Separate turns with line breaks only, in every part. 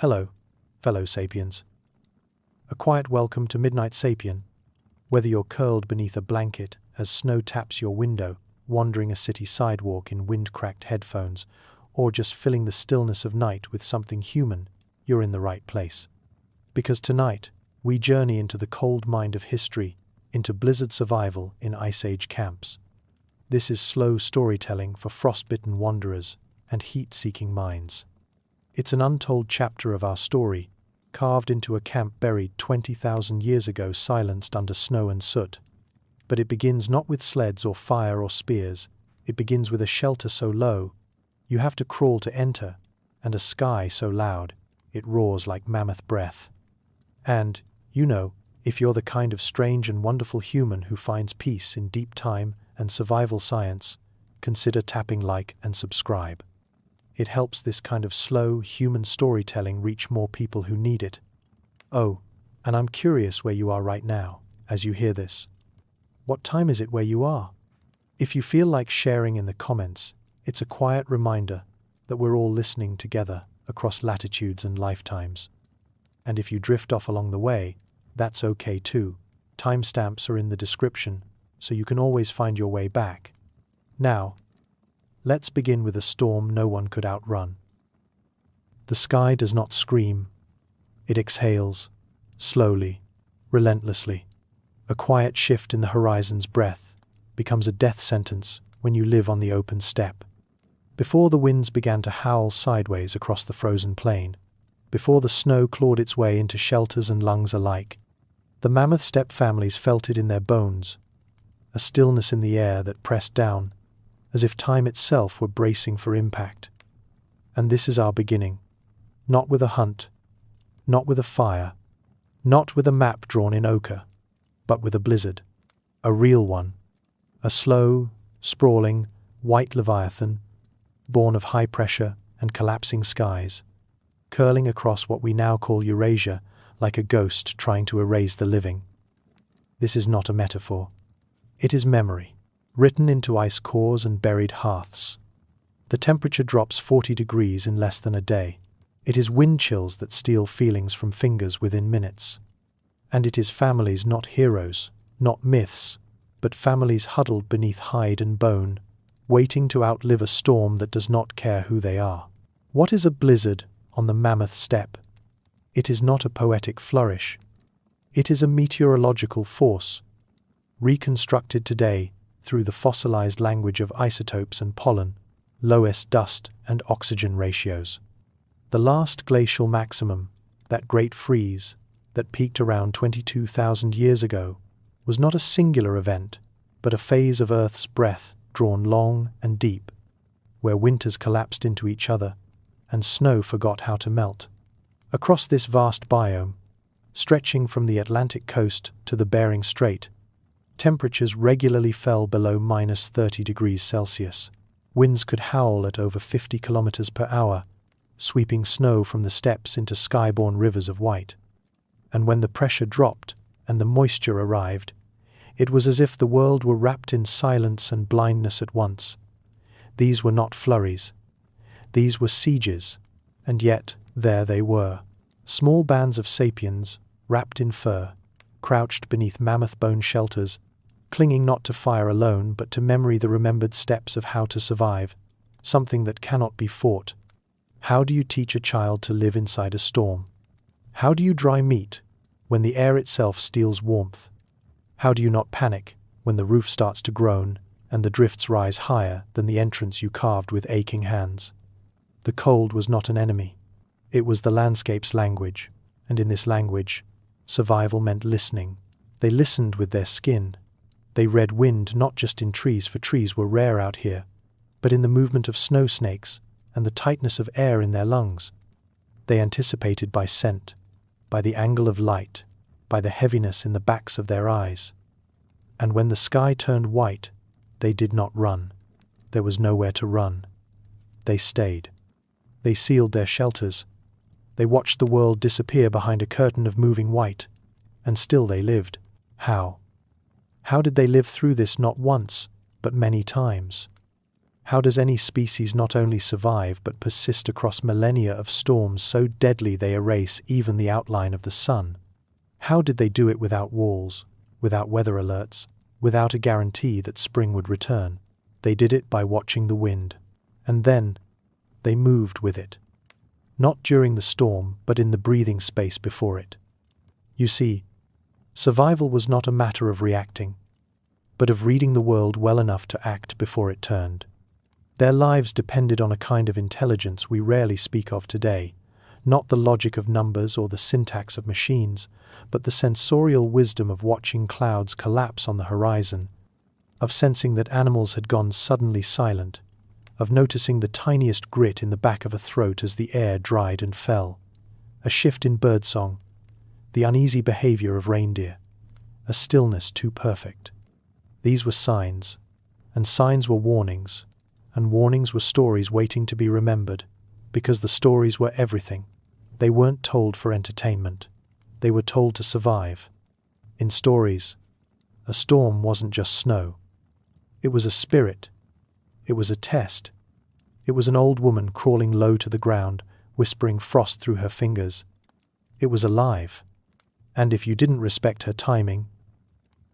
Hello, fellow Sapiens. A quiet welcome to Midnight Sapien. Whether you're curled beneath a blanket as snow taps your window, wandering a city sidewalk in wind-cracked headphones, or just filling the stillness of night with something human, you're in the right place. Because tonight, we journey into the cold mind of history, into blizzard survival in Ice Age camps. This is slow storytelling for frostbitten wanderers and heat-seeking minds. It's an untold chapter of our story, carved into a camp buried 20,000 years ago, silenced under snow and soot. But it begins not with sleds or fire or spears. It begins with a shelter so low, you have to crawl to enter, and a sky so loud, it roars like mammoth breath. And, if you're the kind of strange and wonderful human who finds peace in deep time and survival science, consider tapping like and subscribe. It helps this kind of slow, human storytelling reach more people who need it. Oh, and I'm curious where you are right now, as you hear this. What time is it where you are? If you feel like sharing in the comments, it's a quiet reminder that we're all listening together across latitudes and lifetimes. And if you drift off along the way, that's okay too. Timestamps are in the description, so you can always find your way back. Now, let's begin with a storm no one could outrun. The sky does not scream. It exhales, slowly, relentlessly. A quiet shift in the horizon's breath becomes a death sentence when you live on the open steppe. Before the winds began to howl sideways across the frozen plain, before the snow clawed its way into shelters and lungs alike, the Mammoth Steppe families felt it in their bones, a stillness in the air that pressed down, as if time itself were bracing for impact. And this is our beginning. Not with a hunt, not with a fire, not with a map drawn in ochre, but with a blizzard. A real one. A slow, sprawling, white leviathan, born of high pressure and collapsing skies, curling across what we now call Eurasia like a ghost trying to erase the living. This is not a metaphor. It is memory, written into ice cores and buried hearths. The temperature drops 40 degrees in less than a day. It is wind chills that steal feelings from fingers within minutes. And it is families, not heroes, not myths, but families huddled beneath hide and bone, waiting to outlive a storm that does not care who they are. What is a blizzard on the Mammoth Steppe? It is not a poetic flourish. It is a meteorological force, reconstructed today through the fossilized language of isotopes and pollen, loess dust and oxygen ratios. The last glacial maximum, that great freeze that peaked around 22,000 years ago, was not a singular event, but a phase of Earth's breath drawn long and deep, where winters collapsed into each other and snow forgot how to melt. Across this vast biome, stretching from the Atlantic coast to the Bering Strait, temperatures regularly fell below -30 degrees Celsius. Winds could howl at over 50 kilometers per hour, sweeping snow from the steppes into skyborne rivers of white. And when the pressure dropped and the moisture arrived, it was as if the world were wrapped in silence and blindness at once. These were not flurries. These were sieges, and yet there they were. Small bands of sapiens, wrapped in fur, crouched beneath mammoth bone shelters, clinging not to fire alone but to memory, the remembered steps of how to survive, something that cannot be fought. How do you teach a child to live inside a storm? How do you dry meat when the air itself steals warmth? How do you not panic when the roof starts to groan and the drifts rise higher than the entrance you carved with aching hands? The cold was not an enemy. It was the landscape's language, and in this language, survival meant listening. They listened with their skin. They read wind not just in trees, for trees were rare out here, but in the movement of snow snakes and the tightness of air in their lungs. They anticipated by scent, by the angle of light, by the heaviness in the backs of their eyes. And when the sky turned white, they did not run. There was nowhere to run. They stayed. They sealed their shelters. They watched the world disappear behind a curtain of moving white, and still they lived. How? How did they live through this not once, but many times? How does any species not only survive but persist across millennia of storms so deadly they erase even the outline of the sun? How did they do it without walls, without weather alerts, without a guarantee that spring would return? They did it by watching the wind. And then, they moved with it. Not during the storm, but in the breathing space before it. You see, survival was not a matter of reacting, but of reading the world well enough to act before it turned. Their lives depended on a kind of intelligence we rarely speak of today, not the logic of numbers or the syntax of machines, but the sensorial wisdom of watching clouds collapse on the horizon, of sensing that animals had gone suddenly silent, of noticing the tiniest grit in the back of a throat as the air dried and fell, a shift in birdsong, the uneasy behavior of reindeer, a stillness too perfect. These were signs, and signs were warnings, and warnings were stories waiting to be remembered, because the stories were everything. They weren't told for entertainment. They were told to survive. In stories, a storm wasn't just snow. It was a spirit. It was a test. It was an old woman crawling low to the ground, whispering frost through her fingers. It was alive. And if you didn't respect her timing,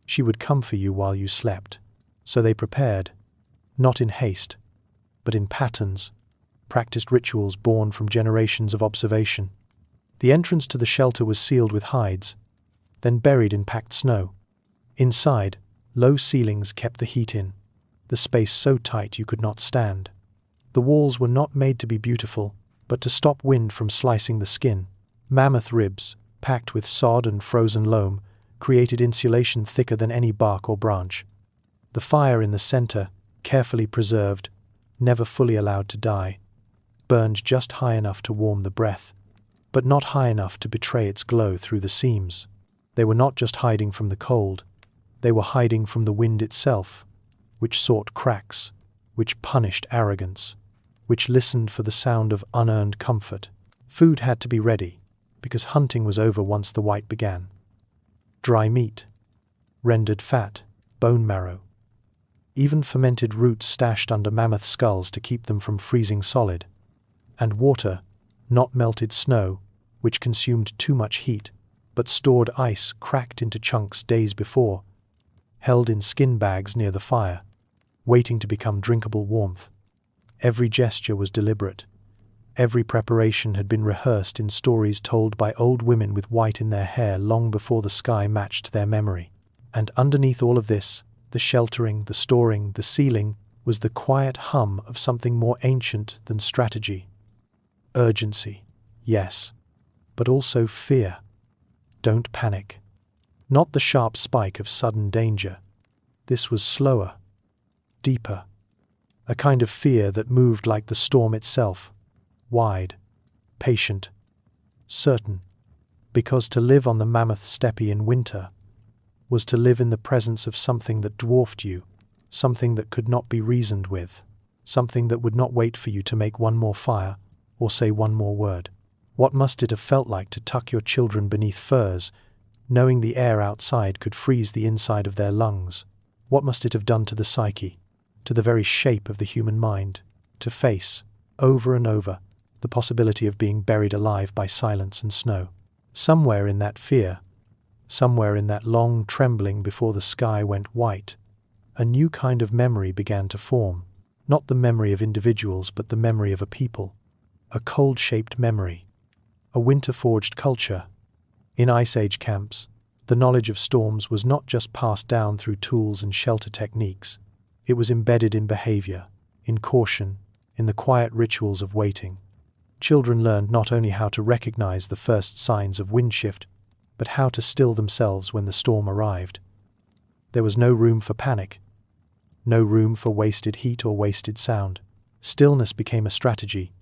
she would come for you while you slept. So they prepared, not in haste, but in patterns, practiced rituals born from generations of observation. The entrance to the shelter was sealed with hides, then buried in packed snow. Inside, low ceilings kept the heat in, the space so tight you could not stand. The walls were not made to be beautiful, but to stop wind from slicing the skin. Mammoth ribs, packed with sod and frozen loam, created insulation thicker than any bark or branch. The fire in the center, carefully preserved, never fully allowed to die, burned just high enough to warm the breath, but not high enough to betray its glow through the seams. They were not just hiding from the cold, they were hiding from the wind itself, which sought cracks, which punished arrogance, which listened for the sound of unearned comfort. Food had to be ready, because hunting was over once the white began. Dry meat, rendered fat, bone marrow, even fermented roots stashed under mammoth skulls to keep them from freezing solid, and water, not melted snow, which consumed too much heat, but stored ice cracked into chunks days before, held in skin bags near the fire, waiting to become drinkable warmth. Every gesture was deliberate. Every preparation had been rehearsed in stories told by old women with white in their hair long before the sky matched their memory. And underneath all of this, the sheltering, the storing, the sealing, was the quiet hum of something more ancient than strategy. Urgency, yes, but also fear. Don't panic. Not the sharp spike of sudden danger. This was slower, deeper, a kind of fear that moved like the storm itself, wide, patient, certain, because to live on the Mammoth Steppe in winter was to live in the presence of something that dwarfed you, something that could not be reasoned with, something that would not wait for you to make one more fire or say one more word. What must it have felt like to tuck your children beneath furs, knowing the air outside could freeze the inside of their lungs? What must it have done to the psyche, to the very shape of the human mind, to face, over and over, the possibility of being buried alive by silence and snow? Somewhere in that fear, somewhere in that long trembling before the sky went white, a new kind of memory began to form. Not the memory of individuals, but the memory of a people. A cold-shaped memory. A winter-forged culture. In Ice Age camps, the knowledge of storms was not just passed down through tools and shelter techniques. It was embedded in behavior, in caution, in the quiet rituals of waiting. Children learned not only how to recognize the first signs of wind shift, but how to still themselves when the storm arrived. There was no room for panic, no room for wasted heat or wasted sound. Stillness became a strategy.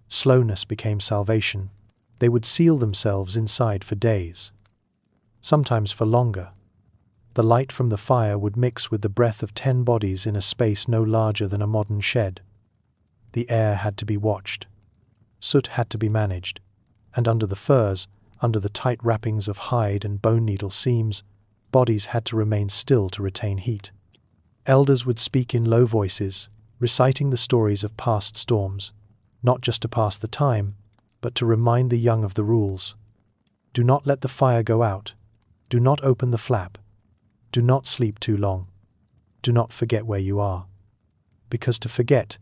Slowness became salvation. They would seal themselves inside for days, sometimes for longer. The light from the fire would mix with the breath of 10 bodies in a space no larger than a modern shed. The air had to be watched. Soot had to be managed. And under the furs, under the tight wrappings of hide and bone needle seams, bodies had to remain still to retain heat. Elders would speak in low voices, reciting the stories of past storms, not just to pass the time, but to remind the young of the rules. Do not let the fire go out. Do not open the flap. Do not sleep too long. Do not forget where you are. Because to forget,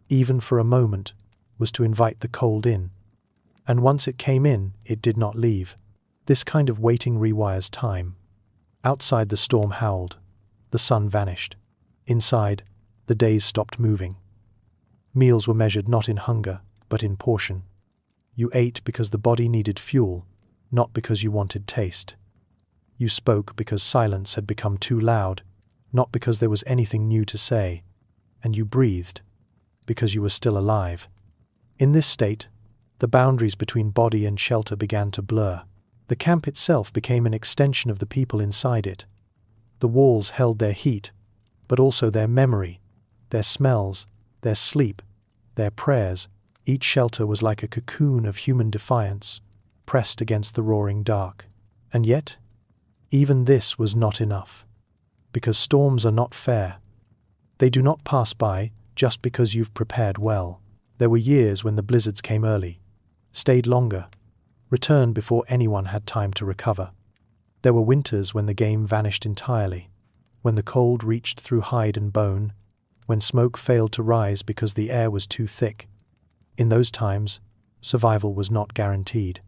even for a moment, was to invite the cold in. And once it came in, it did not leave. This kind of waiting rewires time. Outside, the storm howled. The sun vanished. Inside, the days stopped moving. Meals were measured not in hunger, but in portion. You ate because the body needed fuel, not because you wanted taste. You spoke because silence had become too loud, not because there was anything new to say. And you breathed because you were still alive. In this state, the boundaries between body and shelter began to blur. The camp itself became an extension of the people inside it. The walls held their heat, but also their memory, their smells, their sleep, their prayers. Each shelter was like a cocoon of human defiance, pressed against the roaring dark. And yet, even this was not enough. Because storms are not fair. They do not pass by just because you've prepared well. There were years when the blizzards came early, stayed longer, returned before anyone had time to recover. There were winters when the game vanished entirely, when the cold reached through hide and bone, when smoke failed to rise because the air was too thick. In those times, survival was not guaranteed.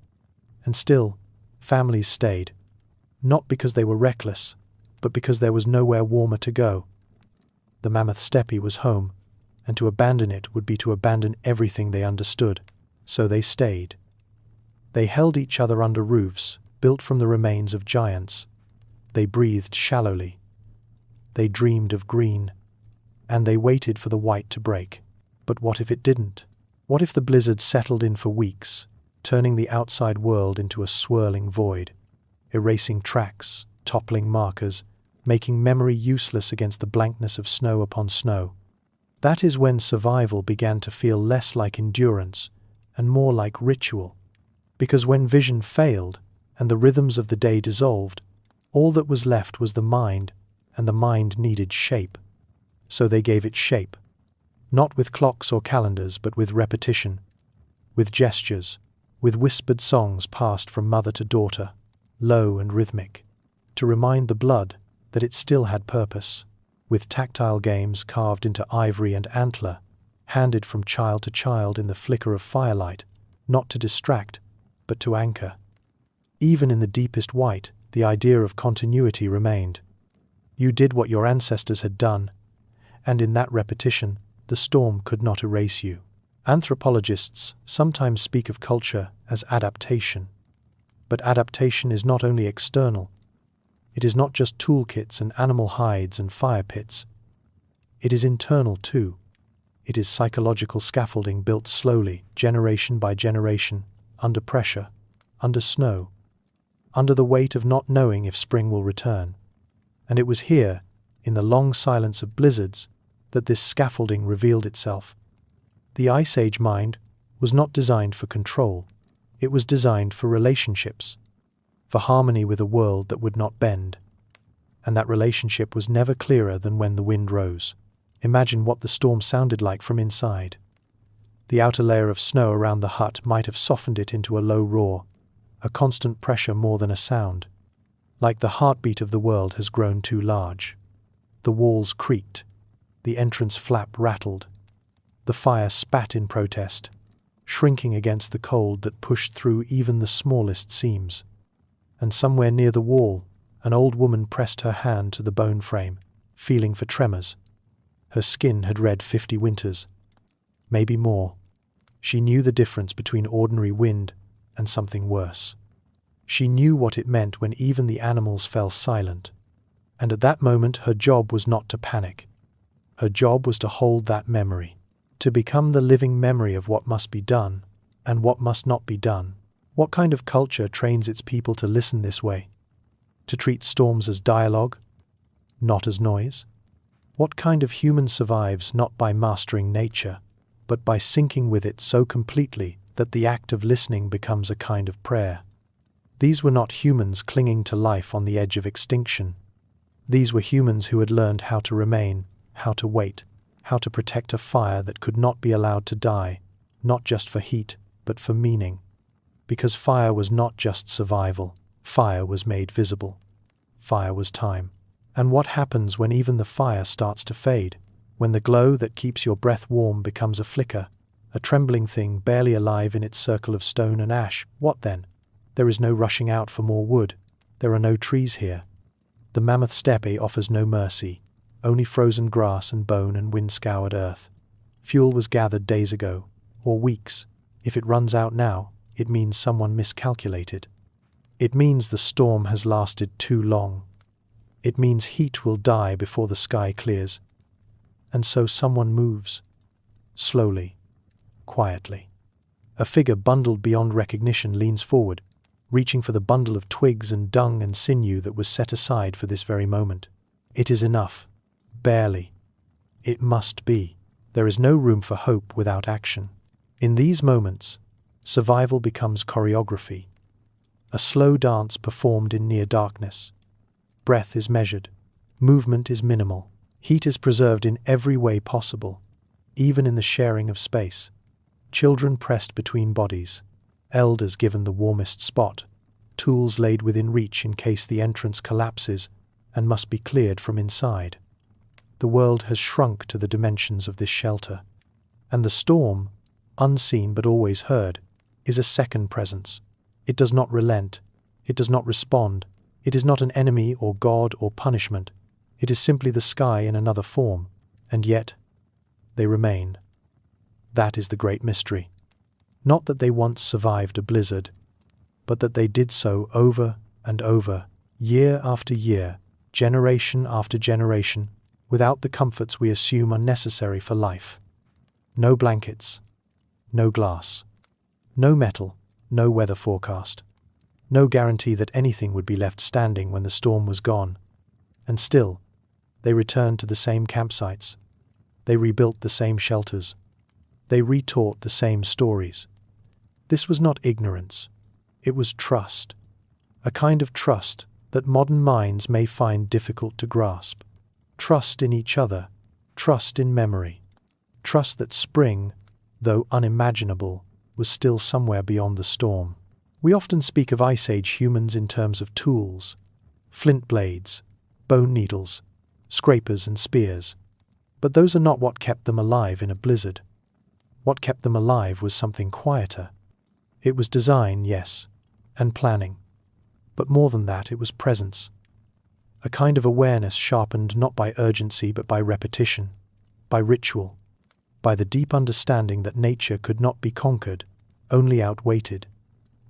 And still, families stayed, not because they were reckless, but because there was nowhere warmer to go. The Mammoth Steppe was home, and to abandon it would be to abandon everything they understood. So they stayed. They held each other under roofs, built from the remains of giants. They breathed shallowly. They dreamed of green. And they waited for the white to break. But what if it didn't? What if the blizzard settled in for weeks, turning the outside world into a swirling void, erasing tracks, toppling markers, making memory useless against the blankness of snow upon snow? That is when survival began to feel less like endurance and more like ritual. Because when vision failed and the rhythms of the day dissolved, all that was left was the mind, and the mind needed shape. So they gave it shape, not with clocks or calendars, but with repetition, with gestures, with whispered songs passed from mother to daughter, low and rhythmic, to remind the blood that it still had purpose, with tactile games carved into ivory and antler, handed from child to child in the flicker of firelight, not to distract, but to anchor. Even in the deepest white, the idea of continuity remained. You did what your ancestors had done, and in that repetition, the storm could not erase you. Anthropologists sometimes speak of culture as adaptation. But adaptation is not only external. It is not just toolkits and animal hides and fire pits. It is internal too. It is psychological scaffolding built slowly, generation by generation, under pressure, under snow, under the weight of not knowing if spring will return. And it was here, in the long silence of blizzards, that this scaffolding revealed itself. The Ice Age mind was not designed for control. It was designed for relationships, for harmony with a world that would not bend. And that relationship was never clearer than when the wind rose. Imagine what the storm sounded like from inside. The outer layer of snow around the hut might have softened it into a low roar, a constant pressure more than a sound. Like the heartbeat of the world has grown too large. The walls creaked. The entrance flap rattled. The fire spat in protest, shrinking against the cold that pushed through even the smallest seams. And somewhere near the wall, an old woman pressed her hand to the bone frame, feeling for tremors. Her skin had read 50 winters, maybe more. She knew the difference between ordinary wind and something worse. She knew what it meant when even the animals fell silent. And at that moment her job was not to panic. Her job was to hold that memory, to become the living memory of what must be done and what must not be done. What kind of culture trains its people to listen this way? To treat storms as dialogue, not as noise? What kind of human survives not by mastering nature, but by sinking with it so completely that the act of listening becomes a kind of prayer? These were not humans clinging to life on the edge of extinction. These were humans who had learned how to remain, how to wait, how to protect a fire that could not be allowed to die, not just for heat, but for meaning. Because fire was not just survival, fire was made visible. Fire was time. And what happens when even the fire starts to fade? When the glow that keeps your breath warm becomes a flicker, a trembling thing barely alive in its circle of stone and ash, what then? There is no rushing out for more wood. There are no trees here. The Mammoth Steppe offers no mercy, only frozen grass and bone and wind-scoured earth. Fuel was gathered days ago, or weeks. If it runs out now, it means someone miscalculated. It means the storm has lasted too long. It means heat will die before the sky clears. And so someone moves. Slowly. Quietly. A figure bundled beyond recognition leans forward, reaching for the bundle of twigs and dung and sinew that was set aside for this very moment. It is enough. Barely. It must be. There is no room for hope without action. In these moments, survival becomes choreography. A slow dance performed in near darkness. Breath is measured. Movement is minimal. Heat is preserved in every way possible, even in the sharing of space. Children pressed between bodies. Elders given the warmest spot. Tools laid within reach in case the entrance collapses and must be cleared from inside. The world has shrunk to the dimensions of this shelter. And the storm, unseen but always heard, is a second presence. It does not relent. It does not respond. It is not an enemy or god or punishment. It is simply the sky in another form. And yet, they remain. That is the great mystery. Not that they once survived a blizzard, but that they did so over and over, year after year, generation after generation, without the comforts we assume are necessary for life. No blankets, no glass, no metal, no weather forecast, no guarantee that anything would be left standing when the storm was gone. And still, they returned to the same campsites. They rebuilt the same shelters. They retaught the same stories. This was not ignorance. It was trust. A kind of trust that modern minds may find difficult to grasp. Trust in each other. Trust in memory. Trust that spring, though unimaginable, was still somewhere beyond the storm. We often speak of Ice Age humans in terms of tools, flint blades, bone needles, scrapers and spears. But those are not what kept them alive in a blizzard. What kept them alive was something quieter. It was design, yes, and planning. But more than that, it was presence. A kind of awareness sharpened not by urgency but by repetition, by ritual, by the deep understanding that nature could not be conquered, only outweighted,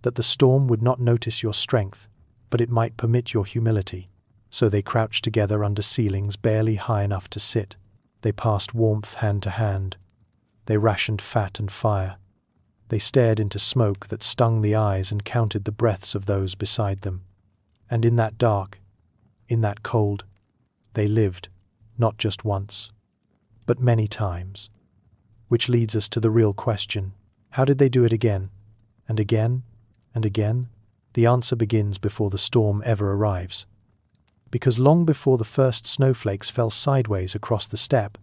that the storm would not notice your strength, but it might permit your humility. So they crouched together under ceilings barely high enough to sit. They passed warmth hand to hand. They rationed fat and fire. They stared into smoke that stung the eyes and counted the breaths of those beside them. And in that dark, in that cold, they lived, not just once, but many times. Which leads us to the real question: how did they do it again? And again? And again? The answer begins before the storm ever arrives. Because long before the first snowflakes fell sideways across the steppe,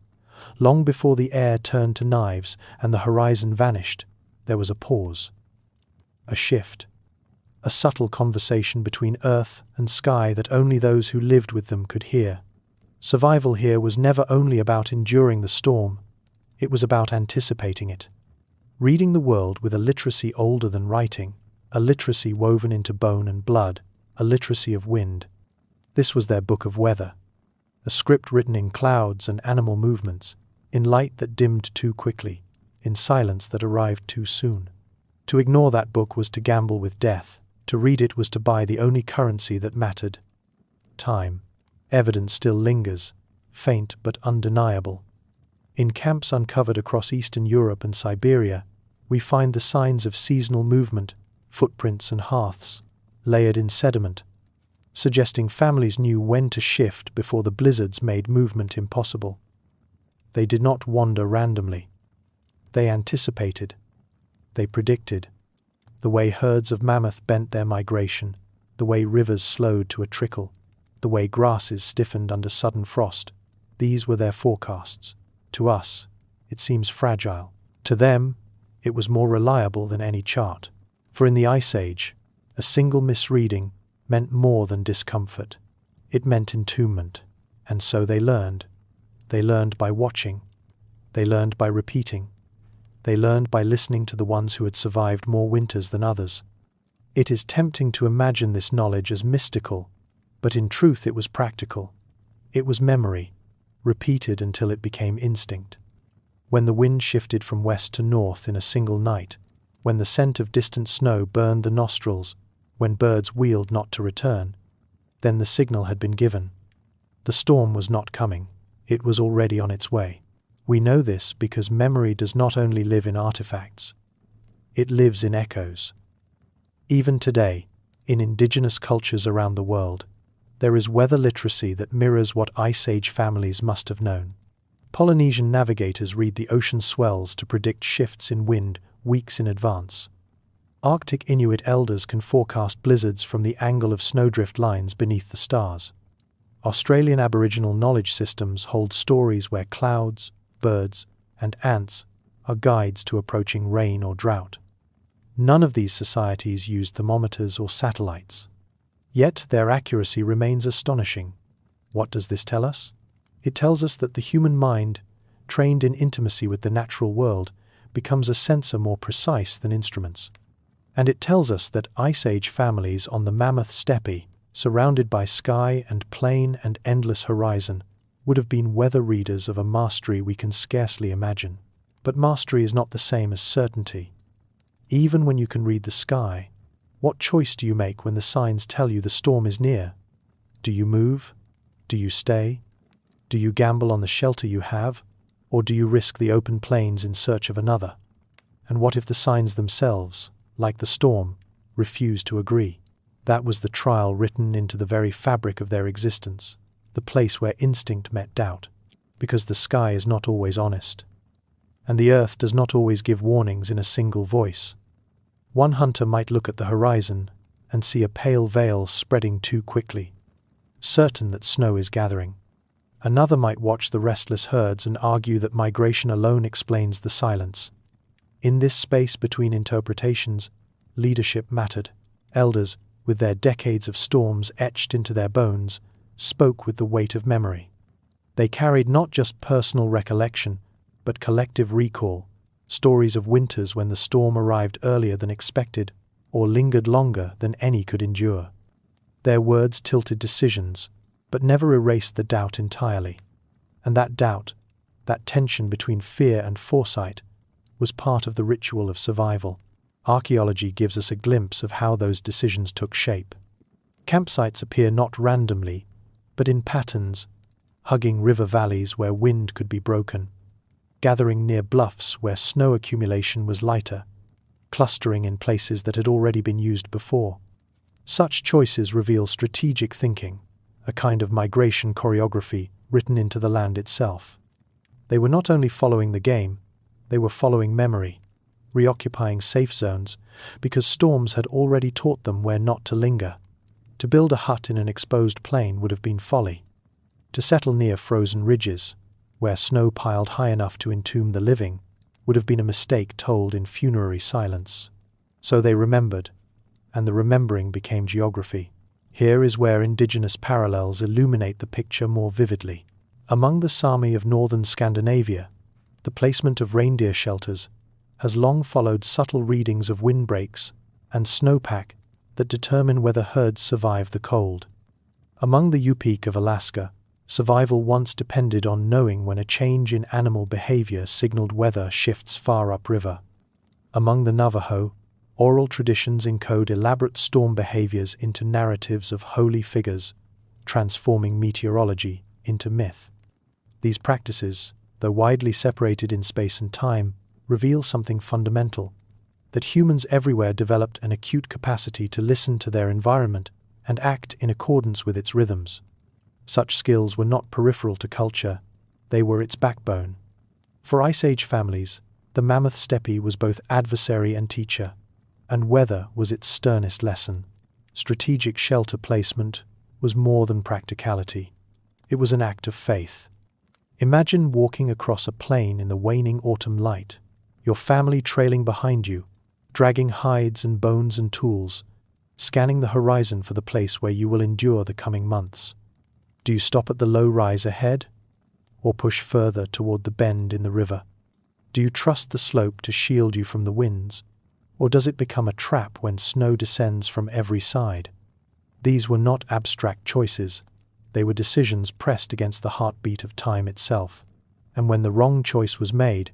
long before the air turned to knives and the horizon vanished, there was a pause, a shift, a subtle conversation between earth and sky that only those who lived with them could hear. Survival here was never only about enduring the storm, it was about anticipating it. Reading the world with a literacy older than writing, a literacy woven into bone and blood, a literacy of wind. This was their book of weather, a script written in clouds and animal movements, in light that dimmed too quickly, in silence that arrived too soon. To ignore that book was to gamble with death. To read it was to buy the only currency that mattered: time. Evidence still lingers, faint but undeniable. In camps uncovered across Eastern Europe and Siberia, we find the signs of seasonal movement, footprints and hearths, layered in sediment, suggesting families knew when to shift before the blizzards made movement impossible. They did not wander randomly. They anticipated. They predicted. The way herds of mammoth bent their migration, the way rivers slowed to a trickle, the way grasses stiffened under sudden frost, these were their forecasts. To us, it seems fragile. To them, it was more reliable than any chart. For in the Ice Age, a single misreading meant more than discomfort. It meant entombment. And so they learned. They learned by watching. They learned by repeating. They learned by listening to the ones who had survived more winters than others. It is tempting to imagine this knowledge as mystical, but in truth it was practical. It was memory, repeated until it became instinct. When the wind shifted from west to north in a single night, when the scent of distant snow burned the nostrils, when birds wheeled not to return, then the signal had been given. The storm was not coming. It was already on its way. We know this because memory does not only live in artifacts. It lives in echoes. Even today, in indigenous cultures around the world, there is weather literacy that mirrors what Ice Age families must have known. Polynesian navigators read the ocean swells to predict shifts in wind weeks in advance. Arctic Inuit elders can forecast blizzards from the angle of snowdrift lines beneath the stars. Australian Aboriginal knowledge systems hold stories where clouds, birds, and ants are guides to approaching rain or drought. None of these societies use thermometers or satellites. Yet their accuracy remains astonishing. What does this tell us? It tells us that the human mind, trained in intimacy with the natural world, becomes a sensor more precise than instruments. And it tells us that Ice Age families on the Mammoth Steppe, surrounded by sky and plain and endless horizon, would have been weather readers of a mastery we can scarcely imagine. But mastery is not the same as certainty. Even when you can read the sky, what choice do you make when the signs tell you the storm is near? Do you move? Do you stay? Do you gamble on the shelter you have, or do you risk the open plains in search of another? And what if the signs themselves, like the storm, refuse to agree? That was the trial written into the very fabric of their existence, the place where instinct met doubt, because the sky is not always honest, and the earth does not always give warnings in a single voice. One hunter might look at the horizon and see a pale veil spreading too quickly, certain that snow is gathering. Another might watch the restless herds and argue that migration alone explains the silence. In this space between interpretations, leadership mattered. Elders, with their decades of storms etched into their bones, spoke with the weight of memory. They carried not just personal recollection, but collective recall, stories of winters when the storm arrived earlier than expected or lingered longer than any could endure. Their words tilted decisions, but never erased the doubt entirely. And that doubt, that tension between fear and foresight, was part of the ritual of survival. Archaeology gives us a glimpse of how those decisions took shape. Campsites appear not randomly, but in patterns, hugging river valleys where wind could be broken, gathering near bluffs where snow accumulation was lighter, clustering in places that had already been used before. Such choices reveal strategic thinking, a kind of migration choreography written into the land itself. They were not only following the game, they were following memory, reoccupying safe zones, because storms had already taught them where not to linger. To build a hut in an exposed plain would have been folly. To settle near frozen ridges, where snow piled high enough to entomb the living, would have been a mistake told in funerary silence. So they remembered, and the remembering became geography. Here is where indigenous parallels illuminate the picture more vividly. Among the Sami of northern Scandinavia, the placement of reindeer shelters has long followed subtle readings of windbreaks and snowpack that determine whether herds survive the cold. Among the Yupik of Alaska, survival once depended on knowing when a change in animal behavior signaled weather shifts far upriver. Among the Navajo, oral traditions encode elaborate storm behaviors into narratives of holy figures, transforming meteorology into myth. These practices, though widely separated in space and time, reveal something fundamental: that humans everywhere developed an acute capacity to listen to their environment and act in accordance with its rhythms. Such skills were not peripheral to culture, they were its backbone. For Ice Age families, the Mammoth Steppe was both adversary and teacher, and weather was its sternest lesson. Strategic shelter placement was more than practicality. It was an act of faith. Imagine walking across a plain in the waning autumn light, your family trailing behind you, dragging hides and bones and tools, scanning the horizon for the place where you will endure the coming months. Do you stop at the low rise ahead, or push further toward the bend in the river? Do you trust the slope to shield you from the winds, or does it become a trap when snow descends from every side? These were not abstract choices. They were decisions pressed against the heartbeat of time itself. And when the wrong choice was made,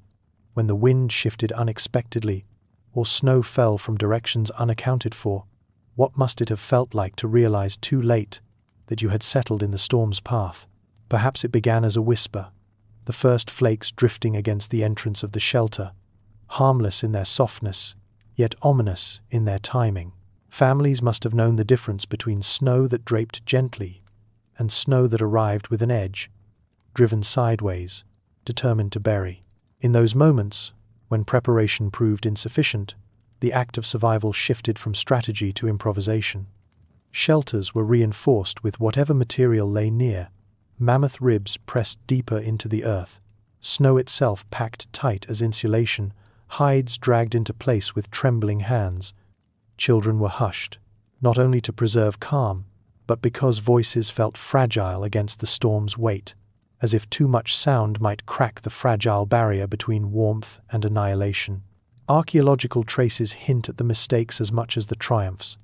when the wind shifted unexpectedly, or snow fell from directions unaccounted for, what must it have felt like to realize too late that you had settled in the storm's path? Perhaps it began as a whisper, the first flakes drifting against the entrance of the shelter, harmless in their softness, yet ominous in their timing. Families must have known the difference between snow that draped gently and snow that arrived with an edge, driven sideways, determined to bury. In those moments, when preparation proved insufficient, the act of survival shifted from strategy to improvisation. Shelters were reinforced with whatever material lay near, mammoth ribs pressed deeper into the earth, snow itself packed tight as insulation, hides dragged into place with trembling hands. Children were hushed, not only to preserve calm, but because voices felt fragile against the storm's weight, as if too much sound might crack the fragile barrier between warmth and annihilation. Archaeological traces hint at the mistakes as much as the triumphs.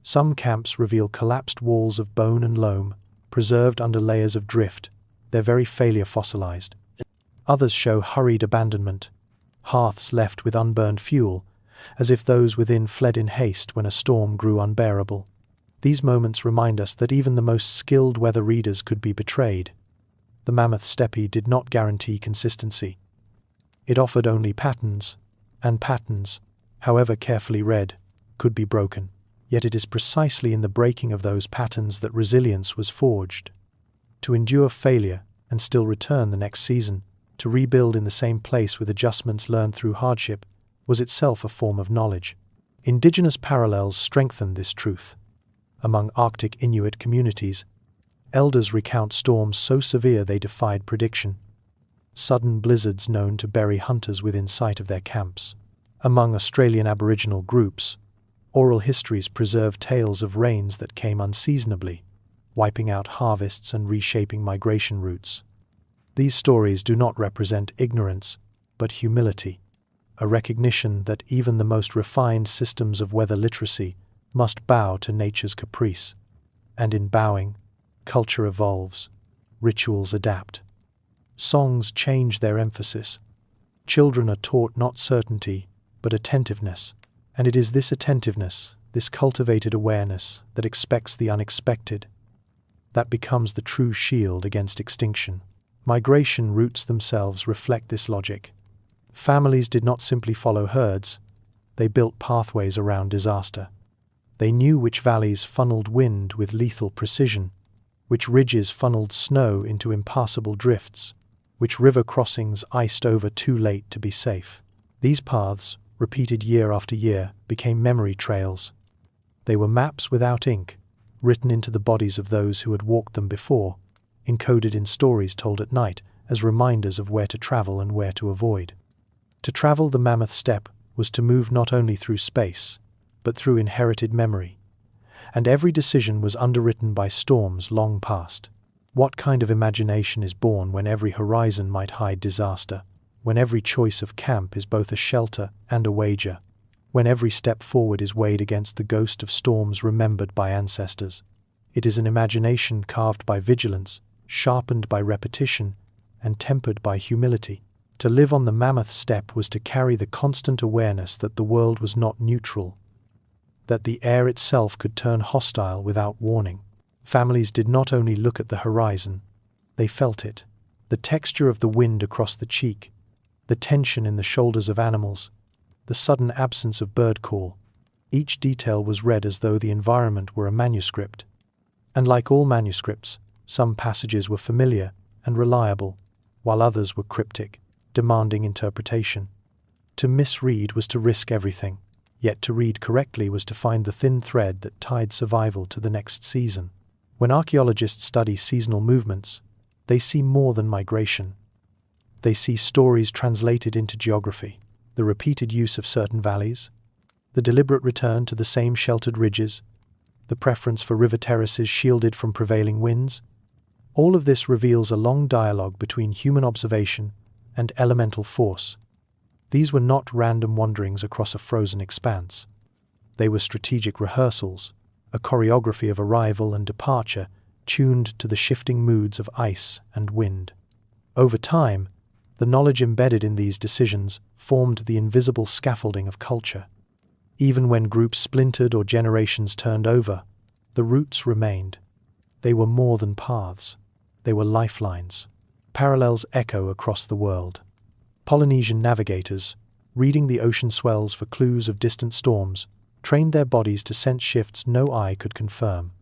Some camps reveal collapsed walls of bone and loam, preserved under layers of drift, their very failure fossilized. Others show hurried abandonment, hearths left with unburned fuel, as if those within fled in haste when a storm grew unbearable. These moments remind us that even the most skilled weather readers could be betrayed. The Mammoth Steppe did not guarantee consistency. It offered only patterns, and patterns, however carefully read, could be broken. Yet it is precisely in the breaking of those patterns that resilience was forged. To endure failure and still return the next season, to rebuild in the same place with adjustments learned through hardship, was itself a form of knowledge. Indigenous parallels strengthen this truth. Among Arctic Inuit communities, elders recount storms so severe they defied prediction. Sudden blizzards known to bury hunters within sight of their camps. Among Australian Aboriginal groups, oral histories preserve tales of rains that came unseasonably, wiping out harvests and reshaping migration routes. These stories do not represent ignorance, but humility, a recognition that even the most refined systems of weather literacy must bow to nature's caprice. And in bowing, culture evolves, rituals adapt. Songs change their emphasis. Children are taught not certainty, but attentiveness. And it is this attentiveness, this cultivated awareness that expects the unexpected, that becomes the true shield against extinction. Migration routes themselves reflect this logic. Families did not simply follow herds, they built pathways around disaster. They knew which valleys funneled wind with lethal precision, which ridges funneled snow into impassable drifts, which river crossings iced over too late to be safe. These paths, repeated year after year, became memory trails. They were maps without ink, written into the bodies of those who had walked them before, encoded in stories told at night as reminders of where to travel and where to avoid. To travel the Mammoth Steppe was to move not only through space, but through inherited memory, and every decision was underwritten by storms long past. What kind of imagination is born when every horizon might hide disaster, when every choice of camp is both a shelter and a wager, when every step forward is weighed against the ghost of storms remembered by ancestors? It is an imagination carved by vigilance, sharpened by repetition, and tempered by humility. To live on the Mammoth Steppe was to carry the constant awareness that the world was not neutral, that the air itself could turn hostile without warning. Families did not only look at the horizon, they felt it. The texture of the wind across the cheek, the tension in the shoulders of animals, the sudden absence of bird call. Each detail was read as though the environment were a manuscript. And like all manuscripts, some passages were familiar and reliable, while others were cryptic, demanding interpretation. To misread was to risk everything. Yet to read correctly was to find the thin thread that tied survival to the next season. When archaeologists study seasonal movements, They see more than migration. They see stories translated into geography, the repeated use of certain valleys, the deliberate return to the same sheltered ridges, the preference for river terraces shielded from prevailing winds. All of this reveals a long dialogue between human observation and elemental force. These were not random wanderings across a frozen expanse. They were strategic rehearsals, a choreography of arrival and departure tuned to the shifting moods of ice and wind. Over time, the knowledge embedded in these decisions formed the invisible scaffolding of culture. Even when groups splintered or generations turned over, the roots remained. They were more than paths. They were lifelines. Parallels echo across the world. Polynesian navigators, reading the ocean swells for clues of distant storms, trained their bodies to sense shifts no eye could confirm.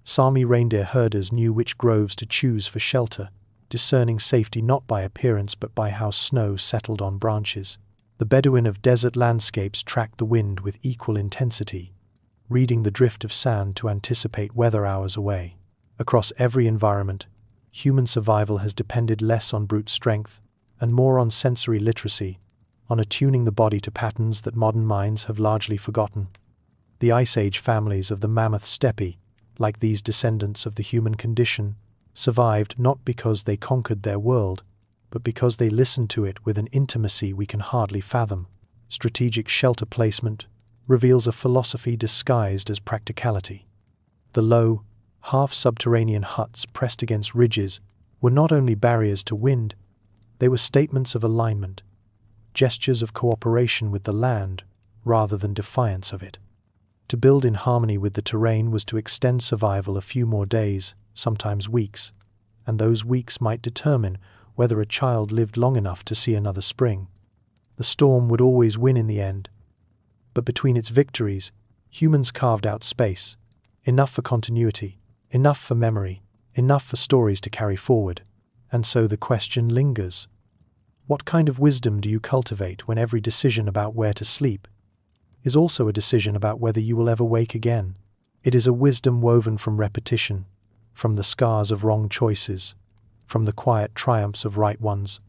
Sami reindeer herders knew which groves to choose for shelter, discerning safety not by appearance but by how snow settled on branches. The Bedouin of desert landscapes tracked the wind with equal intensity, reading the drift of sand to anticipate weather hours away. Across every environment, human survival has depended less on brute strength and more on sensory literacy, on attuning the body to patterns that modern minds have largely forgotten. The Ice Age families of the Mammoth Steppe, like these descendants of the human condition, survived not because they conquered their world, but because they listened to it with an intimacy we can hardly fathom. Strategic shelter placement reveals a philosophy disguised as practicality. The low, half-subterranean huts pressed against ridges were not only barriers to wind, they were statements of alignment, gestures of cooperation with the land rather than defiance of it. To build in harmony with the terrain was to extend survival a few more days, sometimes weeks, and those weeks might determine whether a child lived long enough to see another spring. The storm would always win in the end, but between its victories, humans carved out space, enough for continuity, enough for memory, enough for stories to carry forward. And so the question lingers. What kind of wisdom do you cultivate when every decision about where to sleep is also a decision about whether you will ever wake again? It is a wisdom woven from repetition, from the scars of wrong choices, from the quiet triumphs of right ones,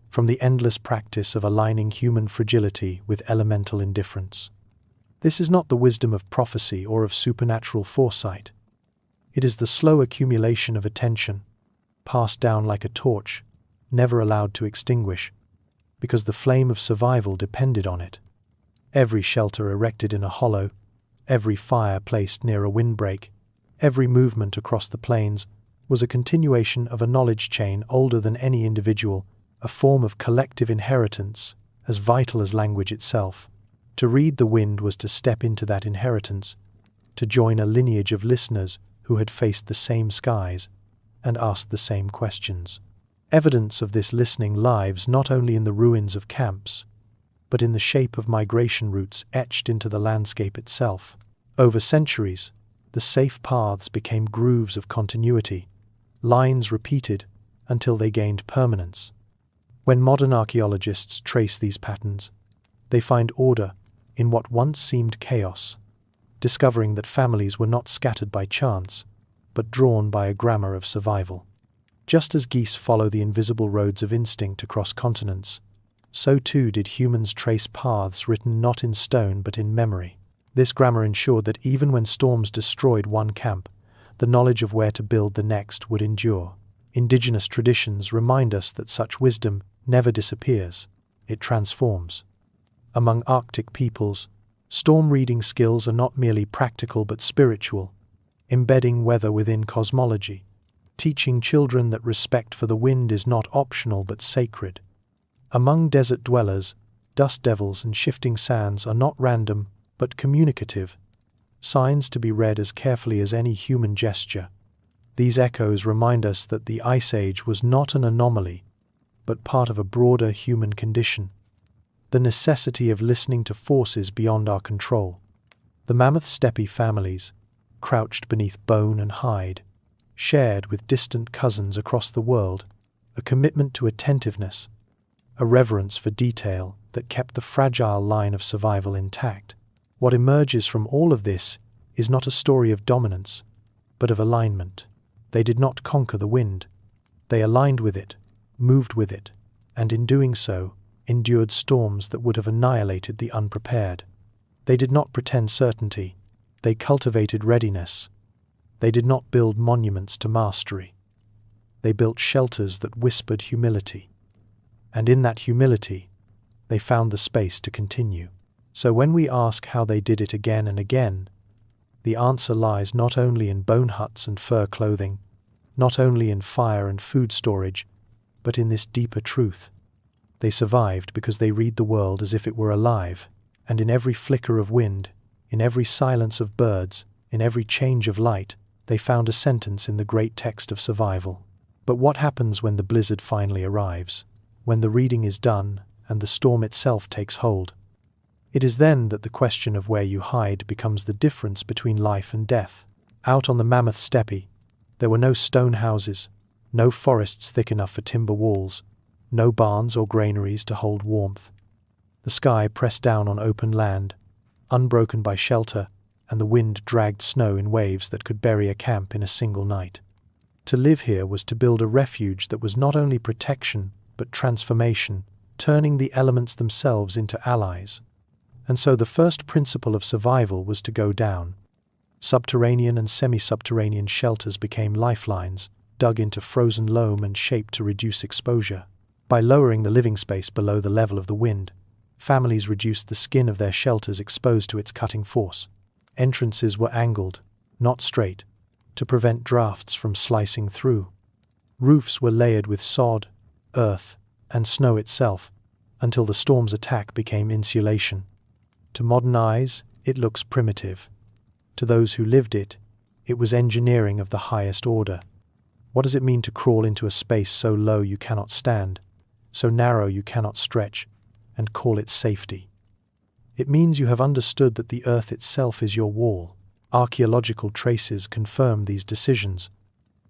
from the endless practice of aligning human fragility with elemental indifference. This is not the wisdom of prophecy or of supernatural foresight. It is the slow accumulation of attention, passed down like a torch, never allowed to extinguish, because the flame of survival depended on it. Every shelter erected in a hollow, every fire placed near a windbreak, every movement across the plains was a continuation of a knowledge chain older than any individual, a form of collective inheritance as vital as language itself. To read the wind was to step into that inheritance, to join a lineage of listeners who had faced the same skies and asked the same questions. Evidence of this listening lives not only in the ruins of camps, but in the shape of migration routes etched into the landscape itself. Over centuries, the safe paths became grooves of continuity, lines repeated until they gained permanence. When modern archaeologists trace these patterns, they find order in what once seemed chaos, discovering that families were not scattered by chance, but drawn by a grammar of survival. Just as geese follow the invisible roads of instinct across continents, so too did humans trace paths written not in stone but in memory. This grammar ensured that even when storms destroyed one camp, the knowledge of where to build the next would endure. Indigenous traditions remind us that such wisdom never disappears, it transforms. Among Arctic peoples, storm reading skills are not merely practical but spiritual, embedding weather within cosmology, teaching children that respect for the wind is not optional but sacred. Among desert dwellers, dust devils and shifting sands are not random but communicative, signs to be read as carefully as any human gesture. These echoes remind us that the Ice Age was not an anomaly, but part of a broader human condition, the necessity of listening to forces beyond our control. The Mammoth Steppe families, crouched beneath bone and hide, shared with distant cousins across the world a commitment to attentiveness, a reverence for detail that kept the fragile line of survival intact. What emerges from all of this is not a story of dominance, but of alignment. They did not conquer the wind. They aligned with it, moved with it, and in doing so, endured storms that would have annihilated the unprepared. They did not pretend certainty. They cultivated readiness. They did not build monuments to mastery. They built shelters that whispered humility. And in that humility, they found the space to continue. So when we ask how they did it again and again, the answer lies not only in bone huts and fur clothing, not only in fire and food storage, but in this deeper truth. They survived because they read the world as if it were alive, and in every flicker of wind, in every silence of birds, in every change of light, they found a sentence in the great text of survival. But what happens when the blizzard finally arrives? When the reading is done and the storm itself takes hold? It is then that the question of where you hide becomes the difference between life and death. Out on the Mammoth Steppe, there were no stone houses, no forests thick enough for timber walls, no barns or granaries to hold warmth. The sky pressed down on open land, unbroken by shelter, and the wind dragged snow in waves that could bury a camp in a single night. To live here was to build a refuge that was not only protection, but transformation, turning the elements themselves into allies. And so the first principle of survival was to go down. Subterranean and semi-subterranean shelters became lifelines, dug into frozen loam and shaped to reduce exposure. By lowering the living space below the level of the wind, families reduced the skin of their shelters exposed to its cutting force. Entrances were angled, not straight, to prevent drafts from slicing through. Roofs were layered with sod, earth, and snow itself, until the storm's attack became insulation. To modern eyes, it looks primitive. To those who lived it, it was engineering of the highest order. What does it mean to crawl into a space so low you cannot stand, so narrow you cannot stretch, and call it safety? It means you have understood that the earth itself is your wall. Archaeological traces confirm these decisions.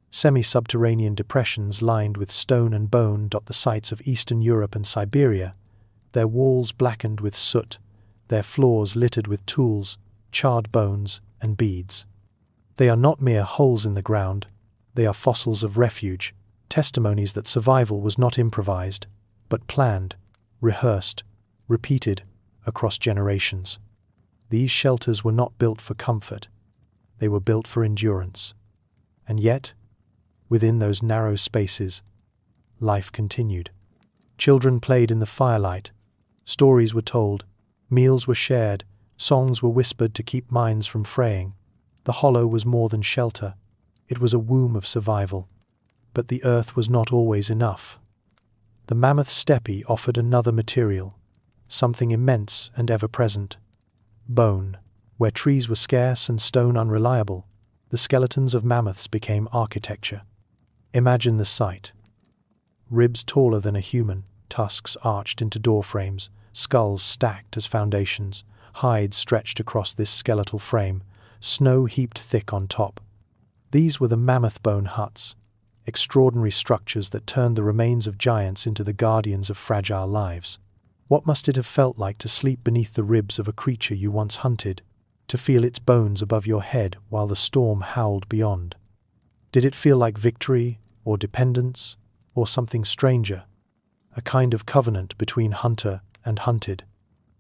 Semi-subterranean depressions lined with stone and bone dot the sites of Eastern Europe and Siberia, their walls blackened with soot, their floors littered with tools, charred bones, and beads. They are not mere holes in the ground, they are fossils of refuge, testimonies that survival was not improvised, but planned, rehearsed, repeated across generations. These shelters were not built for comfort, they were built for endurance. And yet, within those narrow spaces, life continued. Children played in the firelight, stories were told, meals were shared, songs were whispered to keep minds from fraying. The hollow was more than shelter, it was a womb of survival. But the earth was not always enough. The Mammoth Steppe offered another material, something immense and ever-present. Bone. Where trees were scarce and stone unreliable, the skeletons of mammoths became architecture. Imagine the sight. Ribs taller than a human, tusks arched into doorframes, skulls stacked as foundations, hides stretched across this skeletal frame, snow heaped thick on top. These were the mammoth bone huts, extraordinary structures that turned the remains of giants into the guardians of fragile lives. What must it have felt like to sleep beneath the ribs of a creature you once hunted, to feel its bones above your head while the storm howled beyond? Did it feel like victory, or dependence, or something stranger, a kind of covenant between hunter and hunted,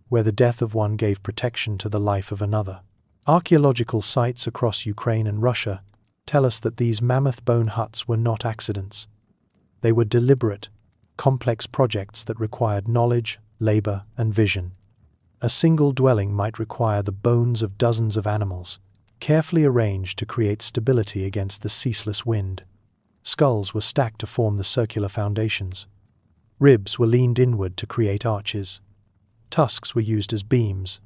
where the death of one gave protection to the life of another? Archaeological sites across Ukraine and Russia tell us that these mammoth bone huts were not accidents. They were deliberate, complex projects that required knowledge, labor, and vision. A single dwelling might require the bones of dozens of animals, carefully arranged to create stability against the ceaseless wind. Skulls were stacked to form the circular foundations. Ribs were leaned inward to create arches. Tusks were used as beams,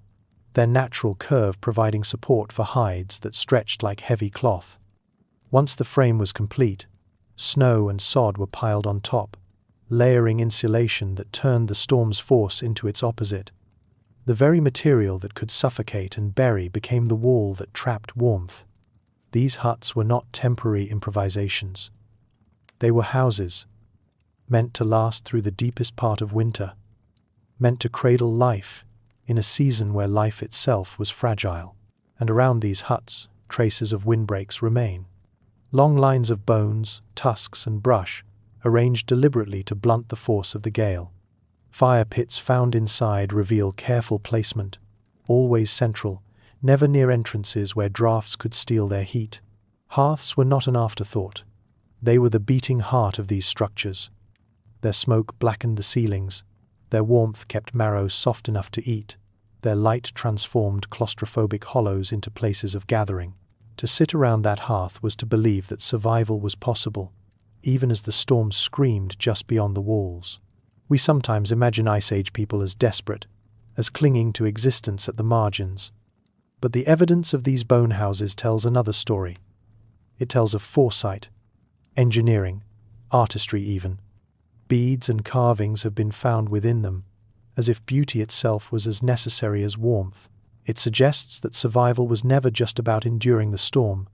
their natural curve providing support for hides that stretched like heavy cloth. Once the frame was complete, snow and sod were piled on top, layering insulation that turned the storm's force into its opposite. The very material that could suffocate and bury became the wall that trapped warmth. These huts were not temporary improvisations. They were houses, meant to last through the deepest part of winter, meant to cradle life in a season where life itself was fragile. And around these huts, traces of windbreaks remain. Long lines of bones, tusks, and brush, arranged deliberately to blunt the force of the gale. Fire pits found inside reveal careful placement, always central, never near entrances where drafts could steal their heat. Hearths were not an afterthought. They were the beating heart of these structures. Their smoke blackened the ceilings, their warmth kept marrow soft enough to eat, their light transformed claustrophobic hollows into places of gathering. To sit around that hearth was to believe that survival was possible, even as the storm screamed just beyond the walls. We sometimes imagine Ice Age people as desperate, as clinging to existence at the margins. But the evidence of these bone houses tells another story. It tells of foresight, engineering, artistry even. Beads and carvings have been found within them, as if beauty itself was as necessary as warmth. It suggests that survival was never just about enduring the storm,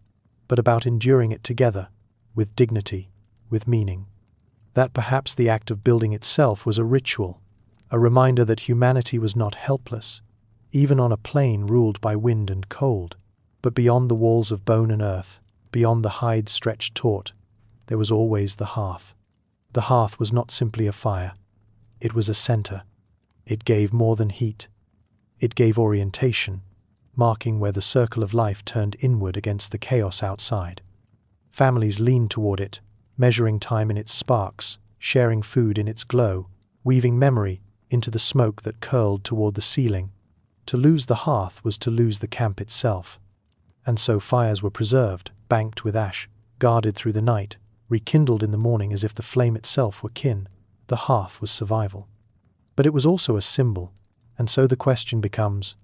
but about enduring it together, with dignity, with meaning. That perhaps the act of building itself was a ritual, a reminder that humanity was not helpless, even on a plain ruled by wind and cold. But beyond the walls of bone and earth, beyond the hide stretched taut, there was always the hearth. The hearth was not simply a fire. It was a center. It gave more than heat. It gave orientation, marking where the circle of life turned inward against the chaos outside. Families leaned toward it, measuring time in its sparks, sharing food in its glow, weaving memory into the smoke that curled toward the ceiling. To lose the hearth was to lose the camp itself. And so fires were preserved, banked with ash, guarded through the night, rekindled in the morning as if the flame itself were kin. The hearth was survival. But it was also a symbol, and so the question becomes,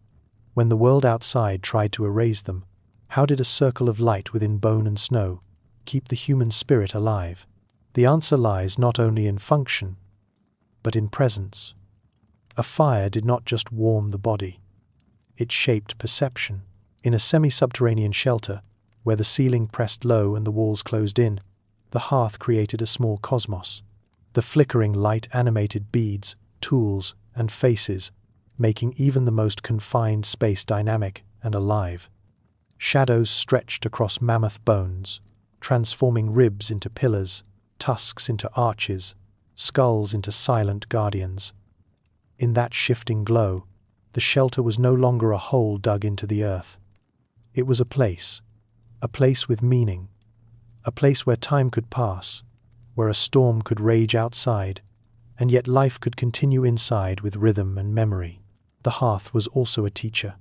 when the world outside tried to erase them, how did a circle of light within bone and snow keep the human spirit alive? The answer lies not only in function, but in presence. A fire did not just warm the body. It shaped perception. In a semi-subterranean shelter, where the ceiling pressed low and the walls closed in, the hearth created a small cosmos. The flickering light animated beads, tools, and faces, making even the most confined space dynamic and alive. Shadows stretched across mammoth bones, transforming ribs into pillars, tusks into arches, skulls into silent guardians. In that shifting glow, the shelter was no longer a hole dug into the earth. It was a place with meaning, a place where time could pass, where a storm could rage outside, and yet life could continue inside with rhythm and memory. The hearth was also a teacher.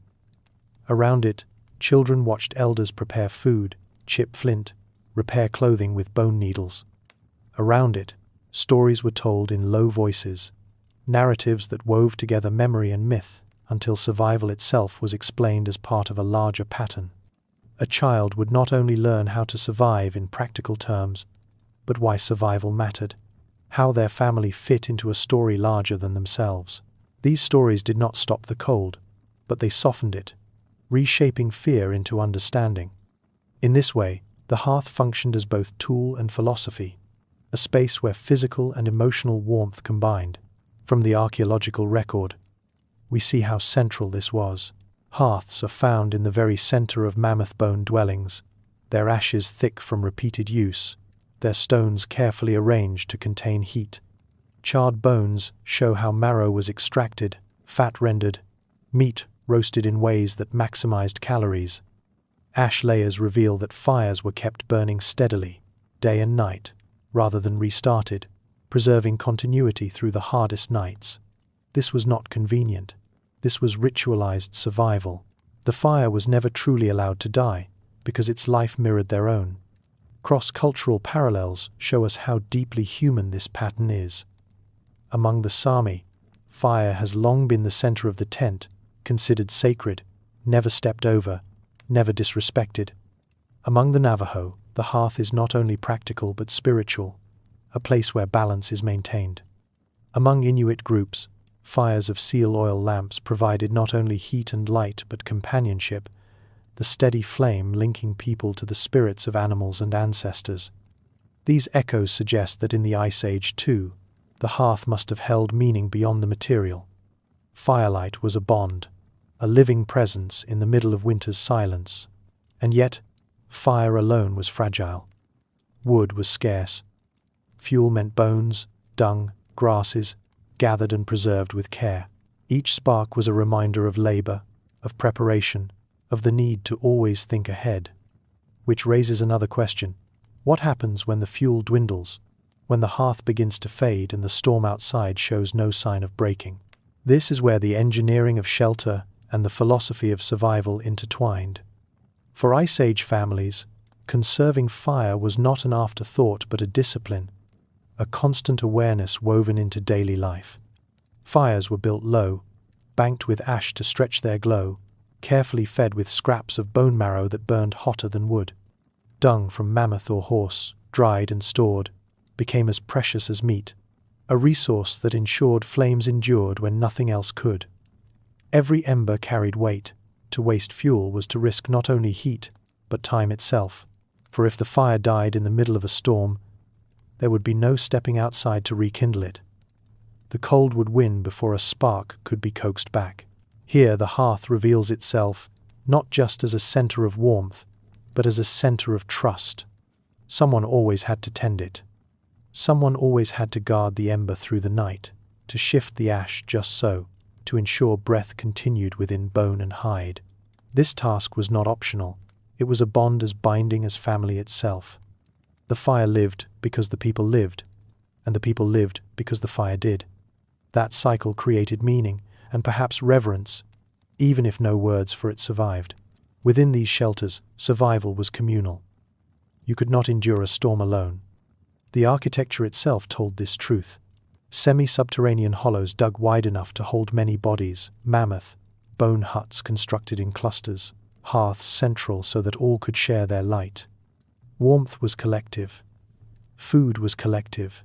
Around it, children watched elders prepare food, chip flint, repair clothing with bone needles. Around it, stories were told in low voices, narratives that wove together memory and myth until survival itself was explained as part of a larger pattern. A child would not only learn how to survive in practical terms, but why survival mattered, how their family fit into a story larger than themselves. These stories did not stop the cold, but they softened it, reshaping fear into understanding. In this way, the hearth functioned as both tool and philosophy, a space where physical and emotional warmth combined. From the archaeological record, we see how central this was. Hearths are found in the very center of mammoth bone dwellings, their ashes thick from repeated use, their stones carefully arranged to contain heat. Charred bones show how marrow was extracted, fat rendered, meat roasted in ways that maximized calories. Ash layers reveal that fires were kept burning steadily, day and night, rather than restarted, preserving continuity through the hardest nights. This was not convenient. This was ritualized survival. The fire was never truly allowed to die, because its life mirrored their own. Cross-cultural parallels show us how deeply human this pattern is. Among the Sami, fire has long been the center of the tent, considered sacred, never stepped over, never disrespected. Among the Navajo, the hearth is not only practical but spiritual, a place where balance is maintained. Among Inuit groups, fires of seal oil lamps provided not only heat and light but companionship, the steady flame linking people to the spirits of animals and ancestors. These echoes suggest that in the Ice Age too, the hearth must have held meaning beyond the material. Firelight was a bond, a living presence in the middle of winter's silence. And yet, fire alone was fragile. Wood was scarce. Fuel meant bones, dung, grasses, gathered and preserved with care. Each spark was a reminder of labor, of preparation, of the need to always think ahead. Which raises another question. What happens when the fuel dwindles, when the hearth begins to fade and the storm outside shows no sign of breaking? This is where the engineering of shelter and the philosophy of survival intertwined. For Ice Age families, conserving fire was not an afterthought but a discipline, a constant awareness woven into daily life. Fires were built low, banked with ash to stretch their glow, carefully fed with scraps of bone marrow that burned hotter than wood. Dung from mammoth or horse, dried and stored, became as precious as meat, a resource that ensured flames endured when nothing else could. Every ember carried weight. To waste fuel was to risk not only heat, but time itself, for if the fire died in the middle of a storm, there would be no stepping outside to rekindle it. The cold would win before a spark could be coaxed back. Here the hearth reveals itself not just as a center of warmth, but as a center of trust. Someone always had to tend it. Someone always had to guard the ember through the night, to shift the ash just so, to ensure breath continued within bone and hide. This task was not optional. It was a bond as binding as family itself. The fire lived because the people lived, and the people lived because the fire did. That cycle created meaning, and perhaps reverence, even if no words for it survived. Within these shelters, survival was communal. You could not endure a storm alone. The architecture itself told this truth. Semi-subterranean hollows dug wide enough to hold many bodies, mammoth, bone huts constructed in clusters, hearths central so that all could share their light. Warmth was collective. Food was collective.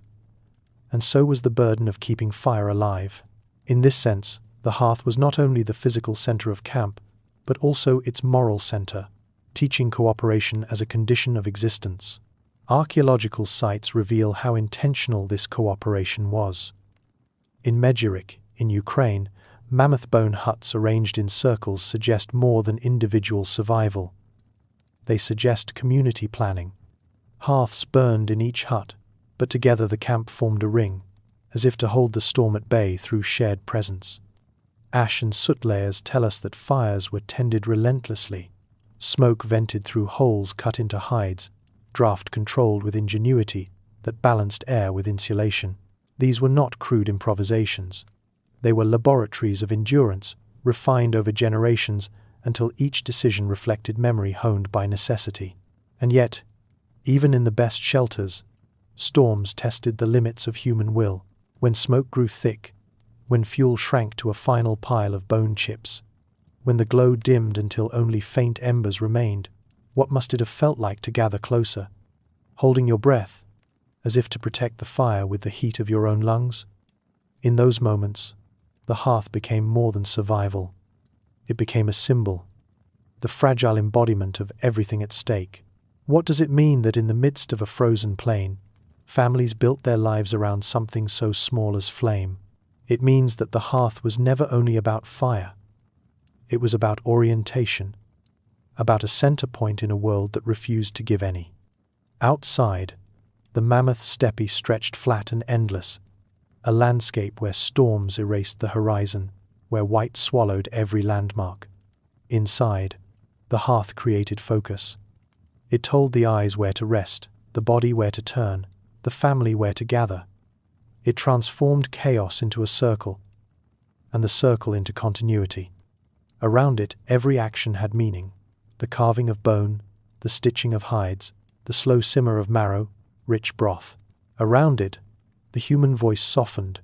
And so was the burden of keeping fire alive. In this sense, the hearth was not only the physical center of camp, but also its moral center, teaching cooperation as a condition of existence. Archaeological sites reveal how intentional this cooperation was. In Medjugorje, in Ukraine, mammoth bone huts arranged in circles suggest more than individual survival. They suggest community planning. Hearths burned in each hut, but together the camp formed a ring, as if to hold the storm at bay through shared presence. Ash and soot layers tell us that fires were tended relentlessly, smoke vented through holes cut into hides, draft controlled with ingenuity that balanced air with insulation. These were not crude improvisations. They were laboratories of endurance, refined over generations until each decision reflected memory honed by necessity. And yet, even in the best shelters, storms tested the limits of human will. When smoke grew thick, when fuel shrank to a final pile of bone chips, when the glow dimmed until only faint embers remained, what must it have felt like to gather closer, holding your breath, as if to protect the fire with the heat of your own lungs? In those moments, the hearth became more than survival. It became a symbol, the fragile embodiment of everything at stake. What does it mean that in the midst of a frozen plain, families built their lives around something so small as flame? It means that the hearth was never only about fire. It was about orientation, about a center point in a world that refused to give any. Outside, the Mammoth Steppe stretched flat and endless, a landscape where storms erased the horizon, where white swallowed every landmark. Inside, the hearth created focus. It told the eyes where to rest, the body where to turn, the family where to gather. It transformed chaos into a circle, and the circle into continuity. Around it, every action had meaning. The carving of bone, the stitching of hides, the slow simmer of marrow, rich broth. Around it, the human voice softened,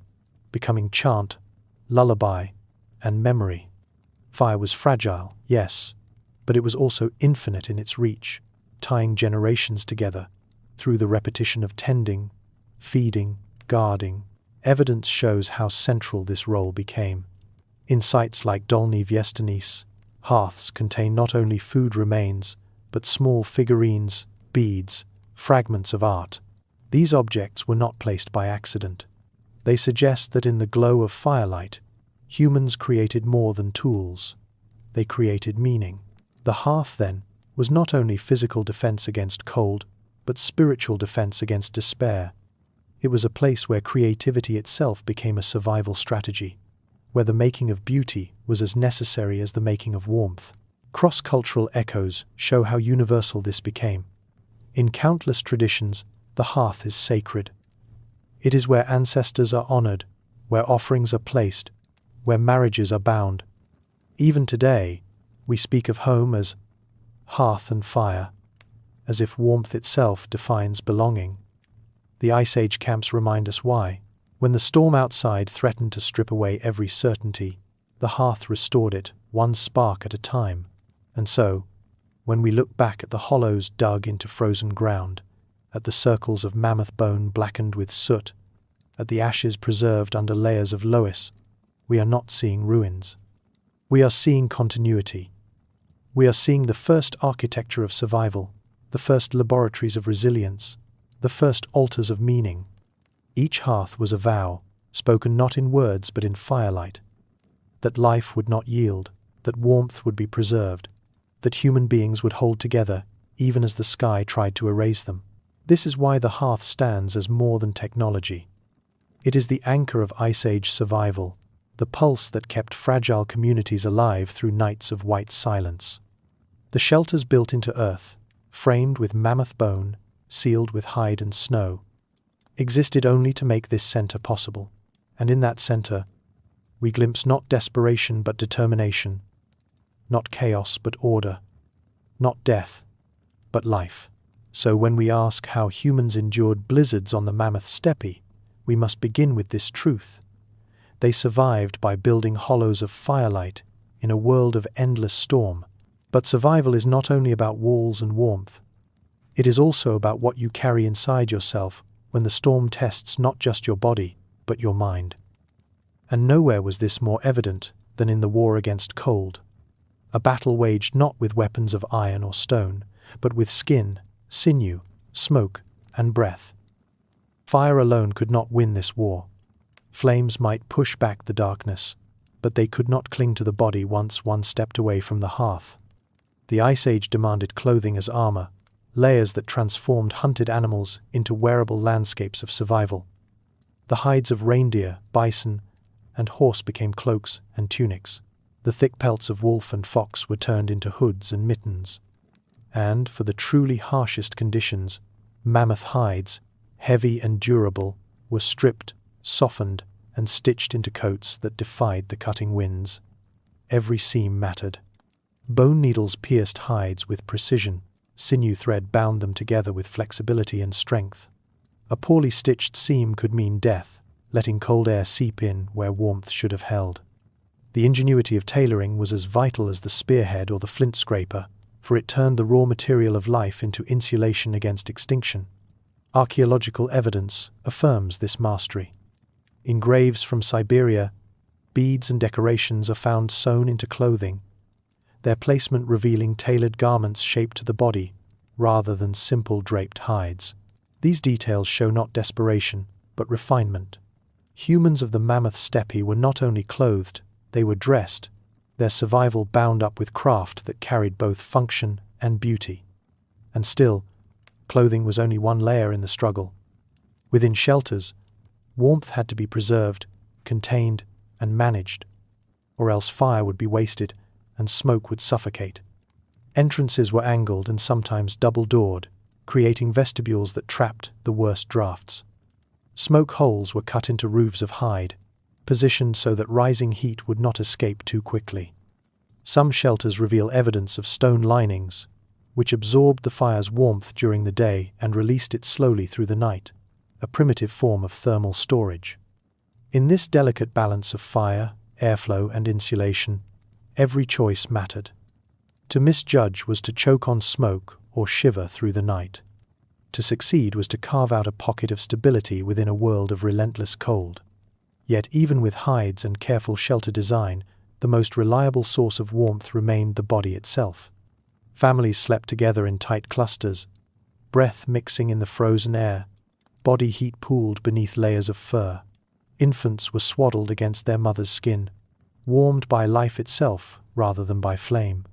becoming chant, lullaby, and memory. Fire was fragile, yes, but it was also infinite in its reach, tying generations together through the repetition of tending, feeding, guarding. Evidence shows how central this role became. In sites like Dolny Viestanis, hearths contain not only food remains, but small figurines, beads, fragments of art. These objects were not placed by accident. They suggest that in the glow of firelight, humans created more than tools. They created meaning. The hearth, then, was not only physical defense against cold, but spiritual defense against despair. It was a place where creativity itself became a survival strategy, where the making of beauty was as necessary as the making of warmth. Cross-cultural echoes show how universal this became. In countless traditions, the hearth is sacred. It is where ancestors are honored, where offerings are placed, where marriages are bound. Even today, we speak of home as hearth and fire, as if warmth itself defines belonging. The Ice Age camps remind us why. When the storm outside threatened to strip away every certainty, the hearth restored it, one spark at a time. And so, when we look back at the hollows dug into frozen ground, at the circles of mammoth bone blackened with soot, at the ashes preserved under layers of loess, we are not seeing ruins. We are seeing continuity. We are seeing the first architecture of survival, the first laboratories of resilience, the first altars of meaning. Each hearth was a vow, spoken not in words but in firelight, that life would not yield, that warmth would be preserved, that human beings would hold together even as the sky tried to erase them. This is why the hearth stands as more than technology. It is the anchor of Ice Age survival, the pulse that kept fragile communities alive through nights of white silence. The shelters built into earth, framed with mammoth bone, sealed with hide and snow, existed only to make this center possible. And in that center, we glimpse not desperation but determination, not chaos but order, not death but life. So when we ask how humans endured blizzards on the Mammoth Steppe, we must begin with this truth. They survived by building hollows of firelight in a world of endless storm. But survival is not only about walls and warmth. It is also about what you carry inside yourself when the storm tests not just your body, but your mind. And nowhere was this more evident than in the war against cold. A battle waged not with weapons of iron or stone, but with skin, sinew, smoke, and breath. Fire alone could not win this war. Flames might push back the darkness, but they could not cling to the body once one stepped away from the hearth. The Ice Age demanded clothing as armor, layers that transformed hunted animals into wearable landscapes of survival. The hides of reindeer, bison, and horse became cloaks and tunics. The thick pelts of wolf and fox were turned into hoods and mittens. And, for the truly harshest conditions, mammoth hides, heavy and durable, were stripped, softened, and stitched into coats that defied the cutting winds. Every seam mattered. Bone needles pierced hides with precision, sinew thread bound them together with flexibility and strength. A poorly stitched seam could mean death, letting cold air seep in where warmth should have held. The ingenuity of tailoring was as vital as the spearhead or the flint scraper, for it turned the raw material of life into insulation against extinction. Archaeological evidence affirms this mastery. In graves from Siberia, beads and decorations are found sewn into clothing, their placement revealing tailored garments shaped to the body, rather than simple draped hides. These details show not desperation, but refinement. Humans of the Mammoth Steppe were not only clothed, they were dressed, their survival bound up with craft that carried both function and beauty. And still, clothing was only one layer in the struggle. Within shelters, warmth had to be preserved, contained, and managed, or else fire would be wasted and smoke would suffocate. Entrances were angled and sometimes double-doored, creating vestibules that trapped the worst drafts. Smoke holes were cut into roofs of hide, positioned so that rising heat would not escape too quickly. Some shelters reveal evidence of stone linings, which absorbed the fire's warmth during the day and released it slowly through the night, a primitive form of thermal storage. In this delicate balance of fire, airflow, and insulation, every choice mattered. To misjudge was to choke on smoke or shiver through the night. To succeed was to carve out a pocket of stability within a world of relentless cold. Yet even with hides and careful shelter design, the most reliable source of warmth remained the body itself. Families slept together in tight clusters, breath mixing in the frozen air, body heat pooled beneath layers of fur. Infants were swaddled against their mother's skin, warmed by life itself rather than by flame.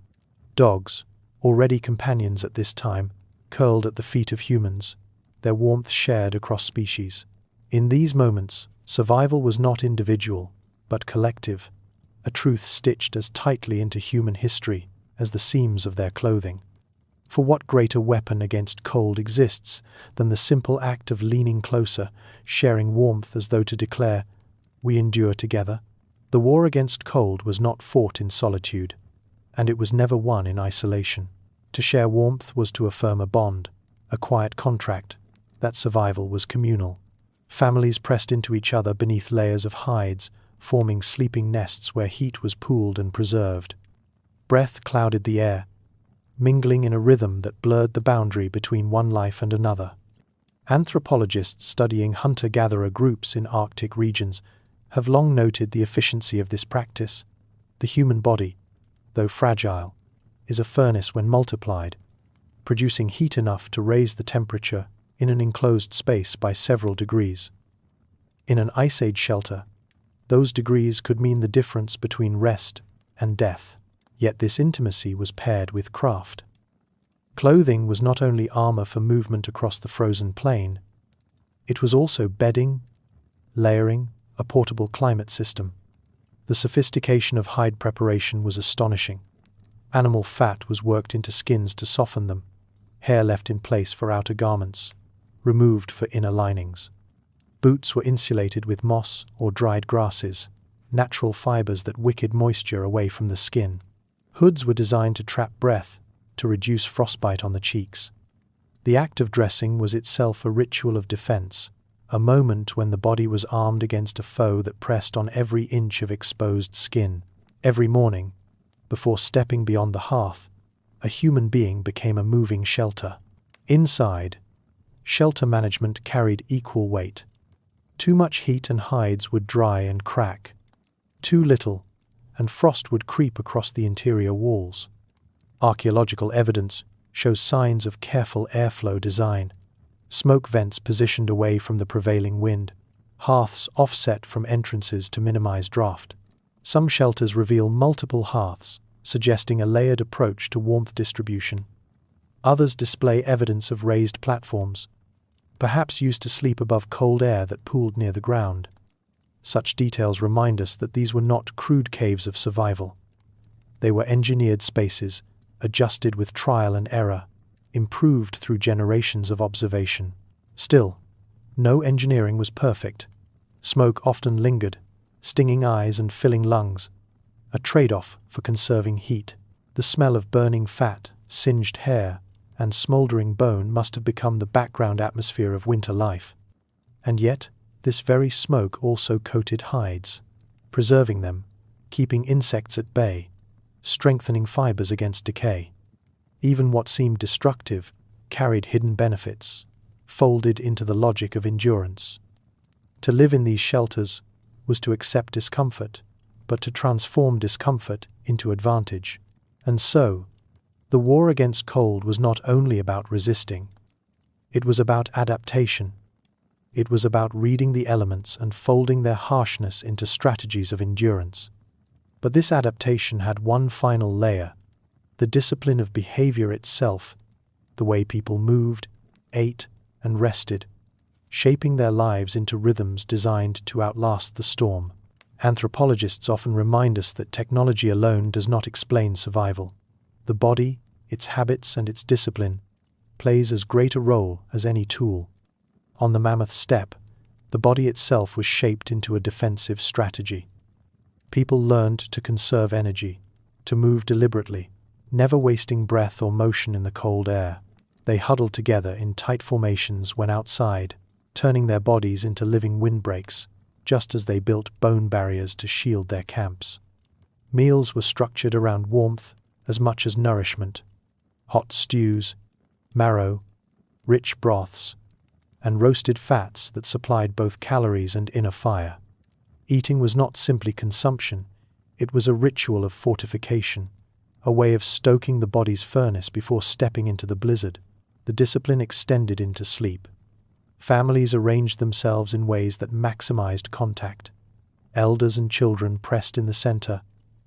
Dogs, already companions at this time, curled at the feet of humans, their warmth shared across species. In these moments, survival was not individual, but collective, a truth stitched as tightly into human history as the seams of their clothing. For what greater weapon against cold exists than the simple act of leaning closer, sharing warmth as though to declare, "We endure together"? The war against cold was not fought in solitude, and it was never won in isolation. To share warmth was to affirm a bond, a quiet contract, that survival was communal. Families pressed into each other beneath layers of hides, forming sleeping nests where heat was pooled and preserved. Breath clouded the air, mingling in a rhythm that blurred the boundary between one life and another. Anthropologists studying hunter-gatherer groups in Arctic regions have long noted the efficiency of this practice. The human body, though fragile, is a furnace when multiplied, producing heat enough to raise the temperature in an enclosed space by several degrees. In an ice age shelter, those degrees could mean the difference between rest and death. Yet this intimacy was paired with craft. Clothing was not only armor for movement across the frozen plain, it was also bedding, layering, a portable climate system. The sophistication of hide preparation was astonishing. Animal fat was worked into skins to soften them, hair left in place for outer garments, removed for inner linings. Boots were insulated with moss or dried grasses, natural fibers that wicked moisture away from the skin. Hoods were designed to trap breath, to reduce frostbite on the cheeks. The act of dressing was itself a ritual of defense, a moment when the body was armed against a foe that pressed on every inch of exposed skin. Every morning, before stepping beyond the hearth, a human being became a moving shelter. Inside, shelter management carried equal weight. Too much heat and hides would dry and crack. Too little, and frost would creep across the interior walls. Archaeological evidence shows signs of careful airflow design. Smoke vents positioned away from the prevailing wind, hearths offset from entrances to minimize draft. Some shelters reveal multiple hearths, suggesting a layered approach to warmth distribution. Others display evidence of raised platforms, perhaps used to sleep above cold air that pooled near the ground. Such details remind us that these were not crude caves of survival. They were engineered spaces, adjusted with trial and error, improved through generations of observation. Still, no engineering was perfect. Smoke often lingered, stinging eyes and filling lungs, a trade-off for conserving heat. The smell of burning fat, singed hair, and smoldering bone must have become the background atmosphere of winter life. And yet, this very smoke also coated hides, preserving them, keeping insects at bay, strengthening fibers against decay. Even what seemed destructive carried hidden benefits, folded into the logic of endurance. To live in these shelters was to accept discomfort, but to transform discomfort into advantage. And so, the war against cold was not only about resisting, it was about adaptation. It was about reading the elements and folding their harshness into strategies of endurance. But this adaptation had one final layer, the discipline of behavior itself, the way people moved, ate, and rested, shaping their lives into rhythms designed to outlast the storm. Anthropologists often remind us that technology alone does not explain survival. The body, its habits, and its discipline plays as great a role as any tool. On the Mammoth Steppe, the body itself was shaped into a defensive strategy. People learned to conserve energy, to move deliberately, never wasting breath or motion in the cold air. They huddled together in tight formations when outside, turning their bodies into living windbreaks, just as they built bone barriers to shield their camps. Meals were structured around warmth as much as nourishment. Hot stews, marrow, rich broths, and roasted fats that supplied both calories and inner fire. Eating was not simply consumption, it was a ritual of fortification, a way of stoking the body's furnace before stepping into the blizzard. The discipline extended into sleep. Families arranged themselves in ways that maximized contact. Elders and children pressed in the center,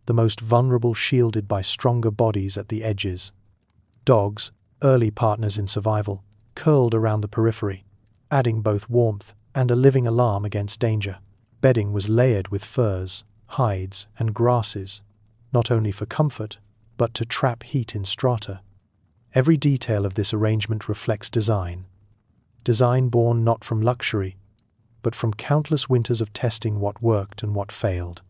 the most vulnerable shielded by stronger bodies at the edges. Dogs, early partners in survival, curled around the periphery, adding both warmth and a living alarm against danger. Bedding was layered with furs, hides, and grasses, not only for comfort, but to trap heat in strata. Every detail of this arrangement reflects design. Design born not from luxury, but from countless winters of testing what worked and what failed.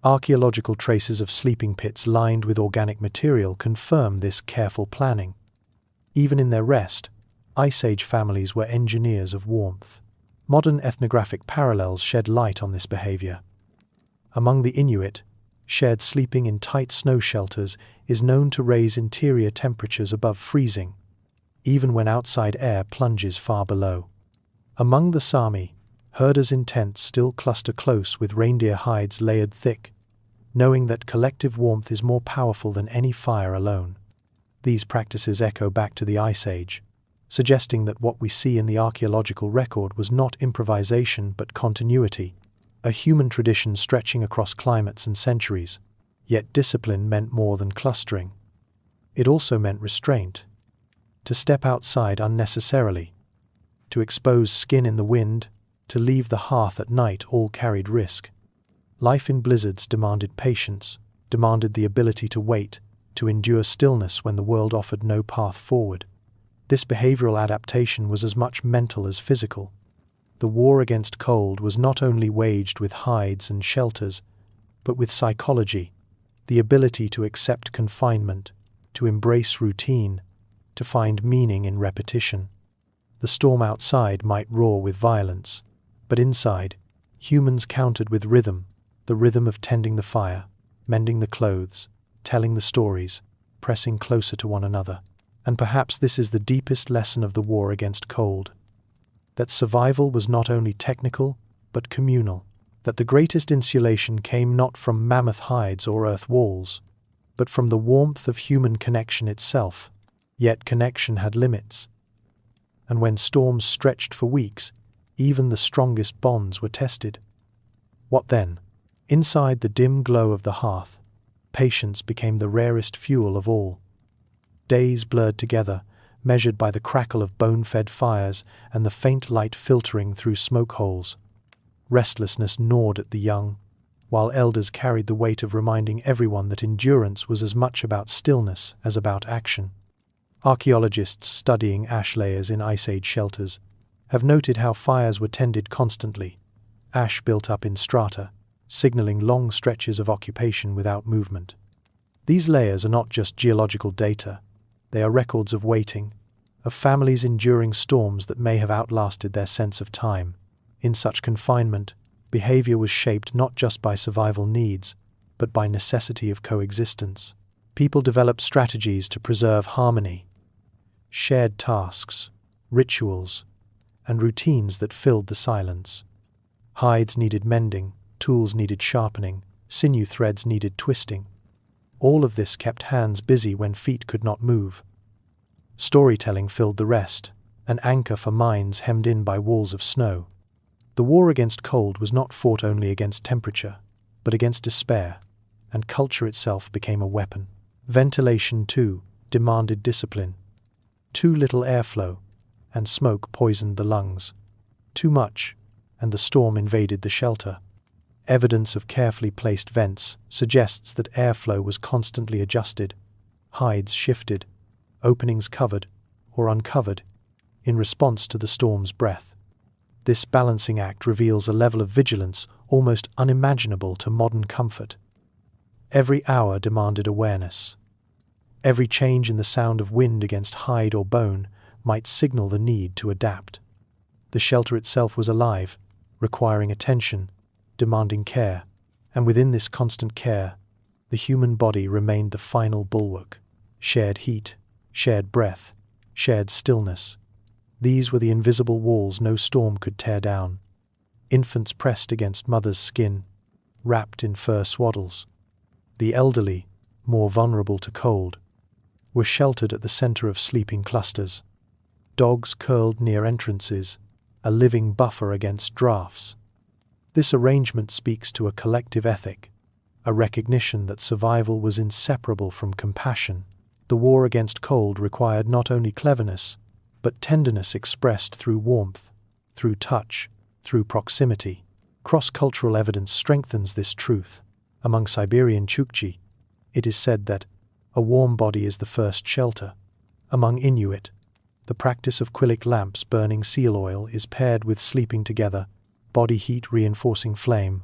Archaeological traces of sleeping pits lined with organic material confirm this careful planning. Even in their rest, Ice Age families were engineers of warmth. Modern ethnographic parallels shed light on this behavior. Among the Inuit, shared sleeping in tight snow shelters is known to raise interior temperatures above freezing, even when outside air plunges far below. Among the Sami, herders in tents still cluster close with reindeer hides layered thick, knowing that collective warmth is more powerful than any fire alone. These practices echo back to the Ice Age, suggesting that what we see in the archaeological record was not improvisation but continuity, a human tradition stretching across climates and centuries. Yet discipline meant more than clustering. It also meant restraint. To step outside unnecessarily, to expose skin in the wind, to leave the hearth at night all carried risk. Life in blizzards demanded patience, demanded the ability to wait, to endure stillness when the world offered no path forward. This behavioral adaptation was as much mental as physical. The war against cold was not only waged with hides and shelters, but with psychology, the ability to accept confinement, to embrace routine, to find meaning in repetition. The storm outside might roar with violence, but inside, humans countered with rhythm, the rhythm of tending the fire, mending the clothes, telling the stories, pressing closer to one another. And perhaps this is the deepest lesson of the war against cold, that survival was not only technical, but communal, that the greatest insulation came not from mammoth hides or earth walls, but from the warmth of human connection itself. Yet connection had limits, and when storms stretched for weeks, even the strongest bonds were tested. What then? Inside the dim glow of the hearth, patience became the rarest fuel of all. Days blurred together, measured by the crackle of bone-fed fires and the faint light filtering through smoke holes. Restlessness gnawed at the young, while elders carried the weight of reminding everyone that endurance was as much about stillness as about action. Archaeologists studying ash layers in Ice Age shelters have noted how fires were tended constantly, ash built up in strata, signaling long stretches of occupation without movement. These layers are not just geological data, they are records of waiting, of families enduring storms that may have outlasted their sense of time. In such confinement, behavior was shaped not just by survival needs, but by necessity of coexistence. People developed strategies to preserve harmony, shared tasks, rituals, and routines that filled the silence. Hides needed mending, tools needed sharpening, sinew threads needed twisting. All of this kept hands busy when feet could not move. Storytelling filled the rest, an anchor for minds hemmed in by walls of snow. The war against cold was not fought only against temperature, but against despair, and culture itself became a weapon. Ventilation, too, demanded discipline. Too little airflow, and smoke poisoned the lungs. Too much, and the storm invaded the shelter. Evidence of carefully placed vents suggests that airflow was constantly adjusted, hides shifted, openings covered or uncovered in response to the storm's breath. This balancing act reveals a level of vigilance almost unimaginable to modern comfort. Every hour demanded awareness. Every change in the sound of wind against hide or bone might signal the need to adapt. The shelter itself was alive, requiring attention, demanding care, and within this constant care, the human body remained the final bulwark. Shared heat, shared breath, shared stillness. These were the invisible walls no storm could tear down. Infants pressed against mother's skin, wrapped in fur swaddles. The elderly, more vulnerable to cold, were sheltered at the center of sleeping clusters. Dogs curled near entrances, a living buffer against drafts. This arrangement speaks to a collective ethic, a recognition that survival was inseparable from compassion. The war against cold required not only cleverness, but tenderness expressed through warmth, through touch, through proximity. Cross-cultural evidence strengthens this truth. Among Siberian Chukchi, it is said that a warm body is the first shelter. Among Inuit, the practice of quilic lamps burning seal oil is paired with sleeping together, body heat reinforcing flame.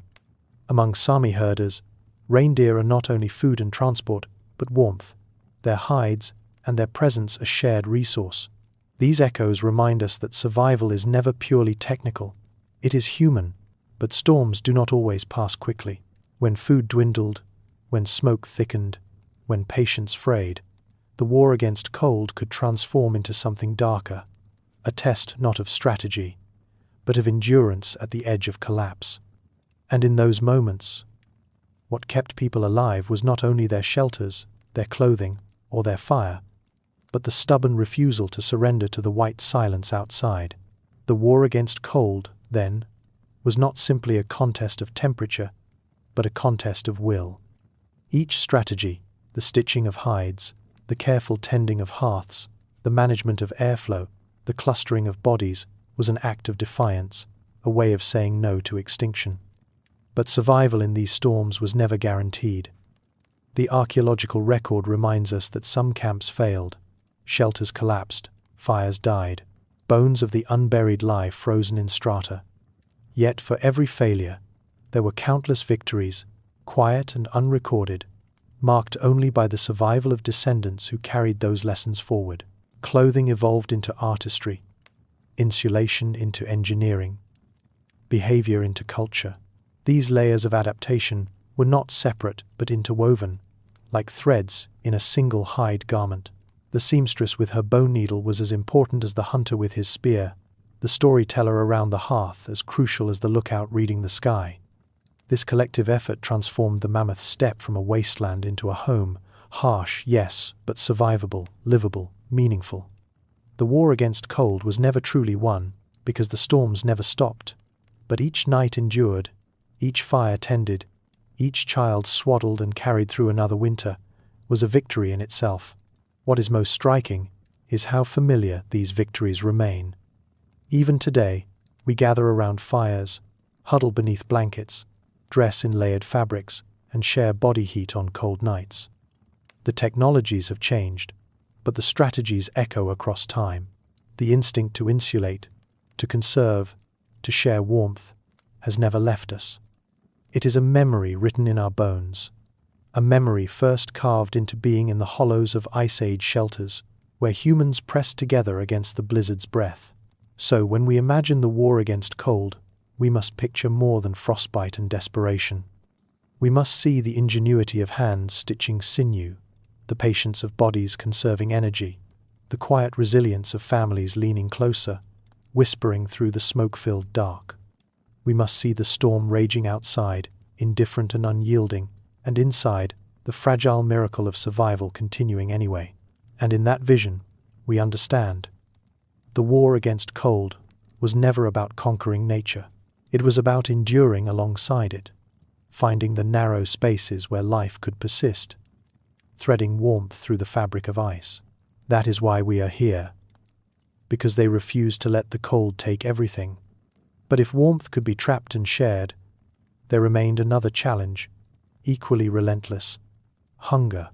Among Sami herders, reindeer are not only food and transport, but warmth. Their hides and their presence a shared resource. These echoes remind us that survival is never purely technical. It is human, but storms do not always pass quickly. When food dwindled, when smoke thickened, when patience frayed, the war against cold could transform into something darker, a test not of strategy, but of endurance at the edge of collapse. And in those moments, what kept people alive was not only their shelters, their clothing, or their fire, but the stubborn refusal to surrender to the white silence outside. The war against cold, then, was not simply a contest of temperature, but a contest of will. Each strategy, the stitching of hides, the careful tending of hearths, the management of airflow, the clustering of bodies, was an act of defiance, a way of saying no to extinction. But survival in these storms was never guaranteed. The archaeological record reminds us that some camps failed, shelters collapsed, fires died, bones of the unburied lie frozen in strata. Yet for every failure, there were countless victories, quiet and unrecorded, marked only by the survival of descendants who carried those lessons forward. Clothing evolved into artistry, insulation into engineering, behavior into culture. These layers of adaptation were not separate but interwoven, like threads in a single hide garment. The seamstress with her bone needle was as important as the hunter with his spear, the storyteller around the hearth as crucial as the lookout reading the sky. This collective effort transformed the Mammoth Steppe from a wasteland into a home, harsh, yes, but survivable, livable, meaningful. The war against cold was never truly won, because the storms never stopped. But each night endured, each fire tended, each child swaddled and carried through another winter, was a victory in itself. What is most striking is how familiar these victories remain. Even today, we gather around fires, huddle beneath blankets, dress in layered fabrics, and share body heat on cold nights. The technologies have changed, but the strategies echo across time. The instinct to insulate, to conserve, to share warmth, has never left us. It is a memory written in our bones, a memory first carved into being in the hollows of Ice Age shelters, where humans pressed together against the blizzard's breath. So when we imagine the war against cold, we must picture more than frostbite and desperation. We must see the ingenuity of hands stitching sinew, the patience of bodies conserving energy, the quiet resilience of families leaning closer, whispering through the smoke-filled dark. We must see the storm raging outside, indifferent and unyielding, and inside, the fragile miracle of survival continuing anyway. And in that vision, we understand. The war against cold was never about conquering nature. It was about enduring alongside it, finding the narrow spaces where life could persist, threading warmth through the fabric of ice. That is why we are here, because they refused to let the cold take everything. But if warmth could be trapped and shared, there remained another challenge, equally relentless: hunger.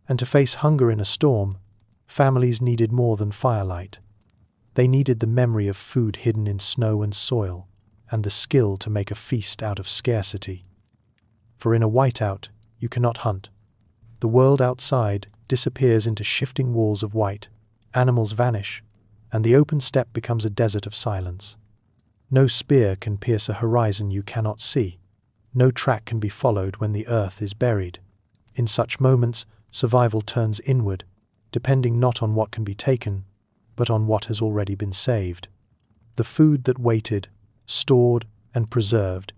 And to face hunger in a storm, families needed more than firelight. They needed the memory of food hidden in snow and soil, and the skill to make a feast out of scarcity. For in a whiteout, you cannot hunt. The world outside disappears into shifting walls of white, animals vanish, and the open steppe becomes a desert of silence. No spear can pierce a horizon you cannot see. No track can be followed when the earth is buried. In such moments, survival turns inward, depending not on what can be taken, but on what has already been saved. The food that waited, stored, and preserved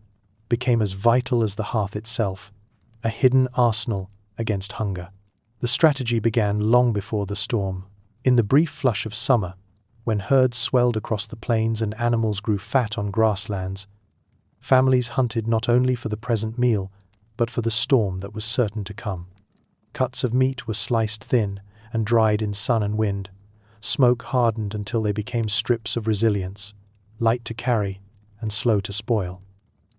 became as vital as the hearth itself, a hidden arsenal against hunger. The strategy began long before the storm. In the brief flush of summer, when herds swelled across the plains and animals grew fat on grasslands, families hunted not only for the present meal, but for the storm that was certain to come. Cuts of meat were sliced thin and dried in sun and wind. Smoke hardened until they became strips of resilience, light to carry and slow to spoil.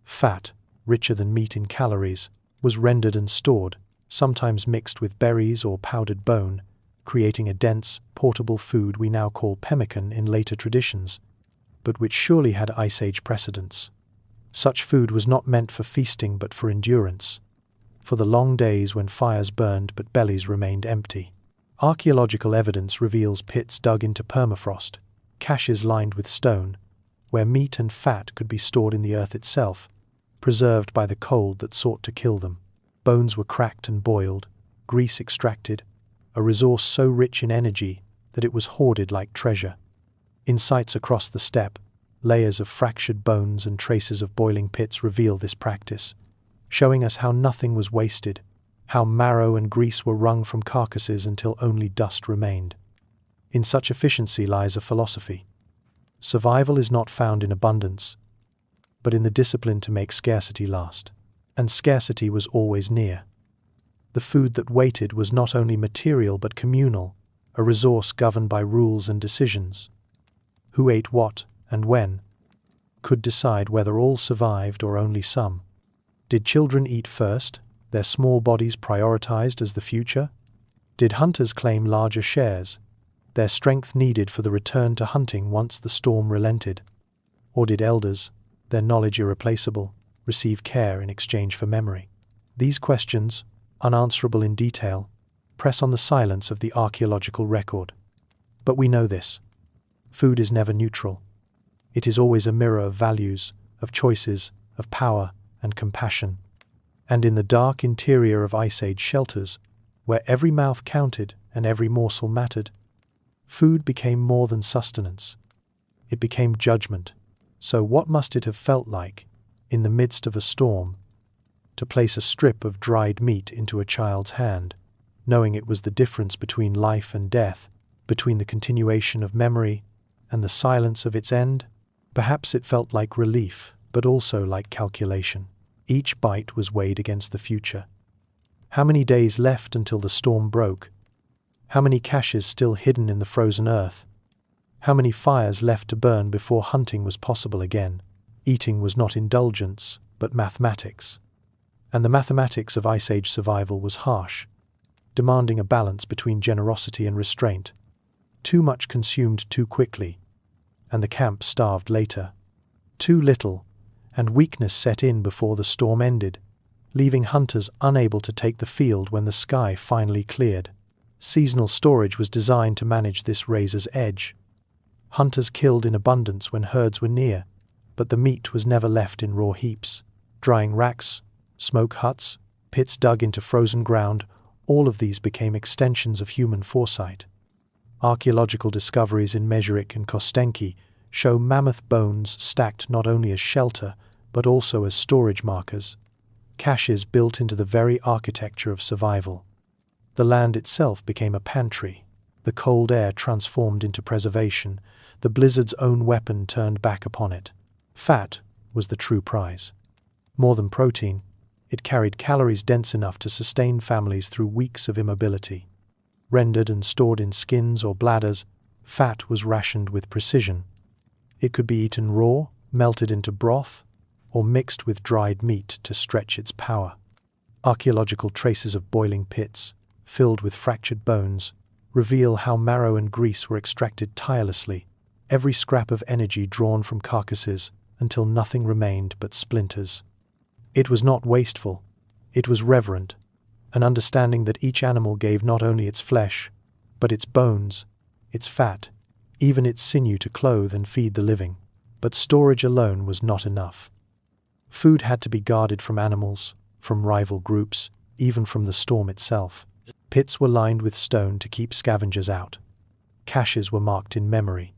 Fat, richer than meat in calories, was rendered and stored, sometimes mixed with berries or powdered bone, creating a dense, portable food we now call pemmican in later traditions, but which surely had Ice Age precedents. Such food was not meant for feasting but for endurance, for the long days when fires burned but bellies remained empty. Archaeological evidence reveals pits dug into permafrost, caches lined with stone, where meat and fat could be stored in the earth itself, preserved by the cold that sought to kill them. Bones were cracked and boiled, grease extracted, a resource so rich in energy that it was hoarded like treasure. In sites across the steppe, layers of fractured bones and traces of boiling pits reveal this practice, showing us how nothing was wasted, how marrow and grease were wrung from carcasses until only dust remained. In such efficiency lies a philosophy. Survival is not found in abundance, but in the discipline to make scarcity last. And scarcity was always near. The food that waited was not only material but communal, a resource governed by rules and decisions. Who ate what and when could decide whether all survived or only some. Did children eat first, their small bodies prioritized as the future? Did hunters claim larger shares, their strength needed for the return to hunting once the storm relented? Or did elders, their knowledge irreplaceable, receive care in exchange for memory? These questions, unanswerable in detail, press on the silence of the archaeological record. But we know this. Food is never neutral. It is always a mirror of values, of choices, of power and compassion. And in the dark interior of Ice Age shelters, where every mouth counted and every morsel mattered, food became more than sustenance. It became judgment. So what must it have felt like, in the midst of a storm, to place a strip of dried meat into a child's hand, knowing it was the difference between life and death, between the continuation of memory and the silence of its end? Perhaps it felt like relief, but also like calculation. Each bite was weighed against the future. How many days left until the storm broke? How many caches still hidden in the frozen earth? How many fires left to burn before hunting was possible again? Eating was not indulgence, but mathematics. And the mathematics of Ice Age survival was harsh, demanding a balance between generosity and restraint. Too much consumed too quickly, and the camp starved later. Too little, and weakness set in before the storm ended, leaving hunters unable to take the field when the sky finally cleared. Seasonal storage was designed to manage this razor's edge. Hunters killed in abundance when herds were near, but the meat was never left in raw heaps. Drying racks, smoke huts, pits dug into frozen ground, all of these became extensions of human foresight. Archaeological discoveries in Mezherik and Kostenki show mammoth bones stacked not only as shelter, but also as storage markers, caches built into the very architecture of survival. The land itself became a pantry, the cold air transformed into preservation, the blizzard's own weapon turned back upon it. Fat was the true prize. More than protein, it carried calories dense enough to sustain families through weeks of immobility. Rendered and stored in skins or bladders, fat was rationed with precision. It could be eaten raw, melted into broth, or mixed with dried meat to stretch its power. Archaeological traces of boiling pits, filled with fractured bones, reveal how marrow and grease were extracted tirelessly, every scrap of energy drawn from carcasses until nothing remained but splinters. It was not wasteful, it was reverent, an understanding that each animal gave not only its flesh, but its bones, its fat, even its sinew to clothe and feed the living. But storage alone was not enough. Food had to be guarded from animals, from rival groups, even from the storm itself. Pits were lined with stone to keep scavengers out. Caches were marked in memory,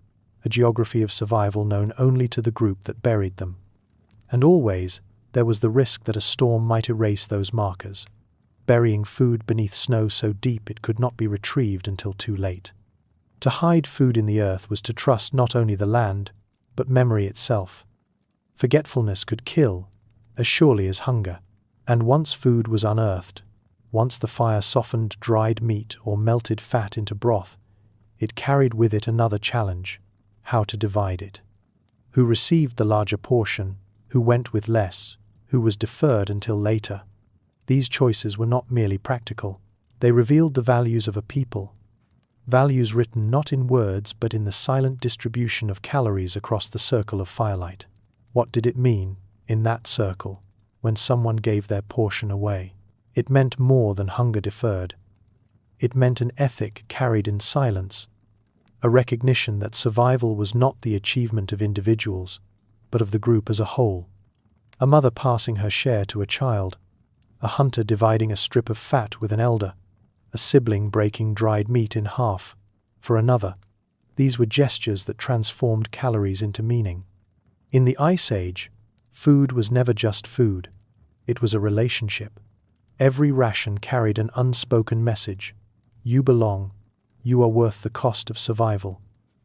a geography of survival known only to the group that buried them. And always, there was the risk that a storm might erase those markers, burying food beneath snow so deep it could not be retrieved until too late. To hide food in the earth was to trust not only the land, but memory itself. Forgetfulness could kill, as surely as hunger. And once food was unearthed, once the fire softened dried meat or melted fat into broth, it carried with it another challenge: how to divide it. Who received the larger portion, who went with less, who was deferred until later. These choices were not merely practical. They revealed the values of a people. Values written not in words but in the silent distribution of calories across the circle of firelight. What did it mean, in that circle, when someone gave their portion away? It meant more than hunger deferred. It meant an ethic carried in silence, a recognition that survival was not the achievement of individuals, but of the group as a whole. A mother passing her share to a child, a hunter dividing a strip of fat with an elder, a sibling breaking dried meat in half for another. These were gestures that transformed calories into meaning. In the Ice Age, food was never just food. It was a relationship. Every ration carried an unspoken message. You belong. You are worth the cost of survival.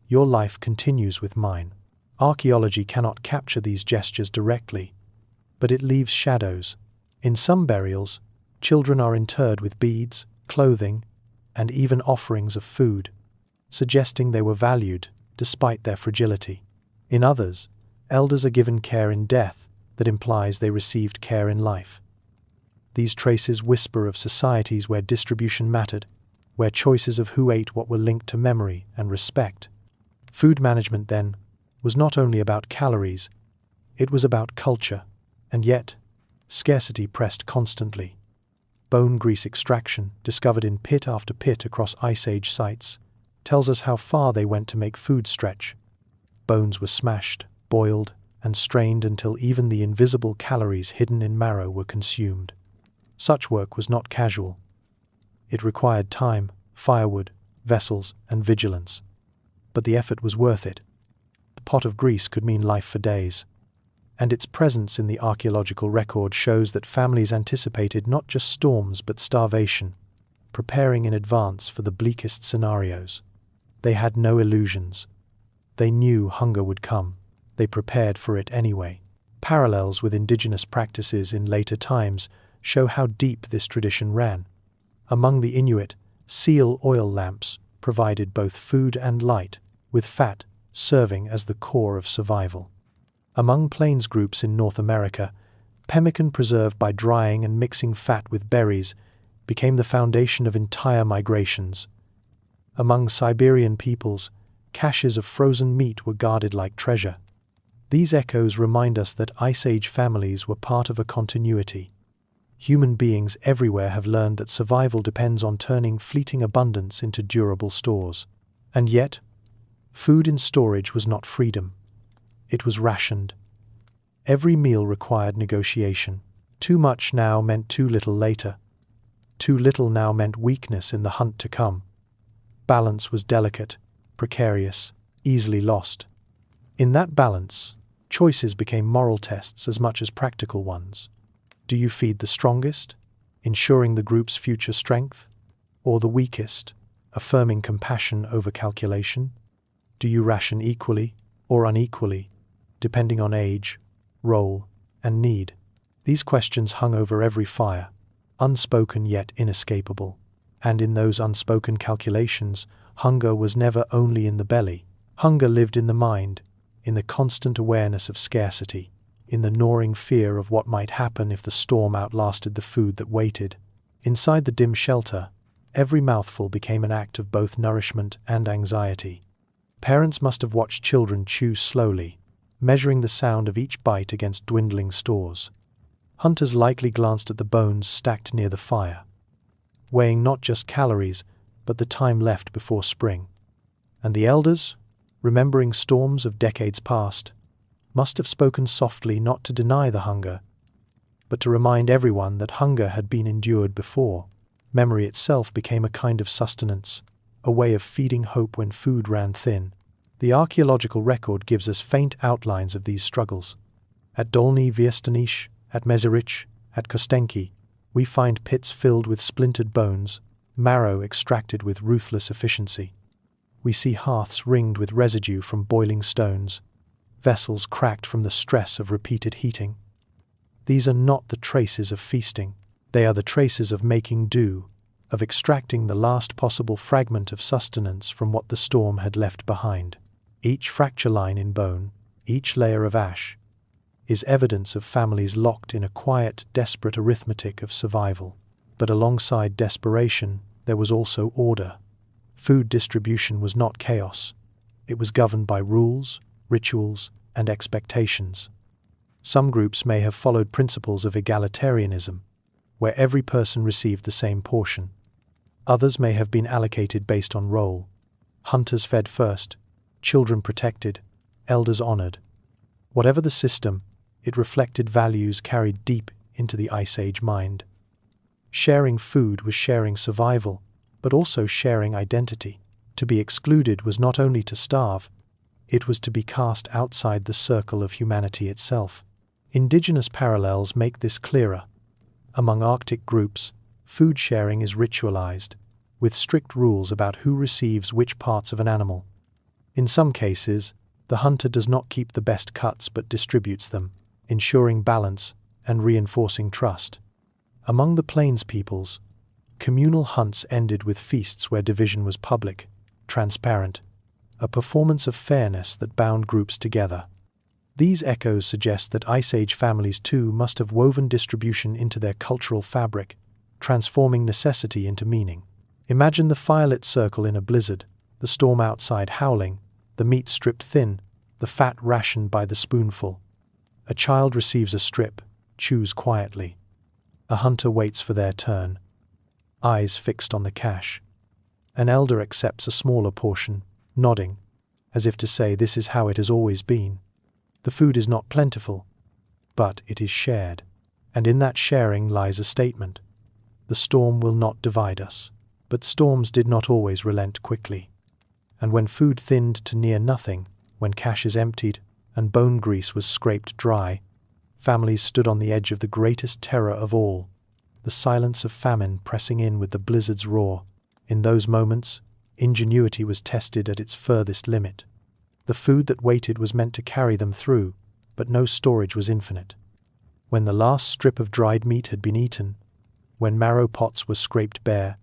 Your life continues with mine. Archaeology cannot capture these gestures directly, but it leaves shadows. In some burials, children are interred with beads, clothing, and even offerings of food, suggesting they were valued despite their fragility. In others, elders are given care in death that implies they received care in life. These traces whisper of societies where distribution mattered, where choices of who ate what were linked to memory and respect. Food management, then, was not only about calories, it was about culture, and yet, scarcity pressed constantly. Bone grease extraction, discovered in pit after pit across Ice Age sites, tells us how far they went to make food stretch. Bones were smashed, boiled, and strained until even the invisible calories hidden in marrow were consumed. Such work was not casual. It required time, firewood, vessels, and vigilance. But the effort was worth it. The pot of grease could mean life for days. And its presence in the archaeological record shows that families anticipated not just storms but starvation, preparing in advance for the bleakest scenarios. They had no illusions. They knew hunger would come. They prepared for it anyway. Parallels with indigenous practices in later times show how deep this tradition ran. Among the Inuit, seal oil lamps provided both food and light, with fat serving as the core of survival. Among plains groups in North America, pemmican preserved by drying and mixing fat with berries became the foundation of entire migrations. Among Siberian peoples, caches of frozen meat were guarded like treasure. These echoes remind us that Ice Age families were part of a continuity. Human beings everywhere have learned that survival depends on turning fleeting abundance into durable stores. And yet, food in storage was not freedom. It was rationed. Every meal required negotiation. Too much now meant too little later. Too little now meant weakness in the hunt to come. Balance was delicate, precarious, easily lost. In that balance, choices became moral tests as much as practical ones. Do you feed the strongest, ensuring the group's future strength, or the weakest, affirming compassion over calculation? Do you ration equally or unequally, depending on age, role, and need? These questions hung over every fire, unspoken yet inescapable. And in those unspoken calculations, hunger was never only in the belly. Hunger lived in the mind, in the constant awareness of scarcity, in the gnawing fear of what might happen if the storm outlasted the food that waited. Inside the dim shelter, every mouthful became an act of both nourishment and anxiety. Parents must have watched children chew slowly, measuring the sound of each bite against dwindling stores. Hunters likely glanced at the bones stacked near the fire, weighing not just calories, but the time left before spring. And the elders, remembering storms of decades past, must have spoken softly not to deny the hunger, but to remind everyone that hunger had been endured before. Memory itself became a kind of sustenance, a way of feeding hope when food ran thin. The archaeological record gives us faint outlines of these struggles. At Dolny Viestanish, at Mezerich, at Kostenki, we find pits filled with splintered bones, marrow extracted with ruthless efficiency. We see hearths ringed with residue from boiling stones, vessels cracked from the stress of repeated heating. These are not the traces of feasting. They are the traces of making do, of extracting the last possible fragment of sustenance from what the storm had left behind. Each fracture line in bone, each layer of ash, is evidence of families locked in a quiet, desperate arithmetic of survival. But alongside desperation, there was also order. Food distribution was not chaos. It was governed by rules, rituals, and expectations. Some groups may have followed principles of egalitarianism, where every person received the same portion. Others may have been allocated based on role. Hunters fed first, children protected, elders honored. Whatever the system, it reflected values carried deep into the Ice Age mind. Sharing food was sharing survival, but also sharing identity. To be excluded was not only to starve, it was to be cast outside the circle of humanity itself. Indigenous parallels make this clearer. Among Arctic groups, food sharing is ritualized, with strict rules about who receives which parts of an animal. In some cases, the hunter does not keep the best cuts but distributes them, ensuring balance and reinforcing trust. Among the plains peoples, communal hunts ended with feasts where division was public, transparent, a performance of fairness that bound groups together. These echoes suggest that Ice Age families too must have woven distribution into their cultural fabric, transforming necessity into meaning. Imagine the firelit circle in a blizzard, the storm outside howling, the meat stripped thin, the fat rationed by the spoonful. A child receives a strip, chews quietly. A hunter waits for their turn, eyes fixed on the cache. An elder accepts a smaller portion, nodding, as if to say this is how it has always been. The food is not plentiful, but it is shared. And in that sharing lies a statement. The storm will not divide us. But storms did not always relent quickly. And when food thinned to near nothing, when caches emptied and bone grease was scraped dry, families stood on the edge of the greatest terror of all, the silence of famine pressing in with the blizzard's roar. In those moments, ingenuity was tested at its furthest limit. The food that waited was meant to carry them through, but no storage was infinite. When the last strip of dried meat had been eaten, when marrow pots were scraped bare,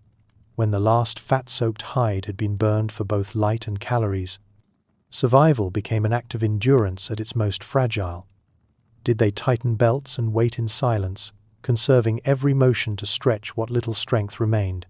when the last fat-soaked hide had been burned for both light and calories, survival became an act of endurance at its most fragile. Did they tighten belts and wait in silence, conserving every motion to stretch what little strength remained?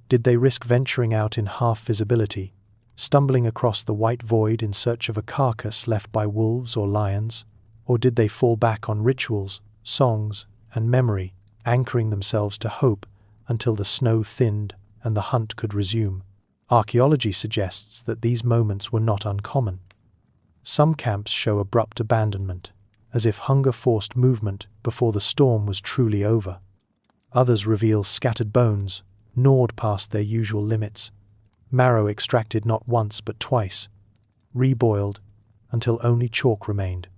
Did they risk venturing out in half-visibility, stumbling across the white void in search of a carcass left by wolves or lions? Or did they fall back on rituals, songs, and memory, anchoring themselves to hope until the snow thinned and the hunt could resume? Archaeology suggests that these moments were not uncommon. Some camps show abrupt abandonment, as if hunger forced movement before the storm was truly over. Others reveal scattered bones, gnawed past their usual limits, marrow extracted not once but twice, reboiled until only chalk remained.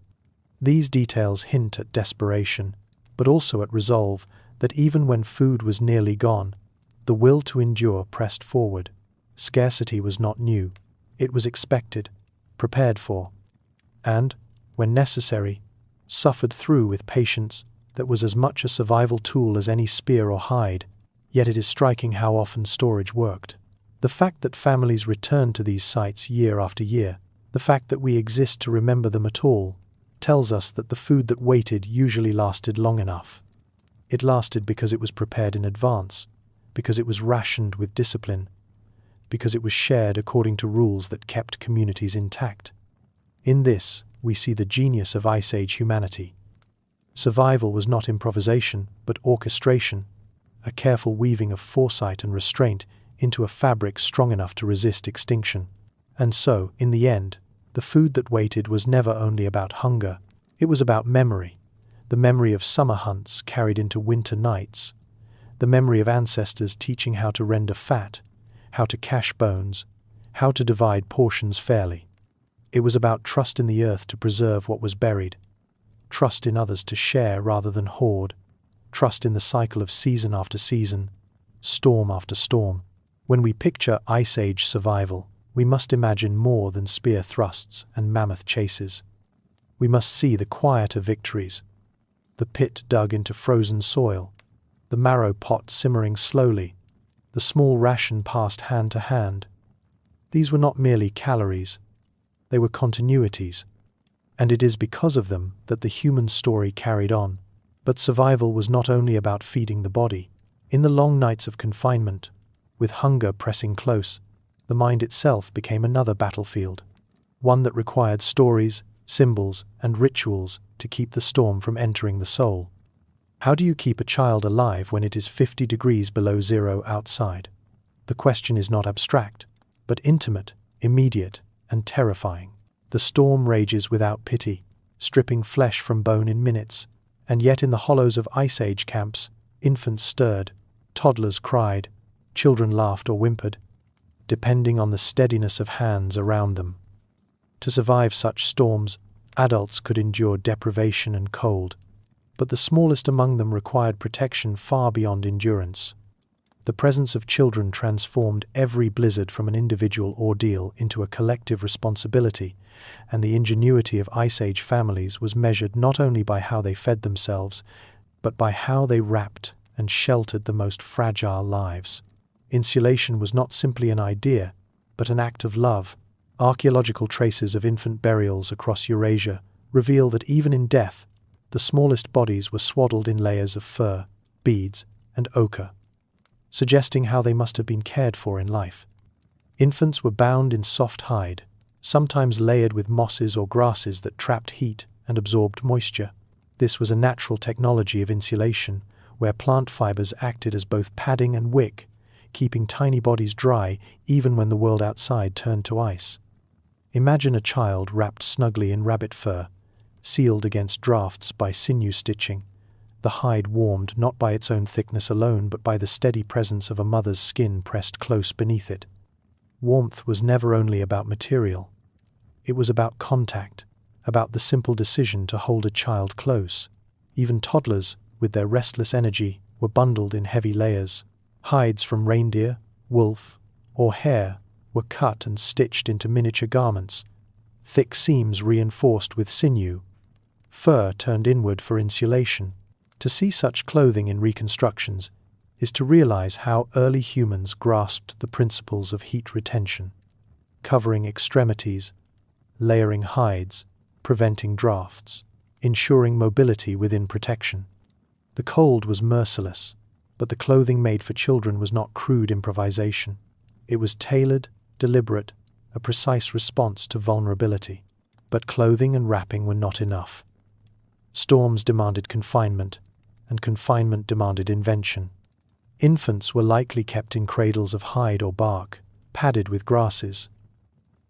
These details hint at desperation, but also at resolve that even when food was nearly gone, the will to endure pressed forward. Scarcity was not new. It was expected, prepared for, and, when necessary, suffered through with patience that was as much a survival tool as any spear or hide. Yet it is striking how often storage worked. The fact that families return to these sites year after year, the fact that we exist to remember them at all, tells us that the food that waited usually lasted long enough. It lasted because it was prepared in advance, because it was rationed with discipline, because it was shared according to rules that kept communities intact. In this, we see the genius of Ice Age humanity. Survival was not improvisation, but orchestration, a careful weaving of foresight and restraint into a fabric strong enough to resist extinction. And so, in the end, the food that waited was never only about hunger, it was about memory, the memory of summer hunts carried into winter nights, the memory of ancestors teaching how to render fat, how to cache bones, how to divide portions fairly. It was about trust in the earth to preserve what was buried, trust in others to share rather than hoard, trust in the cycle of season after season, storm after storm. When we picture Ice Age survival, we must imagine more than spear thrusts and mammoth chases. We must see the quieter victories, the pit dug into frozen soil, the marrow pot simmering slowly, the small ration passed hand to hand. These were not merely calories, they were continuities. And it is because of them that the human story carried on. But survival was not only about feeding the body. In the long nights of confinement, with hunger pressing close, the mind itself became another battlefield, one that required stories, symbols, and rituals to keep the storm from entering the soul. How do you keep a child alive when it is 50 degrees below zero outside? The question is not abstract, but intimate, immediate, and terrifying. The storm rages without pity, stripping flesh from bone in minutes, and yet in the hollows of Ice Age camps, infants stirred, toddlers cried, children laughed or whimpered, depending on the steadiness of hands around them. To survive such storms, adults could endure deprivation and cold, but the smallest among them required protection far beyond endurance. The presence of children transformed every blizzard from an individual ordeal into a collective responsibility, and the ingenuity of Ice Age families was measured not only by how they fed themselves, but by how they wrapped and sheltered the most fragile lives. Insulation was not simply an idea, but an act of love. Archaeological traces of infant burials across Eurasia reveal that even in death, the smallest bodies were swaddled in layers of fur, beads, and ochre, suggesting how they must have been cared for in life. Infants were bound in soft hide, sometimes layered with mosses or grasses that trapped heat and absorbed moisture. This was a natural technology of insulation, where plant fibers acted as both padding and wick, keeping tiny bodies dry even when the world outside turned to ice. Imagine a child wrapped snugly in rabbit fur, sealed against drafts by sinew stitching, the hide warmed not by its own thickness alone but by the steady presence of a mother's skin pressed close beneath it. Warmth was never only about material. It was about contact, about the simple decision to hold a child close. Even toddlers, with their restless energy, were bundled in heavy layers. Hides from reindeer, wolf, or hare were cut and stitched into miniature garments, thick seams reinforced with sinew, fur turned inward for insulation. To see such clothing in reconstructions is to realize how early humans grasped the principles of heat retention, covering extremities, layering hides, preventing drafts, ensuring mobility within protection. The cold was merciless, but the clothing made for children was not crude improvisation. It was tailored, deliberate, a precise response to vulnerability. But clothing and wrapping were not enough. Storms demanded confinement, and confinement demanded invention. Infants were likely kept in cradles of hide or bark, padded with grasses,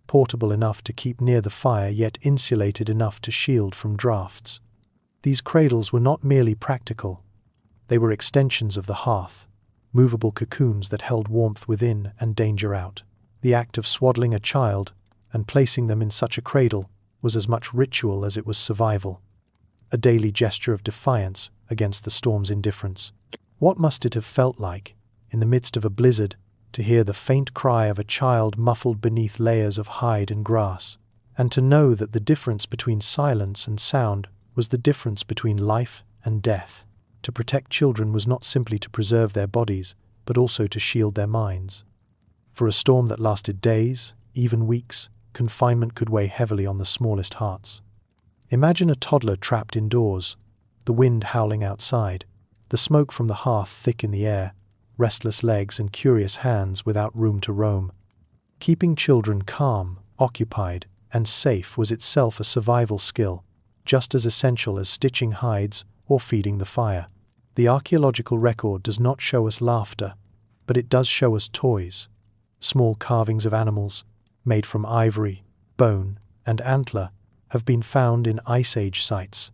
portable enough to keep near the fire yet insulated enough to shield from drafts. These cradles were not merely practical. They were extensions of the hearth, movable cocoons that held warmth within and danger out. The act of swaddling a child and placing them in such a cradle was as much ritual as it was survival, a daily gesture of defiance against the storm's indifference. What must it have felt like, in the midst of a blizzard, to hear the faint cry of a child muffled beneath layers of hide and grass, and to know that the difference between silence and sound was the difference between life and death? To protect children was not simply to preserve their bodies, but also to shield their minds. For a storm that lasted days, even weeks, confinement could weigh heavily on the smallest hearts. Imagine a toddler trapped indoors, the wind howling outside, the smoke from the hearth thick in the air, restless legs and curious hands without room to roam. Keeping children calm, occupied, and safe was itself a survival skill, just as essential as stitching hides or feeding the fire. The archaeological record does not show us laughter, but it does show us toys. Small carvings of animals, made from ivory, bone, and antler, have been found in Ice Age sites.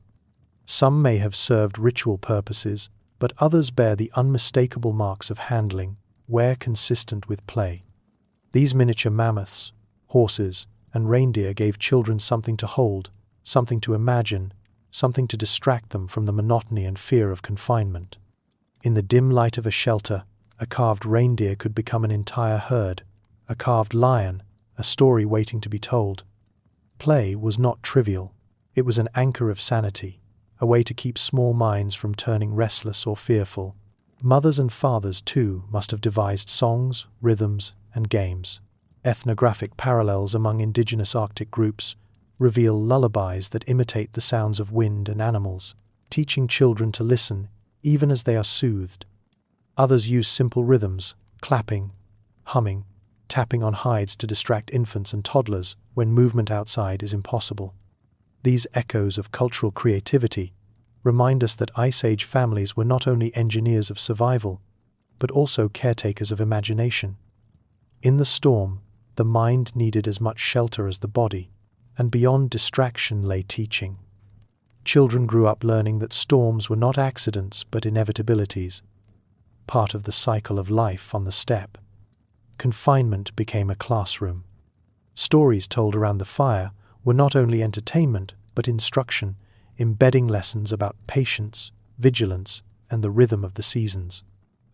Some may have served ritual purposes, but others bear the unmistakable marks of handling, wear consistent with play. These miniature mammoths, horses, and reindeer gave children something to hold, something to imagine, something to distract them from the monotony and fear of confinement. In the dim light of a shelter, a carved reindeer could become an entire herd, a carved lion, a story waiting to be told. Play was not trivial. It was an anchor of sanity, a way to keep small minds from turning restless or fearful. Mothers and fathers, too, must have devised songs, rhythms, and games. Ethnographic parallels among indigenous Arctic groups reveal lullabies that imitate the sounds of wind and animals, teaching children to listen even as they are soothed. Others use simple rhythms, clapping, humming, tapping on hides to distract infants and toddlers when movement outside is impossible. These echoes of cultural creativity remind us that Ice Age families were not only engineers of survival, but also caretakers of imagination. In the storm, the mind needed as much shelter as the body, and beyond distraction lay teaching. Children grew up learning that storms were not accidents but inevitabilities, part of the cycle of life on the steppe. Confinement became a classroom. Stories told around the fire were not only entertainment but instruction, embedding lessons about patience, vigilance, and the rhythm of the seasons.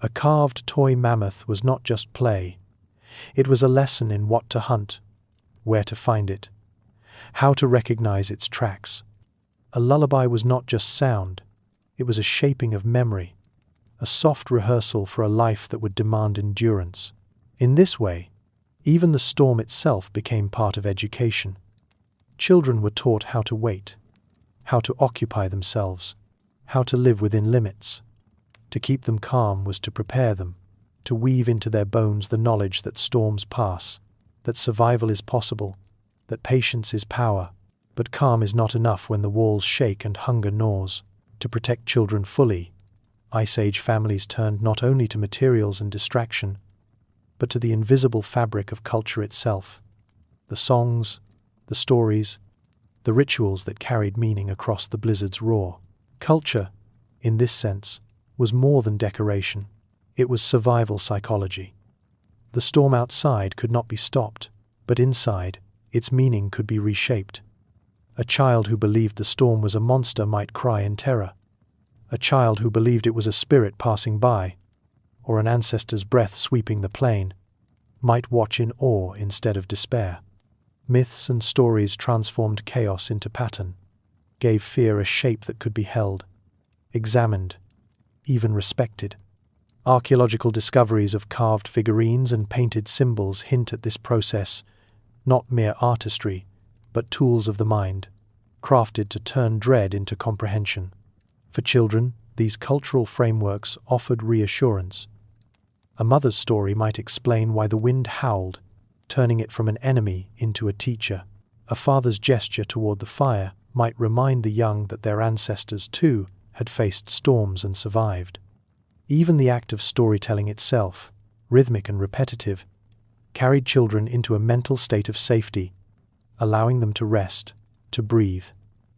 A carved toy mammoth was not just play. It was a lesson in what to hunt, where to find it, how to recognize its tracks. A lullaby was not just sound, it was a shaping of memory, a soft rehearsal for a life that would demand endurance. In this way, even the storm itself became part of education. Children were taught how to wait, how to occupy themselves, how to live within limits. To keep them calm was to prepare them, to weave into their bones the knowledge that storms pass, that survival is possible, that patience is power, but calm is not enough when the walls shake and hunger gnaws. To protect children fully, Ice Age families turned not only to materials and distraction, but to the invisible fabric of culture itself. The songs, the stories, the rituals that carried meaning across the blizzard's roar. Culture, in this sense, was more than decoration. It was survival psychology. The storm outside could not be stopped, but inside, its meaning could be reshaped. A child who believed the storm was a monster might cry in terror. A child who believed it was a spirit passing by, or an ancestor's breath sweeping the plain, might watch in awe instead of despair. Myths and stories transformed chaos into pattern, gave fear a shape that could be held, examined, even respected. Archaeological discoveries of carved figurines and painted symbols hint at this process, not mere artistry, but tools of the mind, crafted to turn dread into comprehension. For children, these cultural frameworks offered reassurance. A mother's story might explain why the wind howled, turning it from an enemy into a teacher. A father's gesture toward the fire might remind the young that their ancestors, too, had faced storms and survived. Even the act of storytelling itself, rhythmic and repetitive, carried children into a mental state of safety, allowing them to rest, to breathe,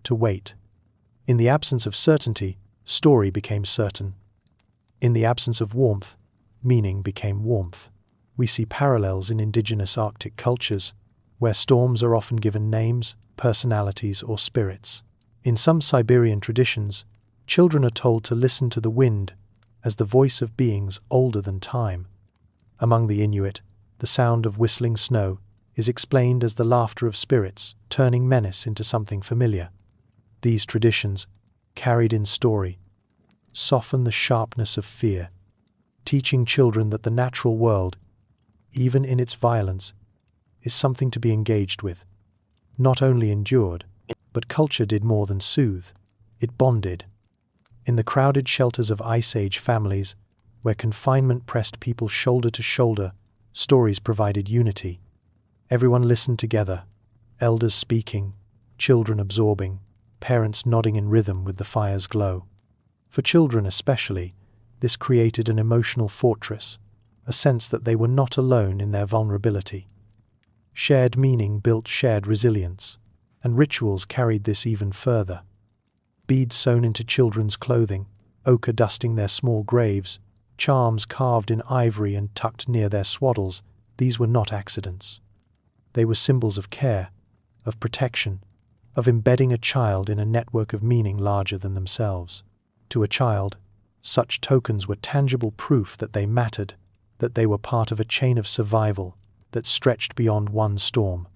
to wait. In the absence of certainty, story became certain. In the absence of warmth, meaning became warmth. We see parallels in indigenous Arctic cultures, where storms are often given names, personalities, or spirits. In some Siberian traditions, children are told to listen to the wind as the voice of beings older than time. Among the Inuit, the sound of whistling snow is explained as the laughter of spirits, turning menace into something familiar. These traditions, carried in story, soften the sharpness of fear, teaching children that the natural world, even in its violence, is something to be engaged with, not only endured. But culture did more than soothe, it bonded. In the crowded shelters of Ice Age families, where confinement pressed people shoulder to shoulder, stories provided unity. Everyone listened together, elders speaking, children absorbing, parents nodding in rhythm with the fire's glow. For children especially, this created an emotional fortress, a sense that they were not alone in their vulnerability. Shared meaning built shared resilience, and rituals carried this even further. Beads sewn into children's clothing, ochre dusting their small graves, charms carved in ivory and tucked near their swaddles, these were not accidents. They were symbols of care, of protection, of embedding a child in a network of meaning larger than themselves. To a child, such tokens were tangible proof that they mattered, that they were part of a chain of survival that stretched beyond one storm.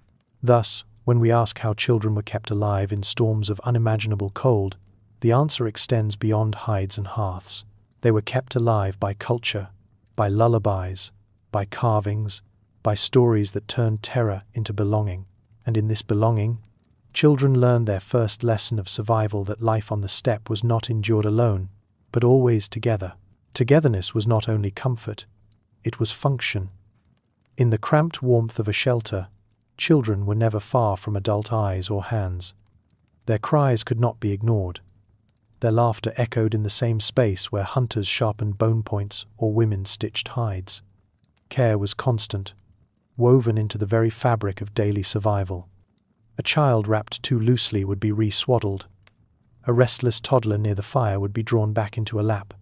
Thus, when we ask how children were kept alive in storms of unimaginable cold, the answer extends beyond hides and hearths. They were kept alive by culture, by lullabies, by carvings, by stories that turned terror into belonging. And in this belonging, Children learned their first lesson of survival, that life on the steppe was not endured alone, but always together. Togetherness was not only comfort, it was function. In the cramped warmth of a shelter, children were never far from adult eyes or hands. Their cries could not be ignored. Their laughter echoed in the same space where hunters sharpened bone points or women stitched hides. Care was constant, woven into the very fabric of daily survival. A child wrapped too loosely would be re-swaddled. A restless toddler near the fire would be drawn back into a lap.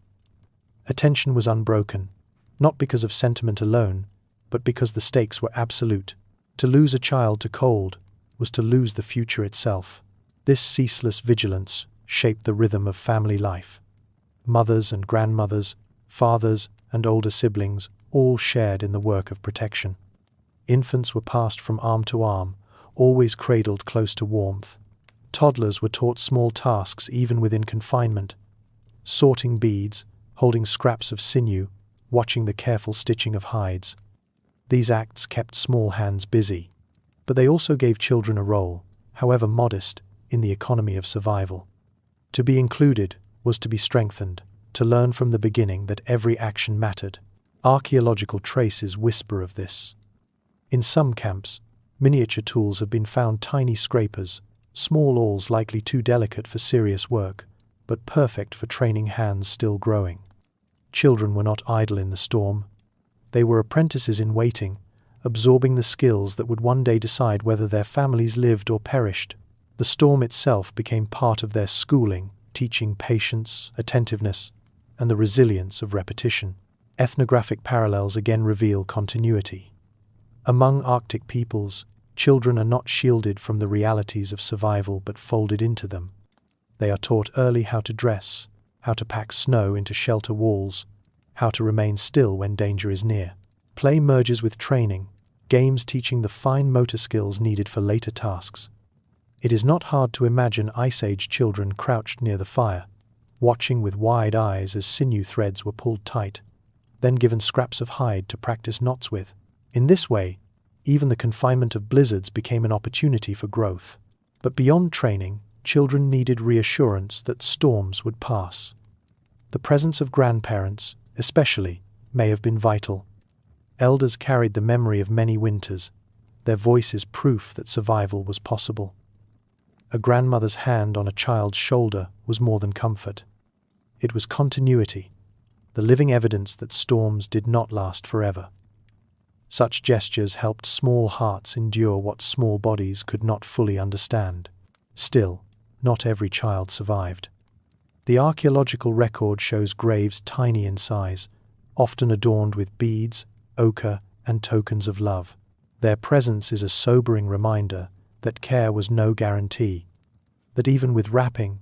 Attention was unbroken, not because of sentiment alone, but because the stakes were absolute. To lose a child to cold was to lose the future itself. This ceaseless vigilance shaped the rhythm of family life. Mothers and grandmothers, fathers and older siblings all shared in the work of protection. Infants were passed from arm to arm, always cradled close to warmth. Toddlers were taught small tasks even within confinement, sorting beads, holding scraps of sinew, watching the careful stitching of hides. These acts kept small hands busy, but they also gave children a role, however modest, in the economy of survival. To be included was to be strengthened, to learn from the beginning that every action mattered. Archaeological traces whisper of this. In some camps, miniature tools have been found: tiny scrapers, small awls likely too delicate for serious work, but perfect for training hands still growing. Children were not idle in the storm. They were apprentices in waiting, absorbing the skills that would one day decide whether their families lived or perished. The storm itself became part of their schooling, teaching patience, attentiveness, and the resilience of repetition. Ethnographic parallels again reveal continuity. Among Arctic peoples, children are not shielded from the realities of survival but folded into them. They are taught early how to dress, how to pack snow into shelter walls, how to remain still when danger is near. Play merges with training, games teaching the fine motor skills needed for later tasks. It is not hard to imagine Ice Age children crouched near the fire, watching with wide eyes as sinew threads were pulled tight, then given scraps of hide to practice knots with. In this way, even the confinement of blizzards became an opportunity for growth. But beyond training, children needed reassurance that storms would pass. The presence of grandparents, especially, may have been vital. Elders carried the memory of many winters, their voices proof that survival was possible. A grandmother's hand on a child's shoulder was more than comfort. It was continuity, the living evidence that storms did not last forever. Such gestures helped small hearts endure what small bodies could not fully understand. Still, not every child survived. The archaeological record shows graves tiny in size, often adorned with beads, ochre, and tokens of love. Their presence is a sobering reminder that care was no guarantee, that even with wrapping,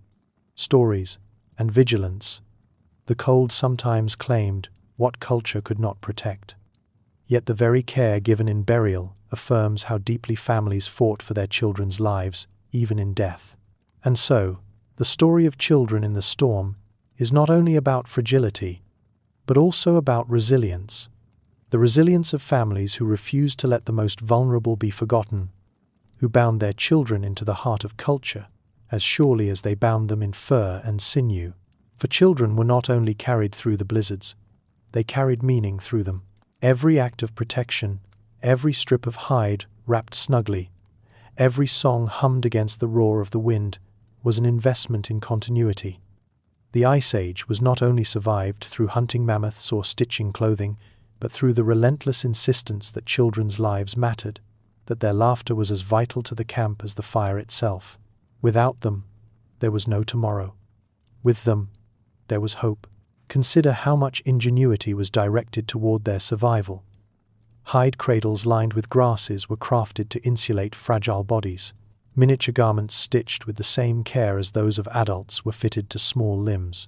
stories, and vigilance, the cold sometimes claimed what culture could not protect. Yet the very care given in burial affirms how deeply families fought for their children's lives, even in death. And so, the story of children in the storm is not only about fragility, but also about resilience. The resilience of families who refused to let the most vulnerable be forgotten, who bound their children into the heart of culture, as surely as they bound them in fur and sinew. For children were not only carried through the blizzards, they carried meaning through them. Every act of protection, every strip of hide wrapped snugly, every song hummed against the roar of the wind was an investment in continuity. The Ice Age was not only survived through hunting mammoths or stitching clothing, but through the relentless insistence that children's lives mattered, that their laughter was as vital to the camp as the fire itself. Without them, there was no tomorrow. With them, there was hope. Consider how much ingenuity was directed toward their survival. Hide cradles lined with grasses were crafted to insulate fragile bodies. Miniature garments stitched with the same care as those of adults were fitted to small limbs.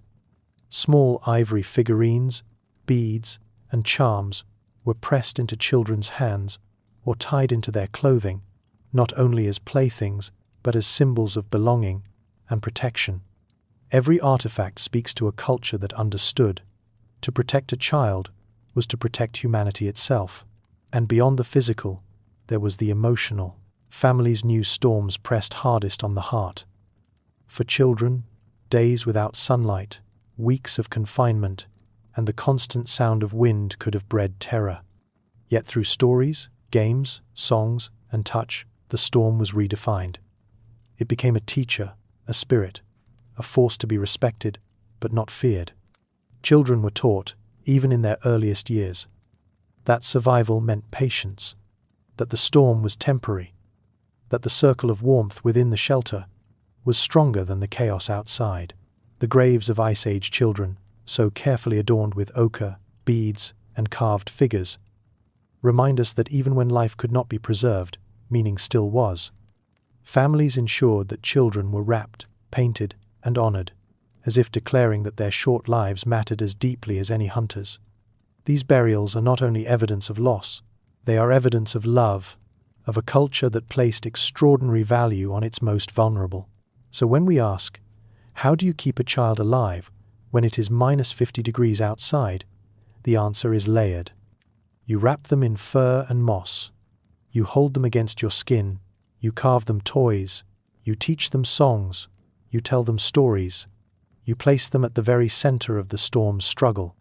Small ivory figurines, beads, and charms were pressed into children's hands or tied into their clothing, not only as playthings, but as symbols of belonging and protection. Every artifact speaks to a culture that understood. To protect a child was to protect humanity itself, and beyond the physical, there was the emotional. families knew storms pressed hardest on the heart. For children, days without sunlight, weeks of confinement, and the constant sound of wind could have bred terror. Yet through stories, games, songs, and touch, the storm was redefined. It became a teacher, a spirit, a force to be respected, but not feared. Children were taught, even in their earliest years, that survival meant patience, that the storm was temporary, that the circle of warmth within the shelter was stronger than the chaos outside. The graves of Ice Age children, so carefully adorned with ochre, beads, and carved figures, remind us that even when life could not be preserved, meaning still was. Families ensured that children were wrapped, painted, and honored, as if declaring that their short lives mattered as deeply as any hunter's. These burials are not only evidence of loss, they are evidence of love, of a culture that placed extraordinary value on its most vulnerable. So when we ask, how do you keep a child alive when it is -50 degrees outside? The answer is layered. You wrap them in fur and moss. You hold them against your skin. You carve them toys. You teach them songs. You tell them stories. You place them at the very center of the storm's struggle.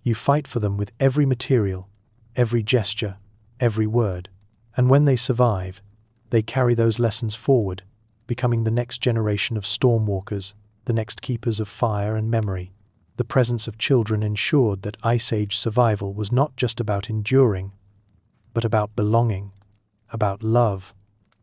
You fight for them with every material, every gesture, every word. And when they survive, they carry those lessons forward, becoming the next generation of stormwalkers, the next keepers of fire and memory. The presence of children ensured that Ice Age survival was not just about enduring, but about belonging, about love,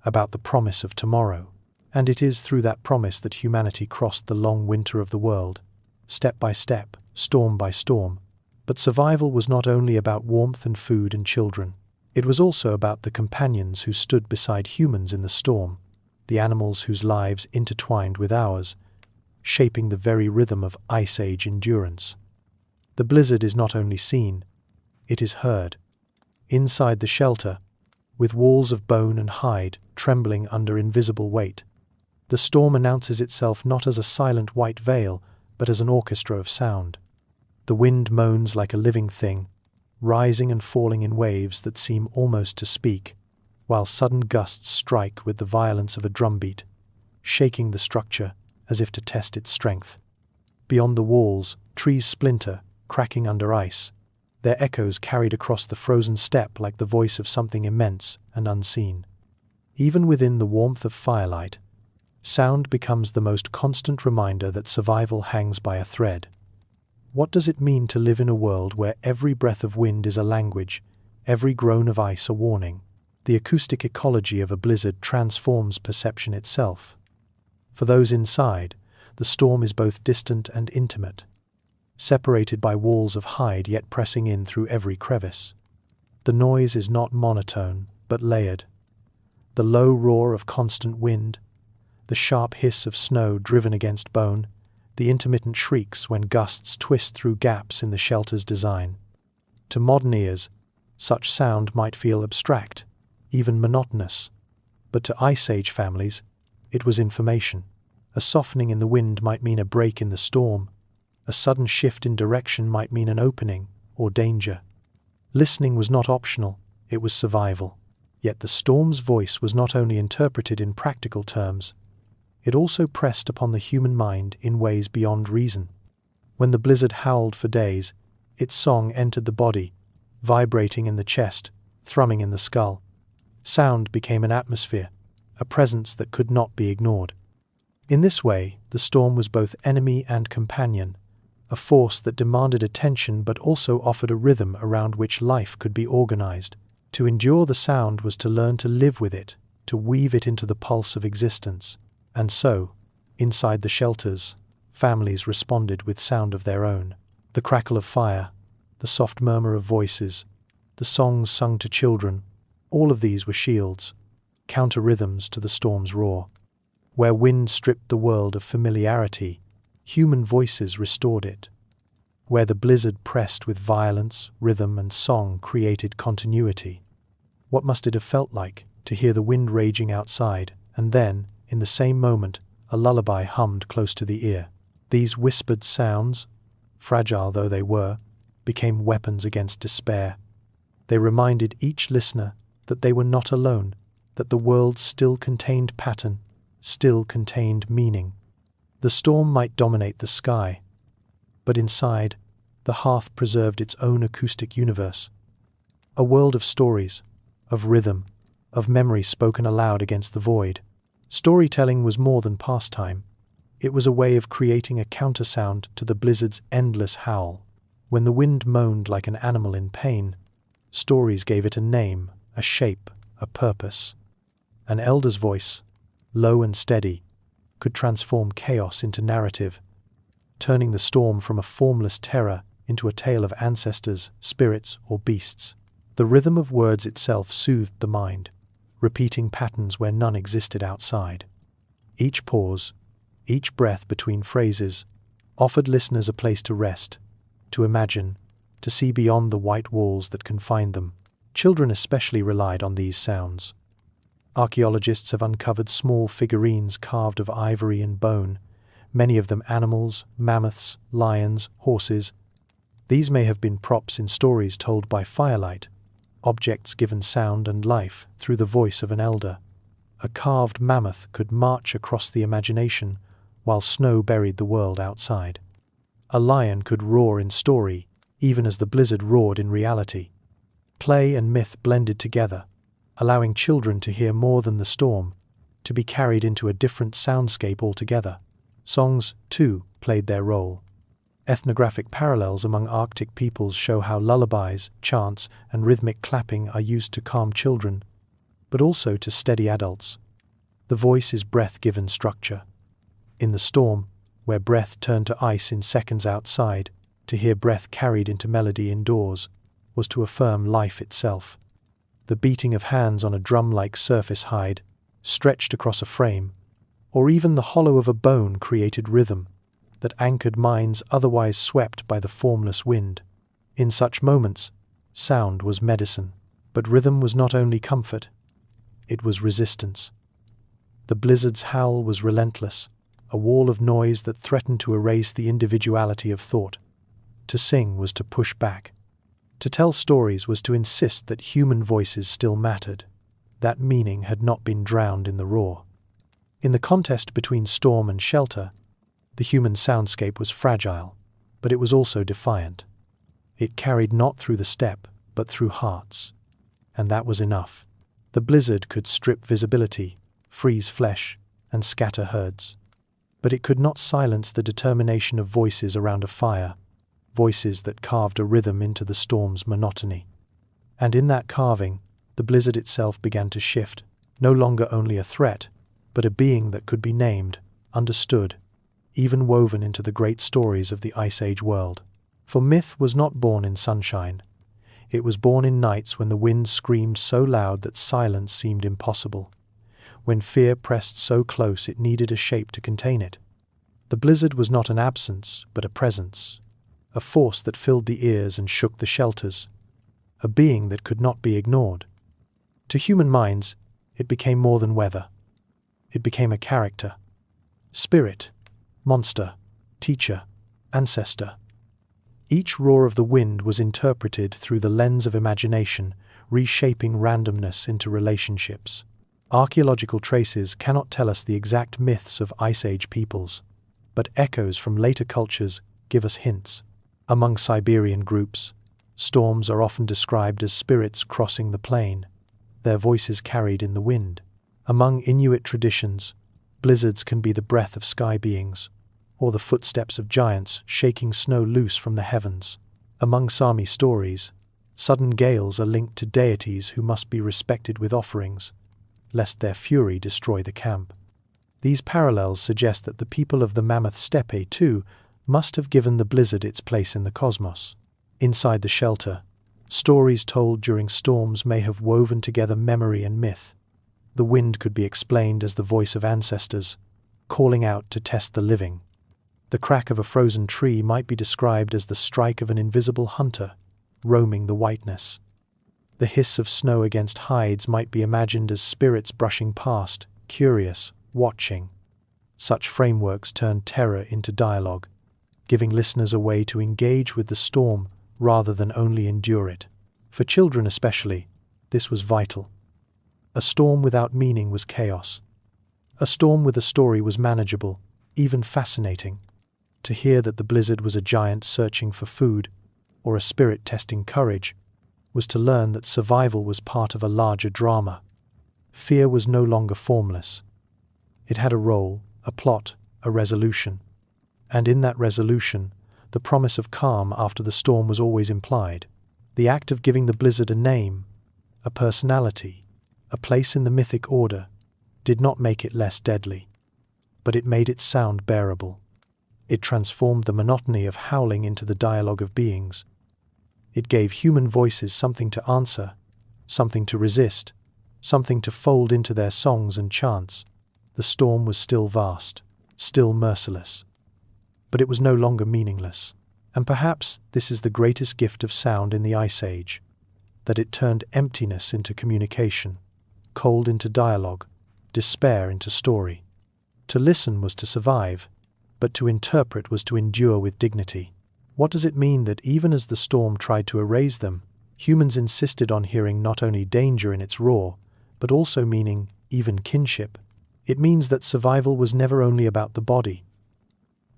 about the promise of tomorrow. And it is through that promise that humanity crossed the long winter of the world, step by step, storm by storm. But survival was not only about warmth and food and children. It was also about the companions who stood beside humans in the storm, the animals whose lives intertwined with ours, shaping the very rhythm of Ice Age endurance. The blizzard is not only seen, it is heard. Inside the shelter, with walls of bone and hide trembling under invisible weight, the storm announces itself not as a silent white veil, but as an orchestra of sound. The wind moans like a living thing, rising and falling in waves that seem almost to speak, while sudden gusts strike with the violence of a drumbeat, shaking the structure as if to test its strength. Beyond the walls, trees splinter, cracking under ice, their echoes carried across the frozen steppe like the voice of something immense and unseen. Even within the warmth of firelight, sound becomes the most constant reminder that survival hangs by a thread. What does it mean to live in a world where every breath of wind is a language, every groan of ice a warning? The acoustic ecology of a blizzard transforms perception itself. For those inside, the storm is both distant and intimate, separated by walls of hide yet pressing in through every crevice. The noise is not monotone, but layered. The low roar of constant wind, the sharp hiss of snow driven against bone, the intermittent shrieks when gusts twist through gaps in the shelter's design. To modern ears, such sound might feel abstract, even monotonous, but to Ice Age families, it was information. A softening in the wind might mean a break in the storm. A sudden shift in direction might mean an opening or danger. Listening was not optional, it was survival. Yet the storm's voice was not only interpreted in practical terms, it also pressed upon the human mind in ways beyond reason. When the blizzard howled for days, its song entered the body, vibrating in the chest, thrumming in the skull. Sound became an atmosphere, a presence that could not be ignored. In this way, the storm was both enemy and companion, a force that demanded attention but also offered a rhythm around which life could be organized. To endure the sound was to learn to live with it, to weave it into the pulse of existence. And so, inside the shelters, families responded with sound of their own. The crackle of fire, the soft murmur of voices, the songs sung to children, all of these were shields, counter-rhythms to the storm's roar. Where wind stripped the world of familiarity, human voices restored it. Where the blizzard pressed with violence, rhythm, and song created continuity. What must it have felt like to hear the wind raging outside, and then, in the same moment, a lullaby hummed close to the ear? These whispered sounds, fragile though they were, became weapons against despair. They reminded each listener that they were not alone, that the world still contained pattern, still contained meaning. The storm might dominate the sky, but inside, the hearth preserved its own acoustic universe. A world of stories, of rhythm, of memory spoken aloud against the void. Storytelling was more than pastime. It was a way of creating a countersound to the blizzard's endless howl. When the wind moaned like an animal in pain, stories gave it a name, a shape, a purpose. An elder's voice, low and steady, could transform chaos into narrative, turning the storm from a formless terror into a tale of ancestors, spirits, or beasts. The rhythm of words itself soothed the mind, repeating patterns where none existed outside. Each pause, each breath between phrases, offered listeners a place to rest, to imagine, to see beyond the white walls that confined them. Children especially relied on these sounds. Archaeologists have uncovered small figurines carved of ivory and bone, many of them animals, mammoths, lions, horses. These may have been props in stories told by firelight, objects given sound and life through the voice of an elder. A carved mammoth could march across the imagination while snow buried the world outside. A lion could roar in story, even as the blizzard roared in reality. Play and myth blended together, allowing children to hear more than the storm, to be carried into a different soundscape altogether. Songs, too, played their role. Ethnographic parallels among Arctic peoples show how lullabies, chants, and rhythmic clapping are used to calm children, but also to steady adults. The voice is breath given structure. In the storm, where breath turned to ice in seconds outside, to hear breath carried into melody indoors was to affirm life itself. The beating of hands on a drum-like surface hide, stretched across a frame, or even the hollow of a bone created rhythm that anchored minds otherwise swept by the formless wind. In such moments, sound was medicine, but rhythm was not only comfort, it was resistance. The blizzard's howl was relentless, a wall of noise that threatened to erase the individuality of thought. To sing was to push back. To tell stories was to insist that human voices still mattered. That meaning had not been drowned in the roar. In the contest between storm and shelter, the human soundscape was fragile, but it was also defiant. It carried not through the steppe, but through hearts. And that was enough. The blizzard could strip visibility, freeze flesh, and scatter herds. But it could not silence the determination of voices around a fire, voices that carved a rhythm into the storm's monotony. And in that carving, the blizzard itself began to shift, no longer only a threat, but a being that could be named, understood, even woven into the great stories of the Ice Age world. For myth was not born in sunshine. It was born in nights when the wind screamed so loud that silence seemed impossible, when fear pressed so close it needed a shape to contain it. The blizzard was not an absence, but a presence, a force that filled the ears and shook the shelters, a being that could not be ignored. To human minds, it became more than weather. It became a character, spirit, monster, teacher, ancestor. Each roar of the wind was interpreted through the lens of imagination, reshaping randomness into relationships. Archaeological traces cannot tell us the exact myths of Ice Age peoples, but echoes from later cultures give us hints. Among Siberian groups, storms are often described as spirits crossing the plain, their voices carried in the wind. Among Inuit traditions, blizzards can be the breath of sky beings, or the footsteps of giants shaking snow loose from the heavens. Among Sami stories, sudden gales are linked to deities who must be respected with offerings, lest their fury destroy the camp. These parallels suggest that the people of the Mammoth Steppe, too, must have given the blizzard its place in the cosmos. Inside the shelter, stories told during storms may have woven together memory and myth. The wind could be explained as the voice of ancestors, calling out to test the living. The crack of a frozen tree might be described as the strike of an invisible hunter, roaming the whiteness. The hiss of snow against hides might be imagined as spirits brushing past, curious, watching. Such frameworks turned terror into dialogue, giving listeners a way to engage with the storm rather than only endure it. For children especially, this was vital. A storm without meaning was chaos. A storm with a story was manageable, even fascinating. To hear that the blizzard was a giant searching for food, or a spirit testing courage, was to learn that survival was part of a larger drama. Fear was no longer formless. It had a role, a plot, a resolution. And in that resolution, the promise of calm after the storm was always implied. The act of giving the blizzard a name, a personality, a place in the mythic order, did not make it less deadly, but it made its sound bearable. It transformed the monotony of howling into the dialogue of beings. It gave human voices something to answer, something to resist, something to fold into their songs and chants. The storm was still vast, still merciless, but it was no longer meaningless. And perhaps this is the greatest gift of sound in the Ice Age, that it turned emptiness into communication, cold into dialogue, despair into story. To listen was to survive, but to interpret was to endure with dignity. What does it mean that even as the storm tried to erase them, humans insisted on hearing not only danger in its roar, but also meaning, even kinship? It means that survival was never only about the body.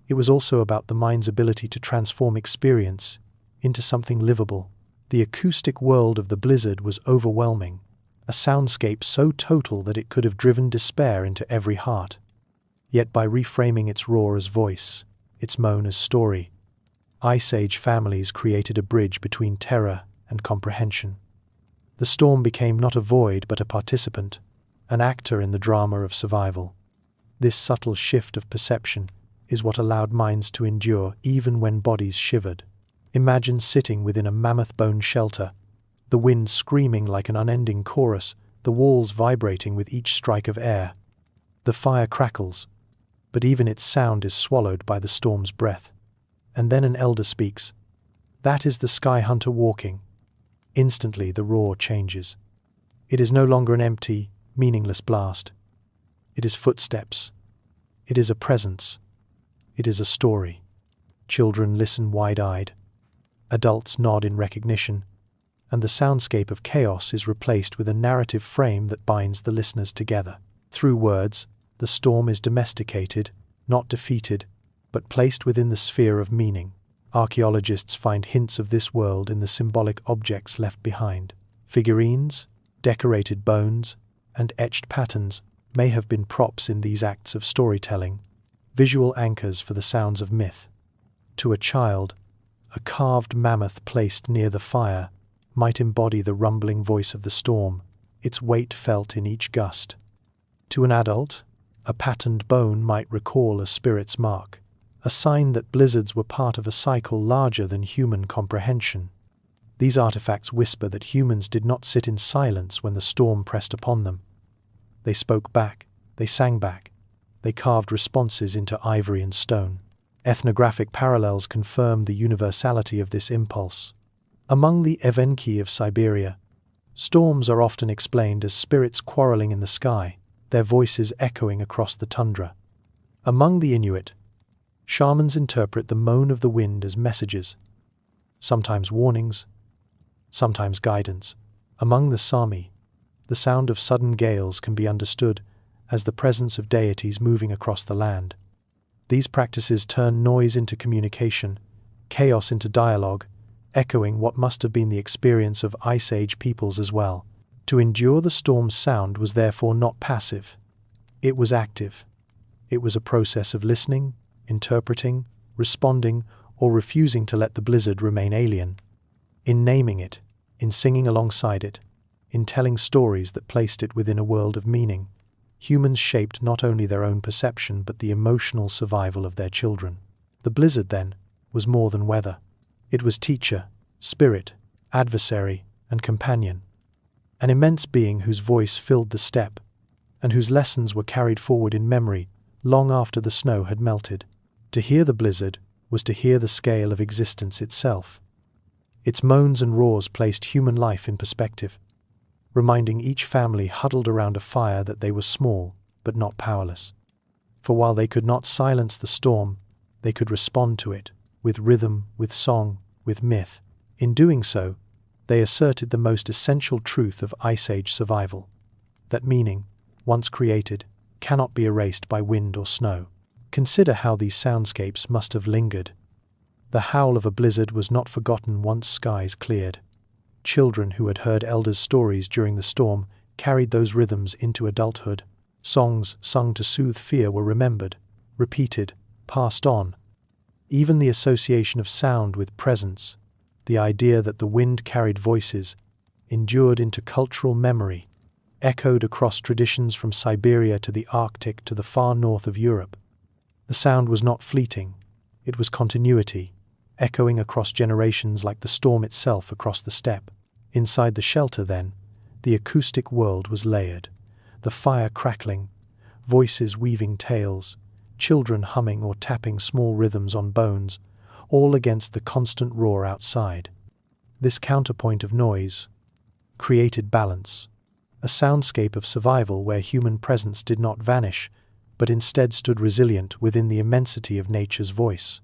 It was also about the mind's ability to transform experience into something livable. The acoustic world of the blizzard was overwhelming, a soundscape so total that it could have driven despair into every heart. Yet by reframing its roar as voice, its moan as story, Ice Age families created a bridge between terror and comprehension. The storm became not a void but a participant, an actor in the drama of survival. This subtle shift of perception is what allowed minds to endure even when bodies shivered. Imagine sitting within a mammoth bone shelter, the wind screaming like an unending chorus, the walls vibrating with each strike of air. The fire crackles, but even its sound is swallowed by the storm's breath. And then an elder speaks. That is the sky hunter walking. Instantly the roar changes. It is no longer an empty, meaningless blast. It is footsteps. It is a presence. It is a story. Children listen wide-eyed. Adults nod in recognition, and the soundscape of chaos is replaced with a narrative frame that binds the listeners together. Through words, the storm is domesticated, not defeated, but placed within the sphere of meaning. Archaeologists find hints of this world in the symbolic objects left behind. Figurines, decorated bones, and etched patterns may have been props in these acts of storytelling, visual anchors for the sounds of myth. To a child, a carved mammoth placed near the fire might embody the rumbling voice of the storm, its weight felt in each gust. To an adult, a patterned bone might recall a spirit's mark, a sign that blizzards were part of a cycle larger than human comprehension. These artifacts whisper that humans did not sit in silence when the storm pressed upon them. They spoke back, they sang back, they carved responses into ivory and stone. Ethnographic parallels confirm the universality of this impulse. Among the Evenki of Siberia, storms are often explained as spirits quarreling in the sky, their voices echoing across the tundra. Among the Inuit, shamans interpret the moan of the wind as messages, sometimes warnings, sometimes guidance. Among the Sami, the sound of sudden gales can be understood as the presence of deities moving across the land. These practices turn noise into communication, chaos into dialogue, echoing what must have been the experience of Ice Age peoples as well. To endure the storm's sound was therefore not passive. It was active. It was a process of listening, interpreting, responding, or refusing to let the blizzard remain alien. In naming it, in singing alongside it, in telling stories that placed it within a world of meaning, humans shaped not only their own perception but the emotional survival of their children. The blizzard, then, was more than weather. It was teacher, spirit, adversary, and companion. An immense being whose voice filled the steppe, and whose lessons were carried forward in memory long after the snow had melted. To hear the blizzard was to hear the scale of existence itself. Its moans and roars placed human life in perspective, reminding each family huddled around a fire that they were small but not powerless. For while they could not silence the storm, they could respond to it, with rhythm, with song, with myth. In doing so, they asserted the most essential truth of Ice Age survival. that meaning, once created, cannot be erased by wind or snow. Consider how these soundscapes must have lingered. The howl of a blizzard was not forgotten once skies cleared. Children who had heard elders' stories during the storm carried those rhythms into adulthood. Songs sung to soothe fear were remembered, repeated, passed on. Even the association of sound with presence, the idea that the wind carried voices, endured into cultural memory, echoed across traditions from Siberia to the Arctic to the far north of Europe. The sound was not fleeting, it was continuity, echoing across generations like the storm itself across the steppe. Inside the shelter, then, the acoustic world was layered, the fire crackling, voices weaving tales, children humming or tapping small rhythms on bones, all against the constant roar outside. This counterpoint of noise created balance, a soundscape of survival where human presence did not vanish, but instead stood resilient within the immensity of nature's voice.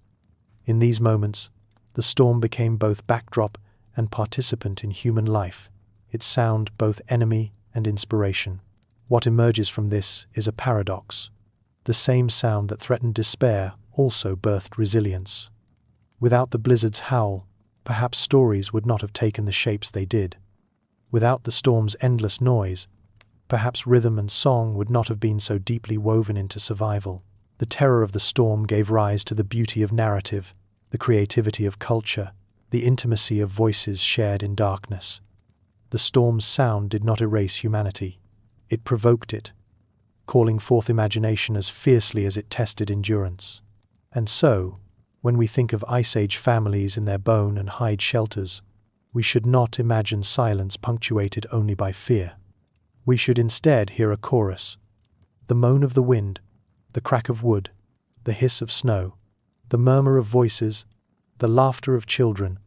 In these moments, the storm became both backdrop and participant in human life, its sound both enemy and inspiration. What emerges from this is a paradox. The same sound that threatened despair also birthed resilience. Without the blizzard's howl, perhaps stories would not have taken the shapes they did. Without the storm's endless noise, perhaps rhythm and song would not have been so deeply woven into survival. The terror of the storm gave rise to the beauty of narrative, the creativity of culture, the intimacy of voices shared in darkness. The storm's sound did not erase humanity. It provoked it, calling forth imagination as fiercely as it tested endurance. And so, when we think of Ice Age families in their bone and hide shelters, we should not imagine silence punctuated only by fear. We should instead hear a chorus, the moan of the wind, the crack of wood, the hiss of snow, the murmur of voices, the laughter of children,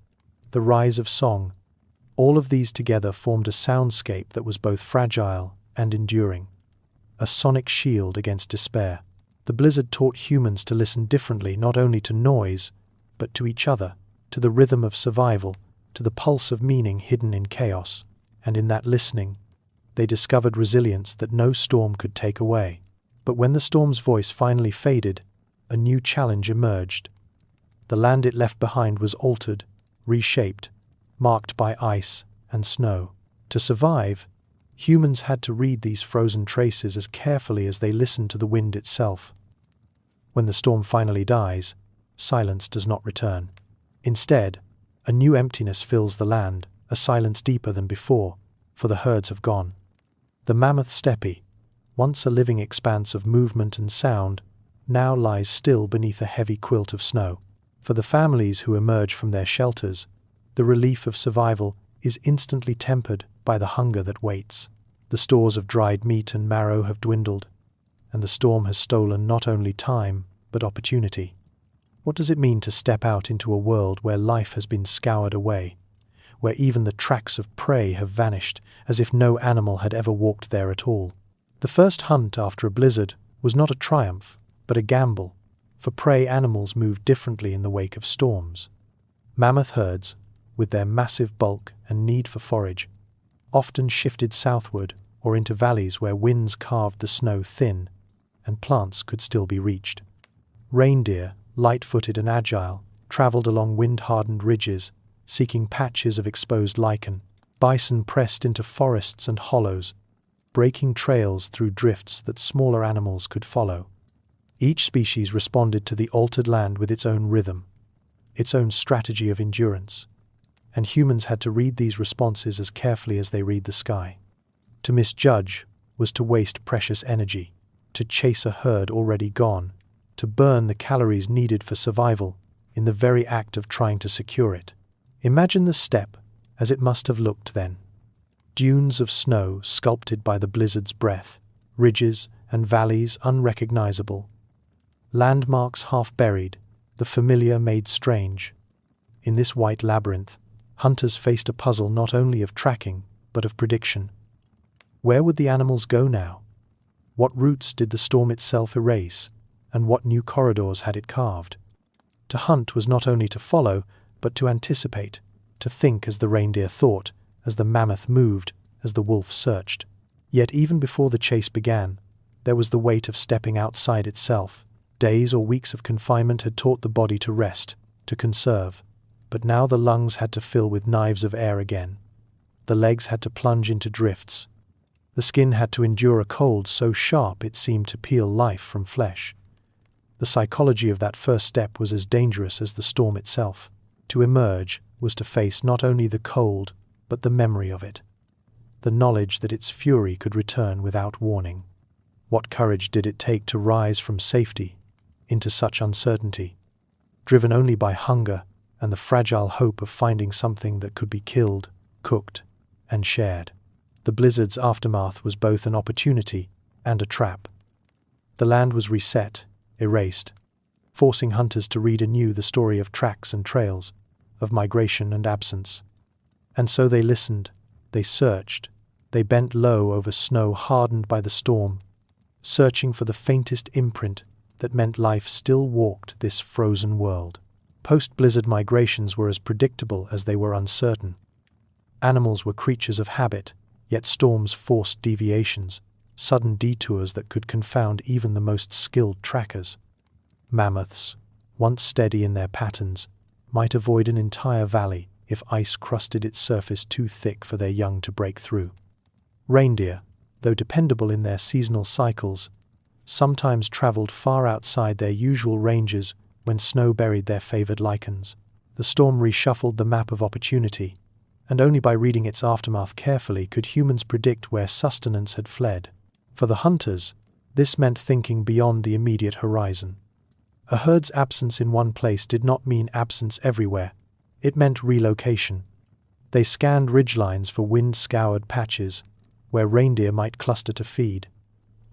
the rise of song. All of these together formed a soundscape that was both fragile and enduring, a sonic shield against despair. The blizzard taught humans to listen differently, not only to noise, but to each other, to the rhythm of survival, to the pulse of meaning hidden in chaos. And in that listening, they discovered resilience that no storm could take away. But when the storm's voice finally faded, a new challenge emerged. The land it left behind was altered, reshaped, marked by ice and snow. To survive, humans had to read these frozen traces as carefully as they listened to the wind itself. When the storm finally dies, silence does not return. Instead, a new emptiness fills the land, a silence deeper than before, for the herds have gone. The Mammoth Steppe, once a living expanse of movement and sound, now lies still beneath a heavy quilt of snow. For the families who emerge from their shelters, the relief of survival is instantly tempered by the hunger that waits. The stores of dried meat and marrow have dwindled, and the storm has stolen not only time, but opportunity. What does it mean to step out into a world where life has been scoured away, where even the tracks of prey have vanished as if no animal had ever walked there at all? The first hunt after a blizzard was not a triumph, but a gamble, for prey animals move differently in the wake of storms. Mammoth herds, with their massive bulk and need for forage, often shifted southward or into valleys where winds carved the snow thin and plants could still be reached. Reindeer, light-footed and agile, traveled along wind-hardened ridges, seeking patches of exposed lichen. Bison pressed into forests and hollows, breaking trails through drifts that smaller animals could follow. Each species responded to the altered land with its own rhythm, its own strategy of endurance, and humans had to read these responses as carefully as they read the sky. To misjudge was to waste precious energy, to chase a herd already gone, to burn the calories needed for survival in the very act of trying to secure it. Imagine the steppe as it must have looked then. Dunes of snow sculpted by the blizzard's breath, ridges and valleys unrecognizable, landmarks half buried, the familiar made strange. In this white labyrinth, hunters faced a puzzle not only of tracking, but of prediction. Where would the animals go now? What routes did the storm itself erase, and what new corridors had it carved? To hunt was not only to follow, but to anticipate, to think as the reindeer thought, as the mammoth moved, as the wolf searched. Yet even before the chase began, there was the weight of stepping outside itself. Days or weeks of confinement had taught the body to rest, to conserve, but now the lungs had to fill with knives of air again. The legs had to plunge into drifts. The skin had to endure a cold so sharp it seemed to peel life from flesh. The psychology of that first step was as dangerous as the storm itself. To emerge was to face not only the cold, but the memory of it. The knowledge that its fury could return without warning. What courage did it take to rise from safety into such uncertainty, driven only by hunger and the fragile hope of finding something that could be killed, cooked, and shared? The blizzard's aftermath was both an opportunity and a trap. The land was reset, erased, forcing hunters to read anew the story of tracks and trails, of migration and absence. And so they listened, they searched, they bent low over snow hardened by the storm, searching for the faintest imprint that meant life still walked this frozen world. Post-blizzard migrations were as predictable as they were uncertain. Animals were creatures of habit, yet storms forced deviations, sudden detours that could confound even the most skilled trackers. Mammoths, once steady in their patterns, might avoid an entire valley if ice crusted its surface too thick for their young to break through. Reindeer, though dependable in their seasonal cycles, sometimes traveled far outside their usual ranges when snow buried their favored lichens. The storm reshuffled the map of opportunity, and only by reading its aftermath carefully could humans predict where sustenance had fled. For the hunters, this meant thinking beyond the immediate horizon. A herd's absence in one place did not mean absence everywhere. It meant relocation. They scanned ridgelines for wind-scoured patches, where reindeer might cluster to feed.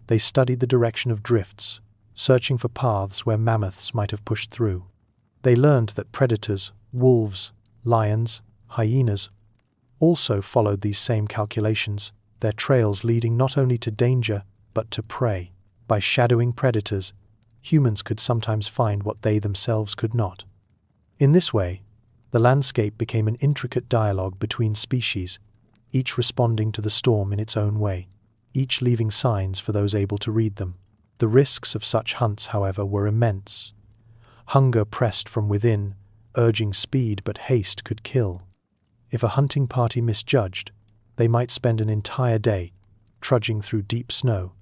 They studied the direction of drifts, searching for paths where mammoths might have pushed through. They learned that predators, wolves, lions, hyenas, also followed these same calculations, their trails leading not only to danger, but to prey. By shadowing predators, humans could sometimes find what they themselves could not. In this way, the landscape became an intricate dialogue between species, each responding to the storm in its own way, each leaving signs for those able to read them. The risks of such hunts, however, were immense. Hunger pressed from within, urging speed, but haste could kill. If a hunting party misjudged, they might spend an entire day trudging through deep snow,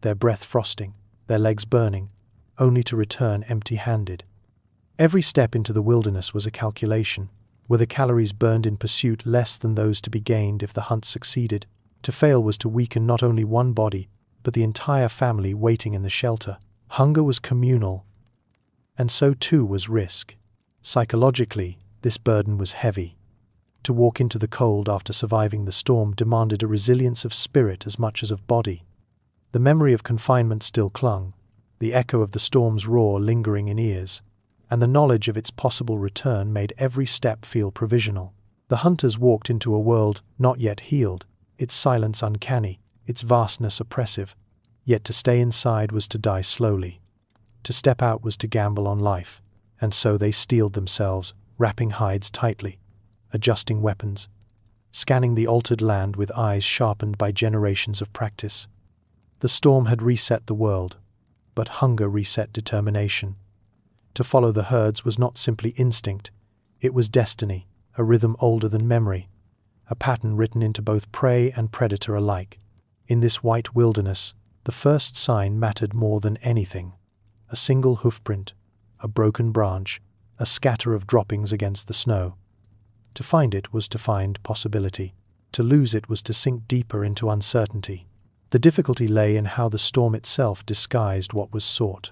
their breath frosting, their legs burning, only to return empty-handed. Every step into the wilderness was a calculation. Were the calories burned in pursuit less than those to be gained if the hunt succeeded? To fail was to weaken not only one body, but the entire family waiting in the shelter. Hunger was communal, and so too was risk. Psychologically, this burden was heavy. To walk into the cold after surviving the storm demanded a resilience of spirit as much as of body. The memory of confinement still clung, the echo of the storm's roar lingering in ears, and the knowledge of its possible return made every step feel provisional. The hunters walked into a world not yet healed, its silence uncanny, its vastness oppressive. Yet to stay inside was to die slowly. To step out was to gamble on life, and so they steeled themselves, wrapping hides tightly, adjusting weapons, scanning the altered land with eyes sharpened by generations of practice. The storm had reset the world, but hunger reset determination. To follow the herds was not simply instinct, it was destiny, a rhythm older than memory, a pattern written into both prey and predator alike. In this white wilderness, the first sign mattered more than anything. A single hoofprint, a broken branch, a scatter of droppings against the snow. To find it was to find possibility. To lose it was to sink deeper into uncertainty. The difficulty lay in how the storm itself disguised what was sought.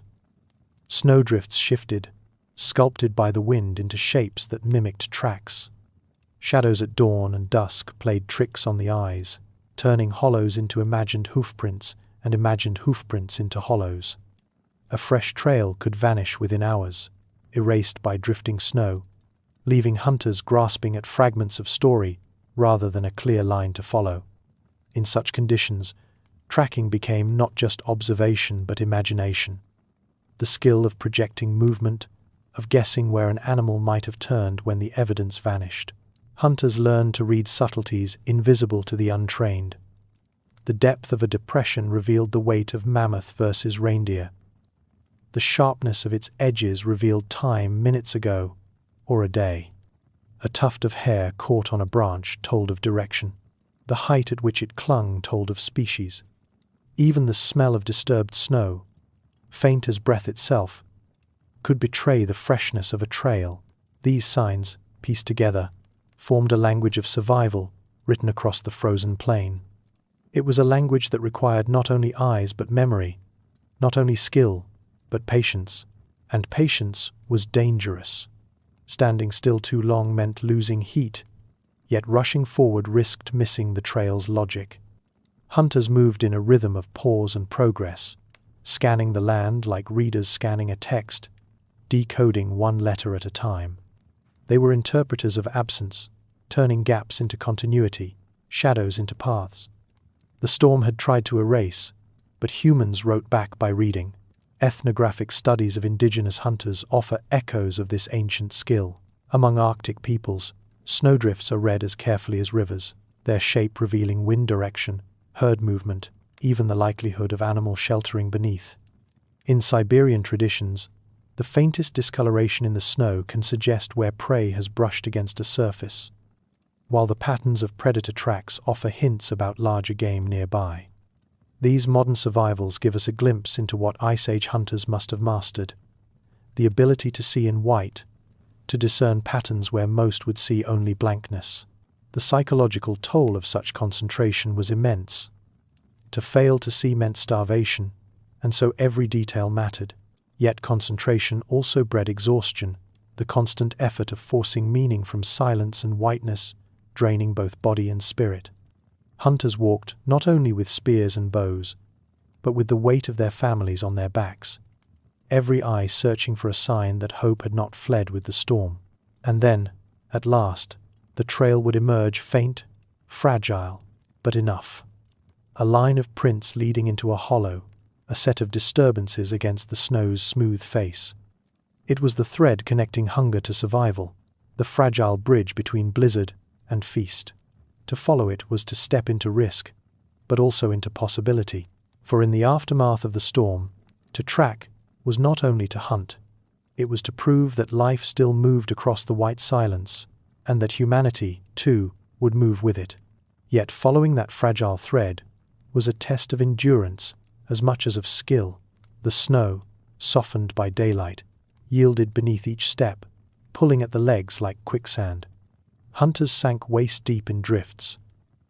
Snowdrifts shifted, sculpted by the wind into shapes that mimicked tracks. Shadows at dawn and dusk played tricks on the eyes, turning hollows into imagined hoofprints and imagined hoofprints into hollows. A fresh trail could vanish within hours, erased by drifting snow, leaving hunters grasping at fragments of story rather than a clear line to follow. In such conditions, tracking became not just observation but imagination. The skill of projecting movement, of guessing where an animal might have turned when the evidence vanished. Hunters learned to read subtleties invisible to the untrained. The depth of a depression revealed the weight of mammoth versus reindeer. The sharpness of its edges revealed time minutes ago, or a day. A tuft of hair caught on a branch told of direction. The height at which it clung told of species. Even the smell of disturbed snow, faint as breath itself, could betray the freshness of a trail. These signs, pieced together, formed a language of survival written across the frozen plain. It was a language that required not only eyes but memory, not only skill but patience, and patience was dangerous. Standing still too long meant losing heat, yet rushing forward risked missing the trail's logic. Hunters moved in a rhythm of pause and progress, scanning the land like readers scanning a text, decoding one letter at a time. They were interpreters of absence, turning gaps into continuity, shadows into paths. The storm had tried to erase, but humans wrote back by reading. Ethnographic studies of indigenous hunters offer echoes of this ancient skill. Among Arctic peoples, snowdrifts are read as carefully as rivers, their shape revealing wind direction, herd movement, even the likelihood of animal sheltering beneath. In Siberian traditions, the faintest discoloration in the snow can suggest where prey has brushed against a surface, while the patterns of predator tracks offer hints about larger game nearby. These modern survivals give us a glimpse into what Ice Age hunters must have mastered: the ability to see in white, to discern patterns where most would see only blankness. The psychological toll of such concentration was immense. To fail to see meant starvation, and so every detail mattered. Yet concentration also bred exhaustion, the constant effort of forcing meaning from silence and whiteness, draining both body and spirit. Hunters walked not only with spears and bows, but with the weight of their families on their backs, every eye searching for a sign that hope had not fled with the storm. And then, at last, the trail would emerge, faint, fragile, but enough. A line of prints leading into a hollow, a set of disturbances against the snow's smooth face. It was the thread connecting hunger to survival, the fragile bridge between blizzard and feast. To follow it was to step into risk, but also into possibility, for in the aftermath of the storm, to track was not only to hunt, it was to prove that life still moved across the white silence, and that humanity, too, would move with it. Yet following that fragile thread was a test of endurance as much as of skill. The snow, softened by daylight, yielded beneath each step, pulling at the legs like quicksand. Hunters sank waist-deep in drifts,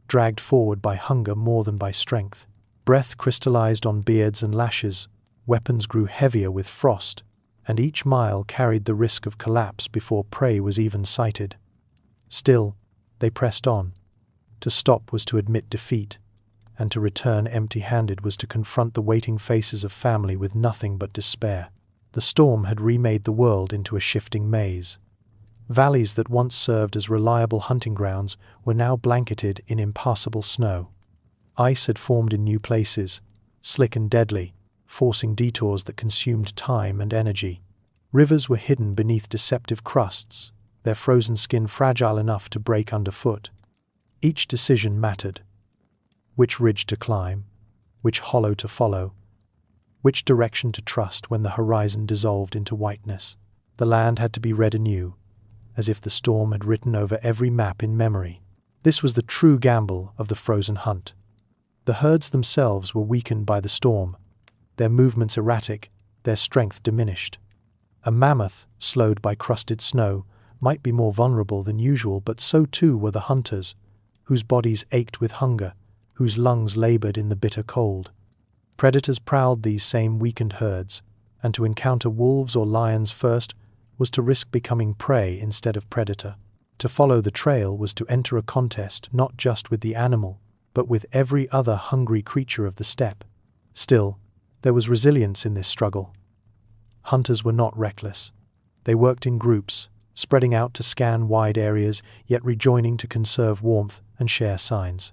dragged forward by hunger more than by strength. Breath crystallized on beards and lashes, weapons grew heavier with frost, and each mile carried the risk of collapse before prey was even sighted. Still, they pressed on. To stop was to admit defeat, and to return empty-handed was to confront the waiting faces of family with nothing but despair. The storm had remade the world into a shifting maze. Valleys that once served as reliable hunting grounds were now blanketed in impassable snow. Ice had formed in new places, slick and deadly, forcing detours that consumed time and energy. Rivers were hidden beneath deceptive crusts, their frozen skin fragile enough to break underfoot. Each decision mattered. Which ridge to climb, which hollow to follow, which direction to trust when the horizon dissolved into whiteness. The land had to be read anew, as if the storm had written over every map in memory. This was the true gamble of the frozen hunt. The herds themselves were weakened by the storm, their movements erratic, their strength diminished. A mammoth, slowed by crusted snow, might be more vulnerable than usual, but so too were the hunters, whose bodies ached with hunger, whose lungs labored in the bitter cold. Predators prowled these same weakened herds, and to encounter wolves or lions first was to risk becoming prey instead of predator. To follow the trail was to enter a contest not just with the animal, but with every other hungry creature of the steppe. Still, there was resilience in this struggle. Hunters were not reckless. They worked in groups, spreading out to scan wide areas, yet rejoining to conserve warmth and share signs.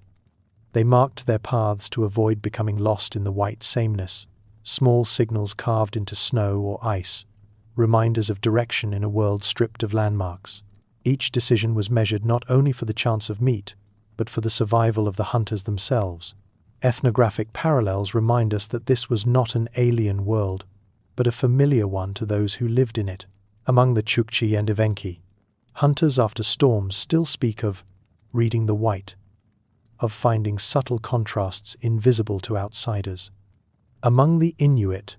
They marked their paths to avoid becoming lost in the white sameness, small signals carved into snow or ice, reminders of direction in a world stripped of landmarks. Each decision was measured not only for the chance of meat, but for the survival of the hunters themselves. Ethnographic parallels remind us that this was not an alien world, but a familiar one to those who lived in it. Among the Chukchi and Evenki, hunters after storms still speak of reading the white, of finding subtle contrasts invisible to outsiders. Among the Inuit,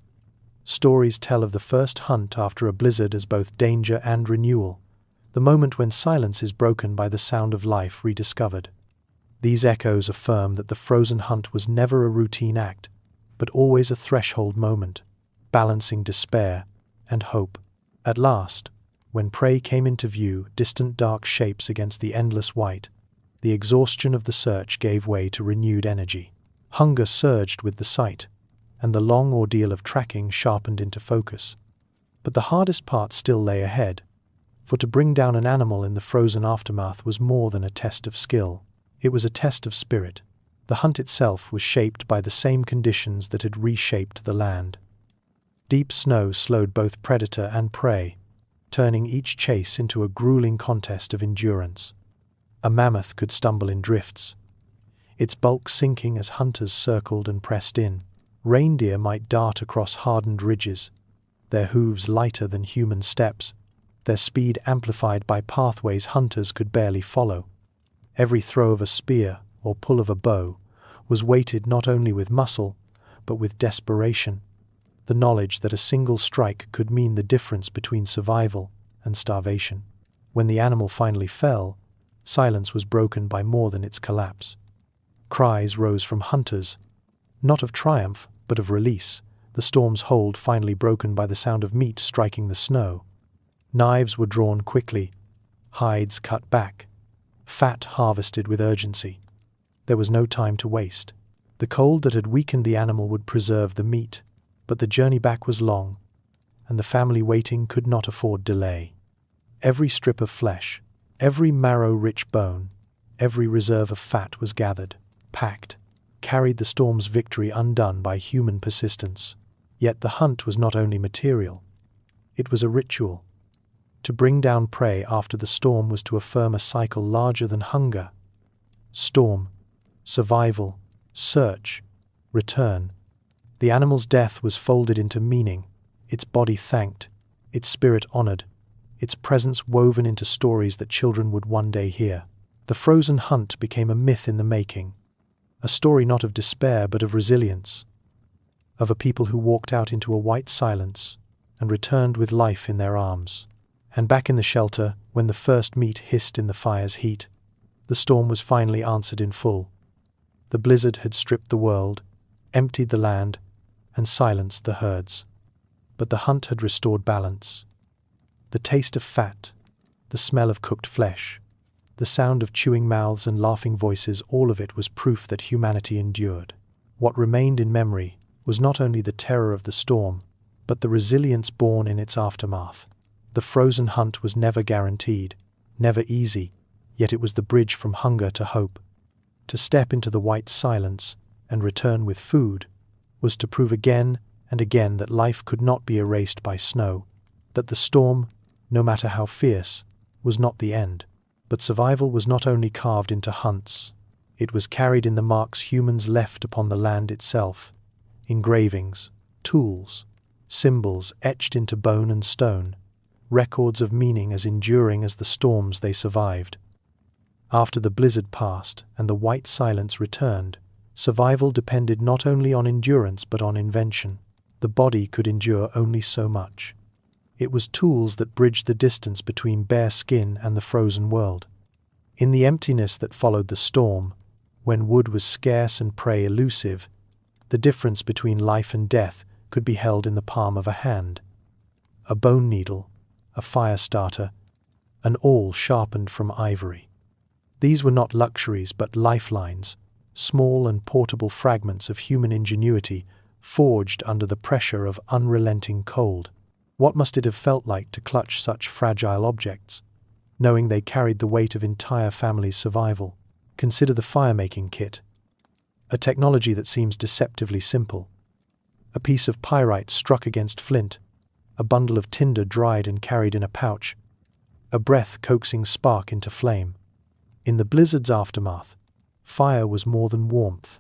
stories tell of the first hunt after a blizzard as both danger and renewal, the moment when silence is broken by the sound of life rediscovered. These echoes affirm that the frozen hunt was never a routine act, but always a threshold moment, balancing despair and hope. At last, when prey came into view, distant dark shapes against the endless white, the exhaustion of the search gave way to renewed energy. Hunger surged with the sight, and the long ordeal of tracking sharpened into focus. But the hardest part still lay ahead, for to bring down an animal in the frozen aftermath was more than a test of skill. It was a test of spirit. The hunt itself was shaped by the same conditions that had reshaped the land. Deep snow slowed both predator and prey, turning each chase into a grueling contest of endurance. A mammoth could stumble in drifts, its bulk sinking as hunters circled and pressed in. Reindeer might dart across hardened ridges, their hooves lighter than human steps, their speed amplified by pathways hunters could barely follow. Every throw of a spear or pull of a bow was weighted not only with muscle, but with desperation, the knowledge that a single strike could mean the difference between survival and starvation. When the animal finally fell, silence was broken by more than its collapse. Cries rose from hunters, not of triumph, but of release, the storm's hold finally broken by the sound of meat striking the snow. Knives were drawn quickly, hides cut back, fat harvested with urgency. There was no time to waste. The cold that had weakened the animal would preserve the meat, but the journey back was long, and the family waiting could not afford delay. Every strip of flesh, every marrow-rich bone, every reserve of fat was gathered, packed, carried the storm's victory undone by human persistence. Yet the hunt was not only material, it was a ritual. To bring down prey after the storm was to affirm a cycle larger than hunger. Storm, survival, search, return. The animal's death was folded into meaning, its body thanked, its spirit honored, its presence woven into stories that children would one day hear. The frozen hunt became a myth in the making, a story not of despair but of resilience, of a people who walked out into a white silence and returned with life in their arms. And back in the shelter, when the first meat hissed in the fire's heat, the storm was finally answered in full. The blizzard had stripped the world, emptied the land, and silenced the herds. But the hunt had restored balance. The taste of fat, the smell of cooked flesh, the sound of chewing mouths and laughing voices, all of it was proof that humanity endured. What remained in memory was not only the terror of the storm, but the resilience born in its aftermath. The frozen hunt was never guaranteed, never easy, yet it was the bridge from hunger to hope. To step into the white silence and return with food was to prove again and again that life could not be erased by snow, that the storm, no matter how fierce, was not the end. But survival was not only carved into hunts, it was carried in the marks humans left upon the land itself, engravings, tools, symbols etched into bone and stone, records of meaning as enduring as the storms they survived. After the blizzard passed and the white silence returned, survival depended not only on endurance but on invention. The body could endure only so much. It was tools that bridged the distance between bare skin and the frozen world. In the emptiness that followed the storm, when wood was scarce and prey elusive, the difference between life and death could be held in the palm of a hand. A bone needle, a fire starter, an awl sharpened from ivory. These were not luxuries but lifelines, small and portable fragments of human ingenuity forged under the pressure of unrelenting cold. What must it have felt like to clutch such fragile objects, knowing they carried the weight of entire families' survival? Consider the fire-making kit, a technology that seems deceptively simple. A piece of pyrite struck against flint, a bundle of tinder dried and carried in a pouch, a breath coaxing spark into flame. In the blizzard's aftermath, fire was more than warmth.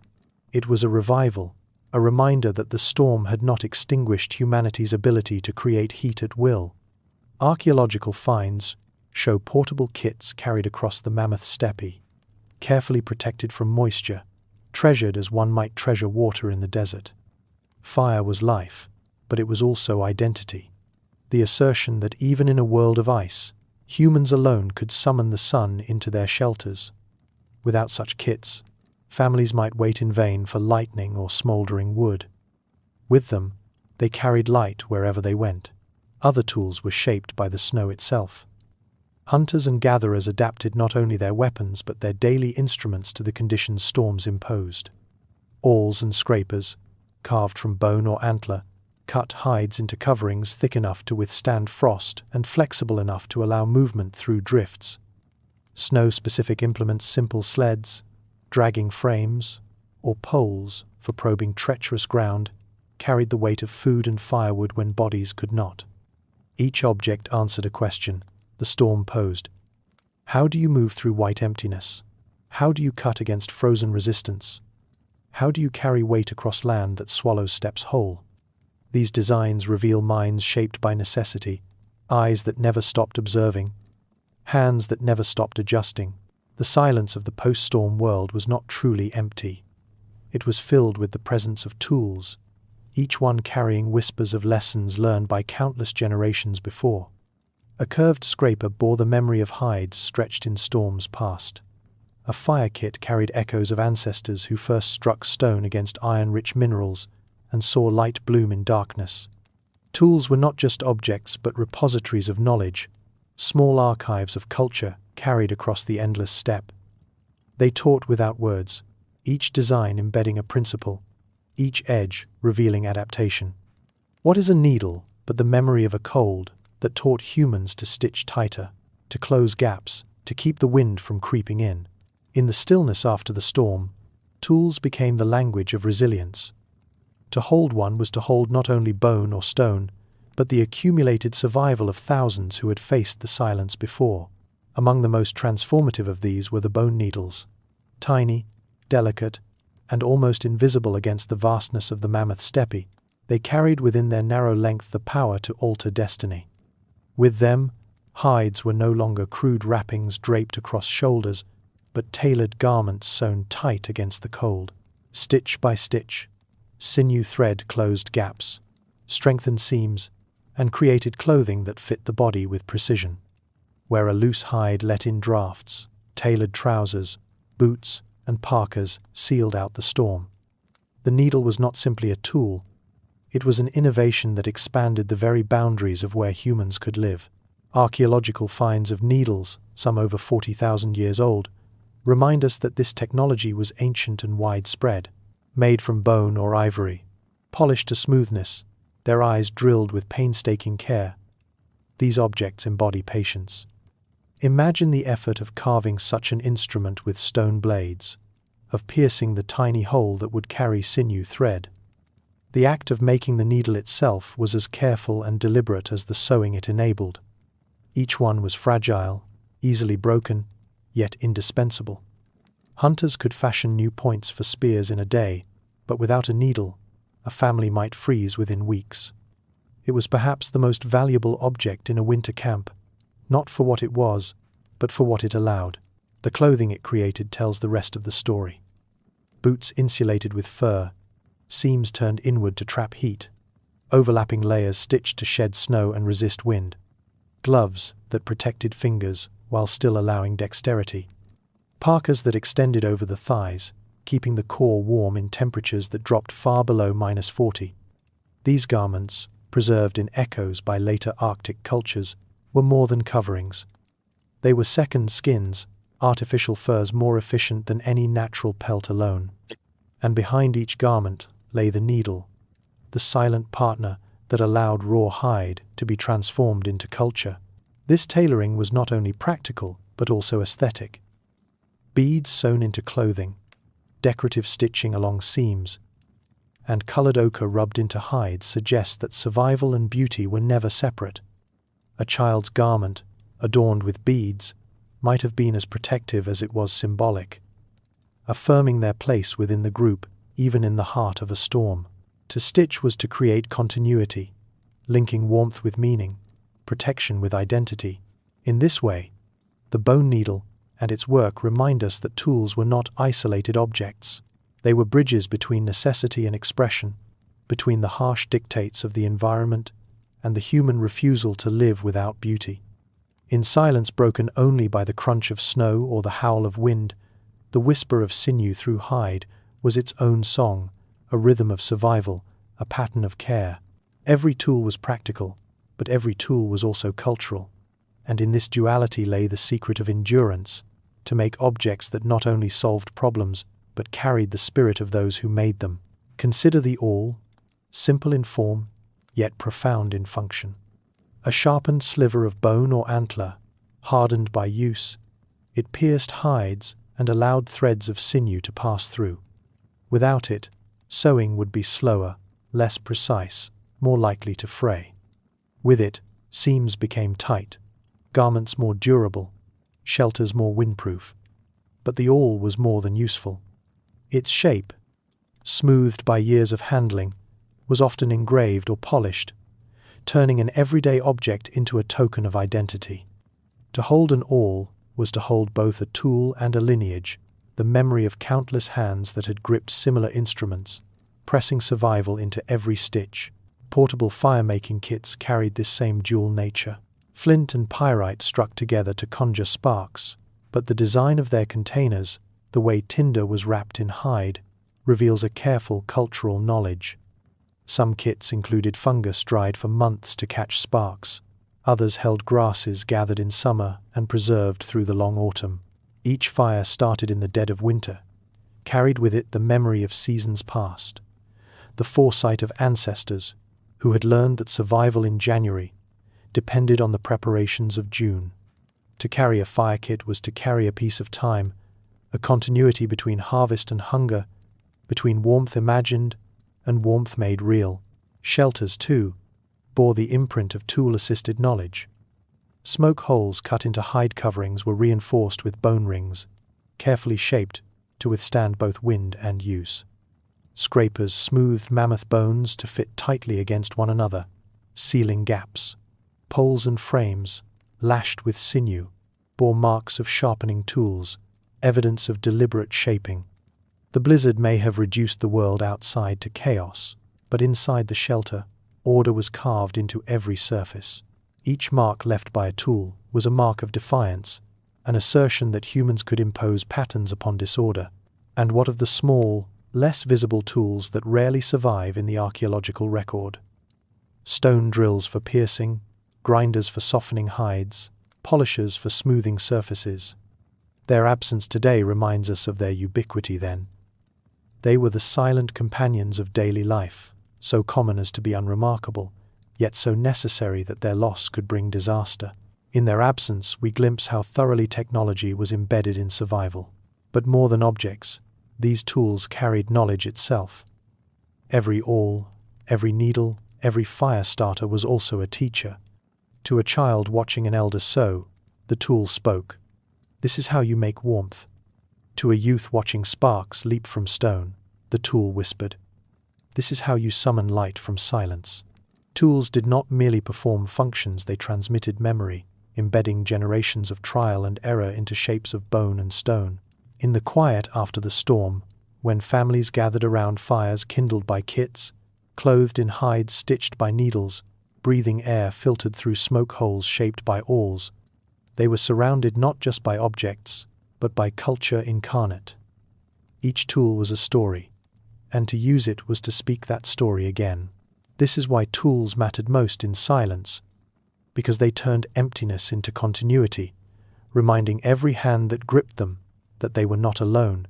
It was a revival, a reminder that the storm had not extinguished humanity's ability to create heat at will. Archaeological finds show portable kits carried across the Mammoth Steppe, carefully protected from moisture, treasured as one might treasure water in the desert. Fire was life, but it was also identity. The assertion that even in a world of ice, humans alone could summon the sun into their shelters. Without such kits, families might wait in vain for lightning or smoldering wood. With them, they carried light wherever they went. Other tools were shaped by the snow itself. Hunters and gatherers adapted not only their weapons but their daily instruments to the conditions storms imposed. Awls and scrapers, carved from bone or antler, cut hides into coverings thick enough to withstand frost and flexible enough to allow movement through drifts. Snow-specific implements, simple sleds, dragging frames, or poles for probing treacherous ground, carried the weight of food and firewood when bodies could not. Each object answered a question the storm posed. How do you move through white emptiness? How do you cut against frozen resistance? How do you carry weight across land that swallows steps whole? These designs reveal minds shaped by necessity, eyes that never stopped observing, hands that never stopped adjusting. The silence of the post-storm world was not truly empty. It was filled with the presence of tools, each one carrying whispers of lessons learned by countless generations before. A curved scraper bore the memory of hides stretched in storms past. A fire kit carried echoes of ancestors who first struck stone against iron-rich minerals and saw light bloom in darkness. Tools were not just objects but repositories of knowledge, small archives of culture carried across the endless steppe. They taught without words, each design embedding a principle, each edge revealing adaptation. What is a needle but the memory of a cold that taught humans to stitch tighter, to close gaps, to keep the wind from creeping in? In the stillness after the storm, tools became the language of resilience. To hold one was to hold not only bone or stone, but the accumulated survival of thousands who had faced the silence before. Among the most transformative of these were the bone needles. Tiny, delicate, and almost invisible against the vastness of the Mammoth Steppe, they carried within their narrow length the power to alter destiny. With them, hides were no longer crude wrappings draped across shoulders, but tailored garments sewn tight against the cold. Stitch by stitch, sinew thread closed gaps, strengthened seams, and created clothing that fit the body with precision. Where a loose hide let in drafts, tailored trousers, boots, and parkas sealed out the storm. The needle was not simply a tool, it was an innovation that expanded the very boundaries of where humans could live. Archaeological finds of needles, some over 40,000 years old, remind us that this technology was ancient and widespread. Made from bone or ivory, polished to smoothness, their eyes drilled with painstaking care. These objects embody patience. Imagine the effort of carving such an instrument with stone blades, of piercing the tiny hole that would carry sinew thread. The act of making the needle itself was as careful and deliberate as the sewing it enabled. Each one was fragile, easily broken, yet indispensable. Hunters could fashion new points for spears in a day, but without a needle, a family might freeze within weeks. It was perhaps the most valuable object in a winter camp, not for what it was, but for what it allowed. The clothing it created tells the rest of the story. Boots insulated with fur, seams turned inward to trap heat, overlapping layers stitched to shed snow and resist wind, gloves that protected fingers while still allowing dexterity, parkas that extended over the thighs, keeping the core warm in temperatures that dropped far below -40. These garments, preserved in echoes by later Arctic cultures, were more than coverings. They were second skins, artificial furs more efficient than any natural pelt alone. And behind each garment lay the needle, the silent partner that allowed raw hide to be transformed into culture. This tailoring was not only practical, but also aesthetic. Beads sewn into clothing, decorative stitching along seams, and colored ochre rubbed into hides suggest that survival and beauty were never separate. A child's garment, adorned with beads, might have been as protective as it was symbolic, affirming their place within the group even in the heart of a storm. To stitch was to create continuity, linking warmth with meaning, protection with identity. In this way, the bone needle and its work remind us that tools were not isolated objects. They were bridges between necessity and expression, between the harsh dictates of the environment and the human refusal to live without beauty. In silence broken only by the crunch of snow or the howl of wind, the whisper of sinew through hide was its own song, a rhythm of survival, a pattern of care. Every tool was practical, but every tool was also cultural, and in this duality lay the secret of endurance, to make objects that not only solved problems, but carried the spirit of those who made them. Consider the awl, simple in form, yet profound in function. A sharpened sliver of bone or antler, hardened by use, it pierced hides and allowed threads of sinew to pass through. Without it, sewing would be slower, less precise, more likely to fray. With it, seams became tight, garments more durable, shelters more windproof. But the awl was more than useful. Its shape, smoothed by years of handling, was often engraved or polished, turning an everyday object into a token of identity. To hold an awl was to hold both a tool and a lineage, the memory of countless hands that had gripped similar instruments, pressing survival into every stitch. Portable fire-making kits carried this same dual nature. Flint and pyrite struck together to conjure sparks, but the design of their containers, the way tinder was wrapped in hide, reveals a careful cultural knowledge. Some kits included fungus dried for months to catch sparks. Others held grasses gathered in summer and preserved through the long autumn. Each fire started in the dead of winter, carried with it the memory of seasons past, the foresight of ancestors who had learned that survival in January depended on the preparations of June. To carry a fire kit was to carry a piece of time, a continuity between harvest and hunger, between warmth imagined and warmth made real. Shelters, too, bore the imprint of tool-assisted knowledge. Smoke holes cut into hide coverings were reinforced with bone rings, carefully shaped to withstand both wind and use. Scrapers smoothed mammoth bones to fit tightly against one another, sealing gaps. Poles and frames, lashed with sinew, bore marks of sharpening tools, evidence of deliberate shaping. The blizzard may have reduced the world outside to chaos, but inside the shelter, order was carved into every surface. Each mark left by a tool was a mark of defiance, an assertion that humans could impose patterns upon disorder. And what of the small, less visible tools that rarely survive in the archaeological record? Stone drills for piercing, grinders for softening hides, polishers for smoothing surfaces. Their absence today reminds us of their ubiquity then. They were the silent companions of daily life, so common as to be unremarkable, yet so necessary that their loss could bring disaster. In their absence, we glimpse how thoroughly technology was embedded in survival. But more than objects, these tools carried knowledge itself. Every awl, every needle, every fire starter was also a teacher. To a child watching an elder sew, the tool spoke. This is how you make warmth. To a youth watching sparks leap from stone, the tool whispered. This is how you summon light from silence. Tools did not merely perform functions, they transmitted memory, embedding generations of trial and error into shapes of bone and stone. In the quiet after the storm, when families gathered around fires kindled by kits, clothed in hides stitched by needles, breathing air filtered through smoke holes shaped by awls, they were surrounded not just by objects, but by culture incarnate. Each tool was a story, and to use it was to speak that story again. This is why tools mattered most in silence, because they turned emptiness into continuity, reminding every hand that gripped them that they were not alone,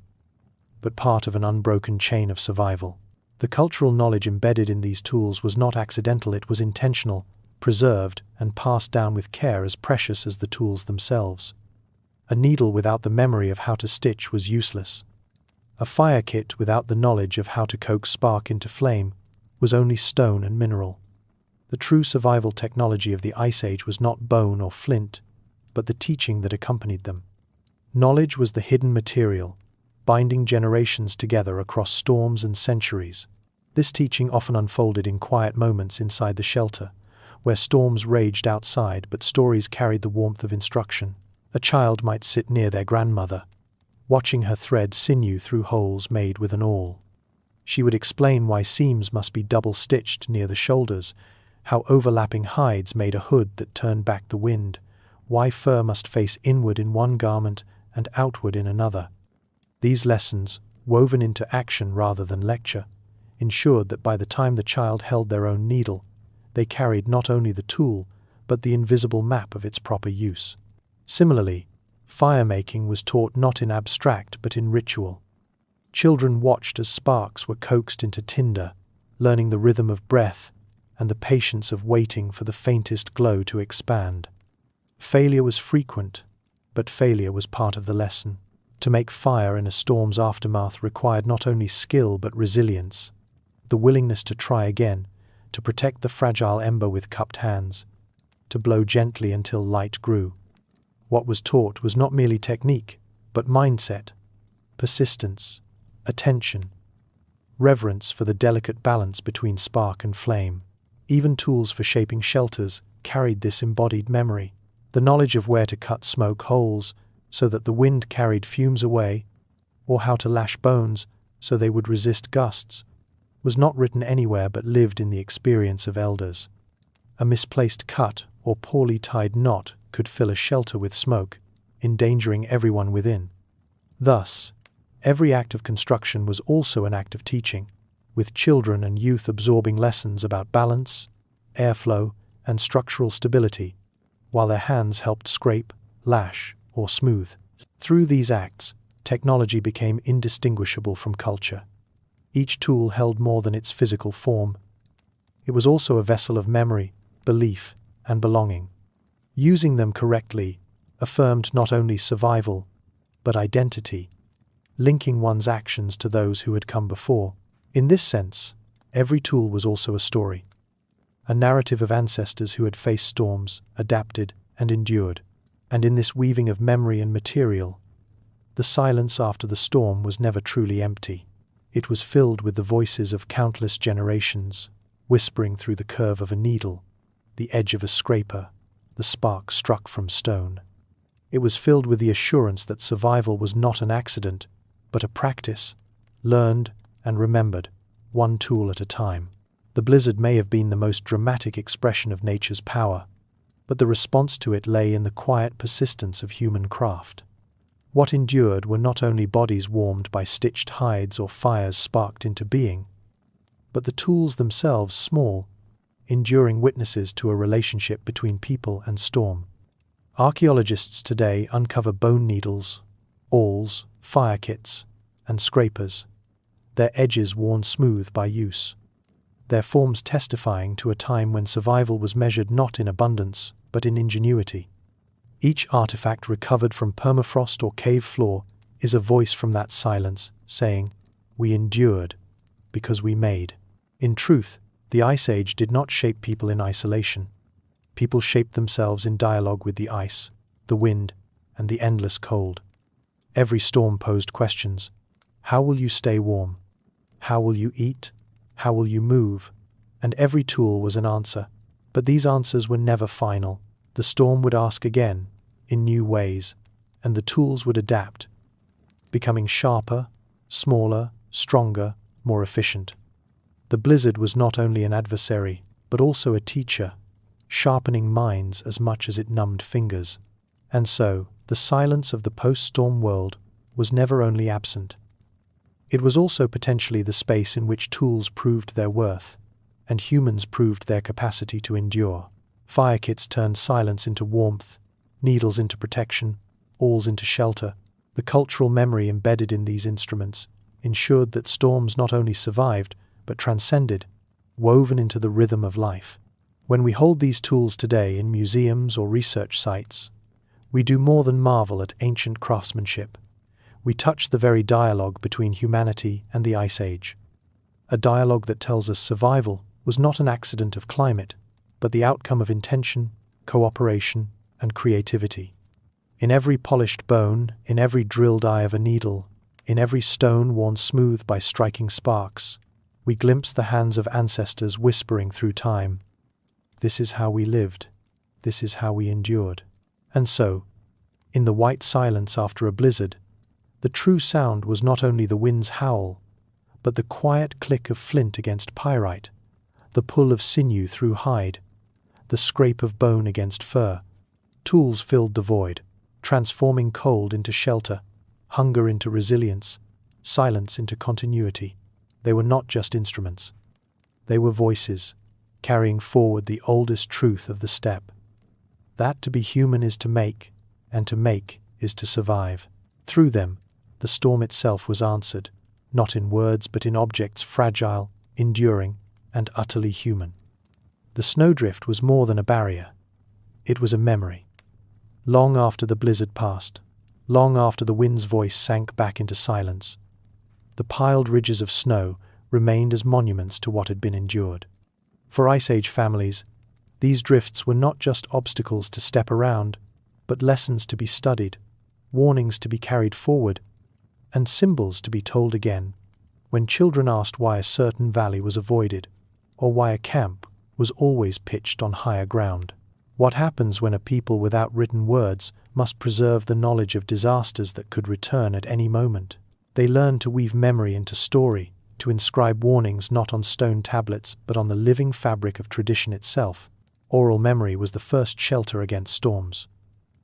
but part of an unbroken chain of survival. The cultural knowledge embedded in these tools was not accidental, it was intentional, preserved, and passed down with care as precious as the tools themselves. A needle without the memory of how to stitch was useless. A fire kit without the knowledge of how to coax spark into flame was only stone and mineral. The true survival technology of the Ice Age was not bone or flint, but the teaching that accompanied them. Knowledge was the hidden material, binding generations together across storms and centuries. This teaching often unfolded in quiet moments inside the shelter, where storms raged outside but stories carried the warmth of instruction. A child might sit near their grandmother, watching her thread sinew through holes made with an awl. She would explain why seams must be double-stitched near the shoulders, how overlapping hides made a hood that turned back the wind, why fur must face inward in one garment and outward in another. These lessons, woven into action rather than lecture, ensured that by the time the child held their own needle, they carried not only the tool, but the invisible map of its proper use. Similarly, fire-making was taught not in abstract but in ritual. Children watched as sparks were coaxed into tinder, learning the rhythm of breath and the patience of waiting for the faintest glow to expand. Failure was frequent, but failure was part of the lesson. To make fire in a storm's aftermath required not only skill but resilience, the willingness to try again, to protect the fragile ember with cupped hands, to blow gently until light grew. What was taught was not merely technique, but mindset, persistence, attention, reverence for the delicate balance between spark and flame. Even tools for shaping shelters carried this embodied memory. The knowledge of where to cut smoke holes so that the wind carried fumes away, or how to lash bones so they would resist gusts, was not written anywhere but lived in the experience of elders. A misplaced cut or poorly tied knot could fill a shelter with smoke, endangering everyone within. Thus, every act of construction was also an act of teaching, with children and youth absorbing lessons about balance, airflow, and structural stability, while their hands helped scrape, lash, or smooth. Through these acts, technology became indistinguishable from culture. Each tool held more than its physical form. It was also a vessel of memory, belief, and belonging. Using them correctly affirmed not only survival, but identity, linking one's actions to those who had come before. In this sense, every tool was also a story, a narrative of ancestors who had faced storms, adapted, and endured. And in this weaving of memory and material, the silence after the storm was never truly empty. It was filled with the voices of countless generations, whispering through the curve of a needle, the edge of a scraper, the spark struck from stone. It was filled with the assurance that survival was not an accident, but a practice, learned and remembered, one tool at a time. The blizzard may have been the most dramatic expression of nature's power, but the response to it lay in the quiet persistence of human craft. What endured were not only bodies warmed by stitched hides or fires sparked into being, but the tools themselves small, enduring witnesses to a relationship between people and storm. Archaeologists today uncover bone needles, awls, fire kits, and scrapers, their edges worn smooth by use, their forms testifying to a time when survival was measured not in abundance, but in ingenuity. Each artifact recovered from permafrost or cave floor is a voice from that silence, saying, "We endured, because we made." In truth, the Ice Age did not shape people in isolation. People shaped themselves in dialogue with the ice, the wind, and the endless cold. Every storm posed questions. How will you stay warm? How will you eat? How will you move? And every tool was an answer. But these answers were never final. The storm would ask again, in new ways, and the tools would adapt, becoming sharper, smaller, stronger, more efficient. The blizzard was not only an adversary, but also a teacher, sharpening minds as much as it numbed fingers. And so, the silence of the post-storm world was never only absent. It was also potentially the space in which tools proved their worth, and humans proved their capacity to endure. Fire kits turned silence into warmth, needles into protection, awls into shelter. The cultural memory embedded in these instruments ensured that storms not only survived, but transcended, woven into the rhythm of life. When we hold these tools today in museums or research sites, we do more than marvel at ancient craftsmanship. We touch the very dialogue between humanity and the Ice Age. A dialogue that tells us survival was not an accident of climate, but the outcome of intention, cooperation, and creativity. In every polished bone, in every drilled eye of a needle, In every stone worn smooth by striking sparks, we glimpse the hands of ancestors whispering through time. This is how we lived. This is how we endured. And so, in the white silence after a blizzard, the true sound was not only the wind's howl, but the quiet click of flint against pyrite, the pull of sinew through hide, the scrape of bone against fur. Tools filled the void, transforming cold into shelter, hunger into resilience, silence into continuity. They were not just instruments. They were voices, carrying forward the oldest truth of the steppe. That to be human is to make, and to make is to survive. Through them, the storm itself was answered, not in words but in objects fragile, enduring, and utterly human. The snowdrift was more than a barrier. It was a memory. Long after the blizzard passed, long after the wind's voice sank back into silence, the piled ridges of snow remained as monuments to what had been endured. For Ice Age families, these drifts were not just obstacles to step around, but lessons to be studied, warnings to be carried forward, and symbols to be told again when children asked why a certain valley was avoided, or why a camp was always pitched on higher ground. What happens when a people without written words must preserve the knowledge of disasters that could return at any moment? They learn to weave memory into story, to inscribe warnings not on stone tablets but on the living fabric of tradition itself. Oral memory was the first shelter against storms.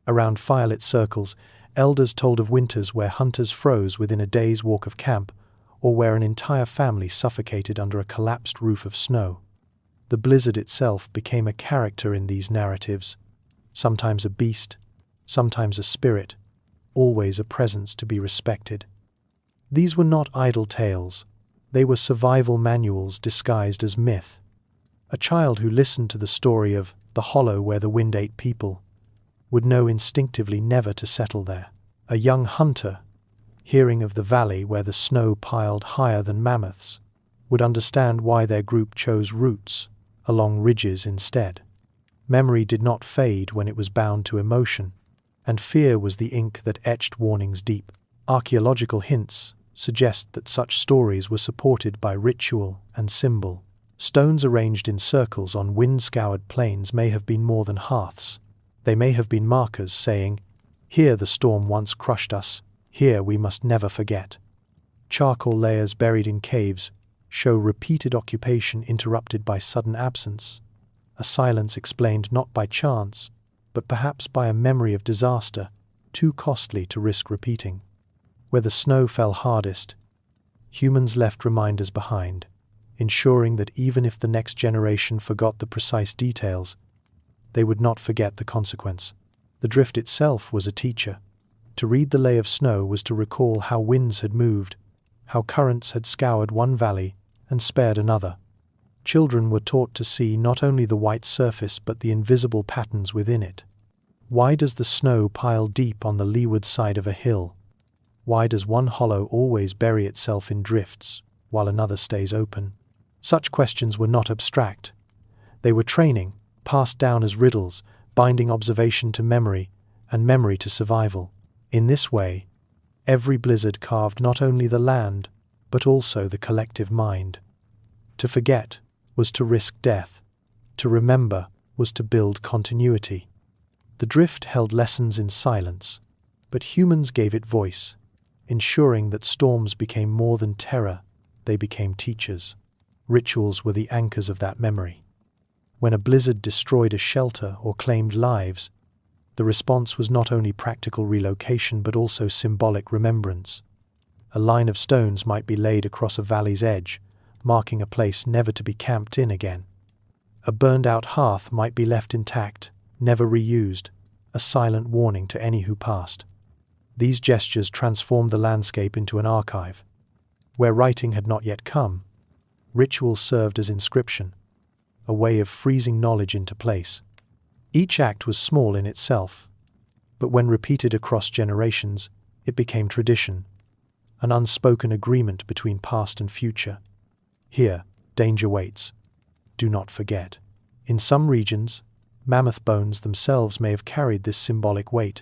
Around firelit circles, elders told of winters where hunters froze within a day's walk of camp, or where an entire family suffocated under a collapsed roof of snow. The blizzard itself became a character in these narratives, sometimes a beast, sometimes a spirit, always a presence to be respected. These were not idle tales. They were survival manuals disguised as myth. A child who listened to the story of the hollow where the wind ate people would know instinctively never to settle there. A young hunter, hearing of the valley where the snow piled higher than mammoths, would understand why their group chose routes along ridges instead. Memory did not fade when it was bound to emotion, and fear was the ink that etched warnings deep. Archaeological hints suggest that such stories were supported by ritual and symbol. Stones arranged in circles on wind-scoured plains may have been more than hearths. They may have been markers saying, "Here the storm once crushed us, here we must never forget." Charcoal layers buried in caves show repeated occupation interrupted by sudden absence, a silence explained not by chance, but perhaps by a memory of disaster too costly to risk repeating. Where the snow fell hardest, humans left reminders behind, ensuring that even if the next generation forgot the precise details, they would not forget the consequence. The drift itself was a teacher. To read the lay of snow was to recall how winds had moved, how currents had scoured one valley and spared another. Children were taught to see not only the white surface but the invisible patterns within it. Why does the snow pile deep on the leeward side of a hill? Why does one hollow always bury itself in drifts while another stays open? Such questions were not abstract. They were training, passed down as riddles, binding observation to memory and memory to survival. In this way, every blizzard carved not only the land, but also the collective mind. To forget was to risk death. To remember was to build continuity. The drift held lessons in silence, but humans gave it voice, ensuring that storms became more than terror, they became teachers. Rituals were the anchors of that memory. When a blizzard destroyed a shelter or claimed lives, the response was not only practical relocation but also symbolic remembrance. A line of stones might be laid across a valley's edge, marking a place never to be camped in again. A burned-out hearth might be left intact, never reused, a silent warning to any who passed. These gestures transformed the landscape into an archive. Where writing had not yet come, ritual served as inscription, a way of freezing knowledge into place. Each act was small in itself, but when repeated across generations, it became tradition, an unspoken agreement between past and future. Here, danger waits. Do not forget. In some regions, mammoth bones themselves may have carried this symbolic weight,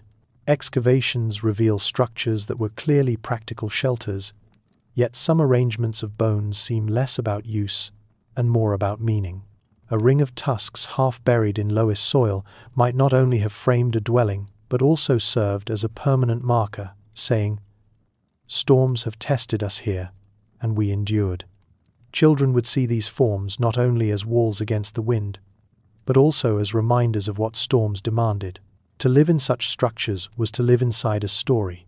Excavations reveal structures that were clearly practical shelters, yet some arrangements of bones seem less about use and more about meaning. A ring of tusks half buried in lowest soil might not only have framed a dwelling, but also served as a permanent marker, saying, "Storms have tested us here, and we endured." Children would see these forms not only as walls against the wind, but also as reminders of what storms demanded. To live in such structures was to live inside a story,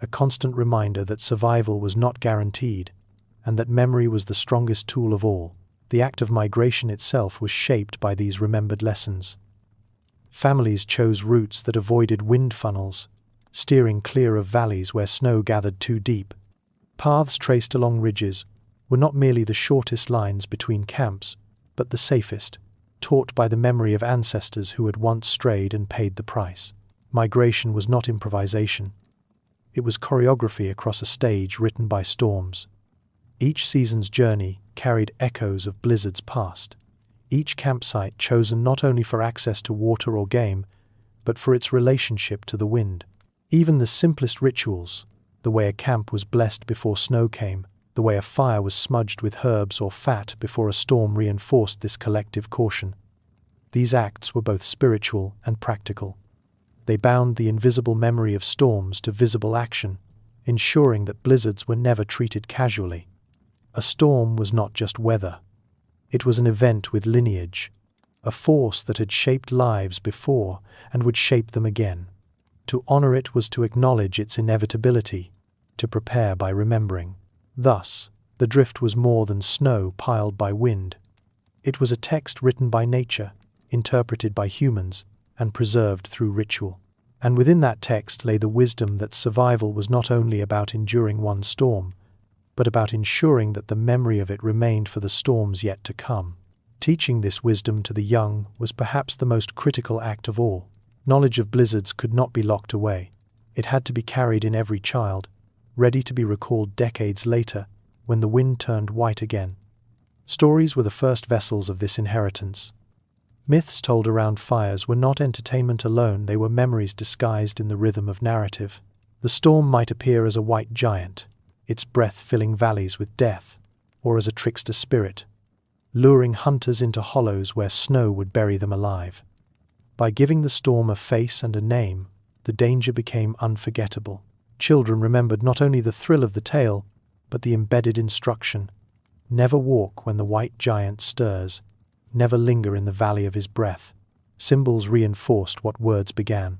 a constant reminder that survival was not guaranteed, and that memory was the strongest tool of all. The act of migration itself was shaped by these remembered lessons. Families chose routes that avoided wind funnels, steering clear of valleys where snow gathered too deep. Paths traced along ridges were not merely the shortest lines between camps, but the safest, taught by the memory of ancestors who had once strayed and paid the price. Migration was not improvisation. It was choreography across a stage written by storms. Each season's journey carried echoes of blizzards past. Each campsite chosen not only for access to water or game, but for its relationship to the wind. Even the simplest rituals, the way a camp was blessed before snow came, the way a fire was smudged with herbs or fat before a storm reinforced this collective caution. These acts were both spiritual and practical. They bound the invisible memory of storms to visible action, ensuring that blizzards were never treated casually. A storm was not just weather. It was an event with lineage, a force that had shaped lives before and would shape them again. To honor it was to acknowledge its inevitability, to prepare by remembering. Thus, the drift was more than snow piled by wind. It was a text written by nature, interpreted by humans, and preserved through ritual. And within that text lay the wisdom that survival was not only about enduring one storm, but about ensuring that the memory of it remained for the storms yet to come. Teaching this wisdom to the young was perhaps the most critical act of all. Knowledge of blizzards could not be locked away. It had to be carried in every child, ready to be recalled decades later when the wind turned white again. Stories were the first vessels of this inheritance. Myths told around fires were not entertainment alone, they were memories disguised in the rhythm of narrative. The storm might appear as a white giant, its breath filling valleys with death, or as a trickster spirit, luring hunters into hollows where snow would bury them alive. By giving the storm a face and a name, the danger became unforgettable. Children remembered not only the thrill of the tale, but the embedded instruction: never walk when the white giant stirs, never linger in the valley of his breath. Symbols reinforced what words began.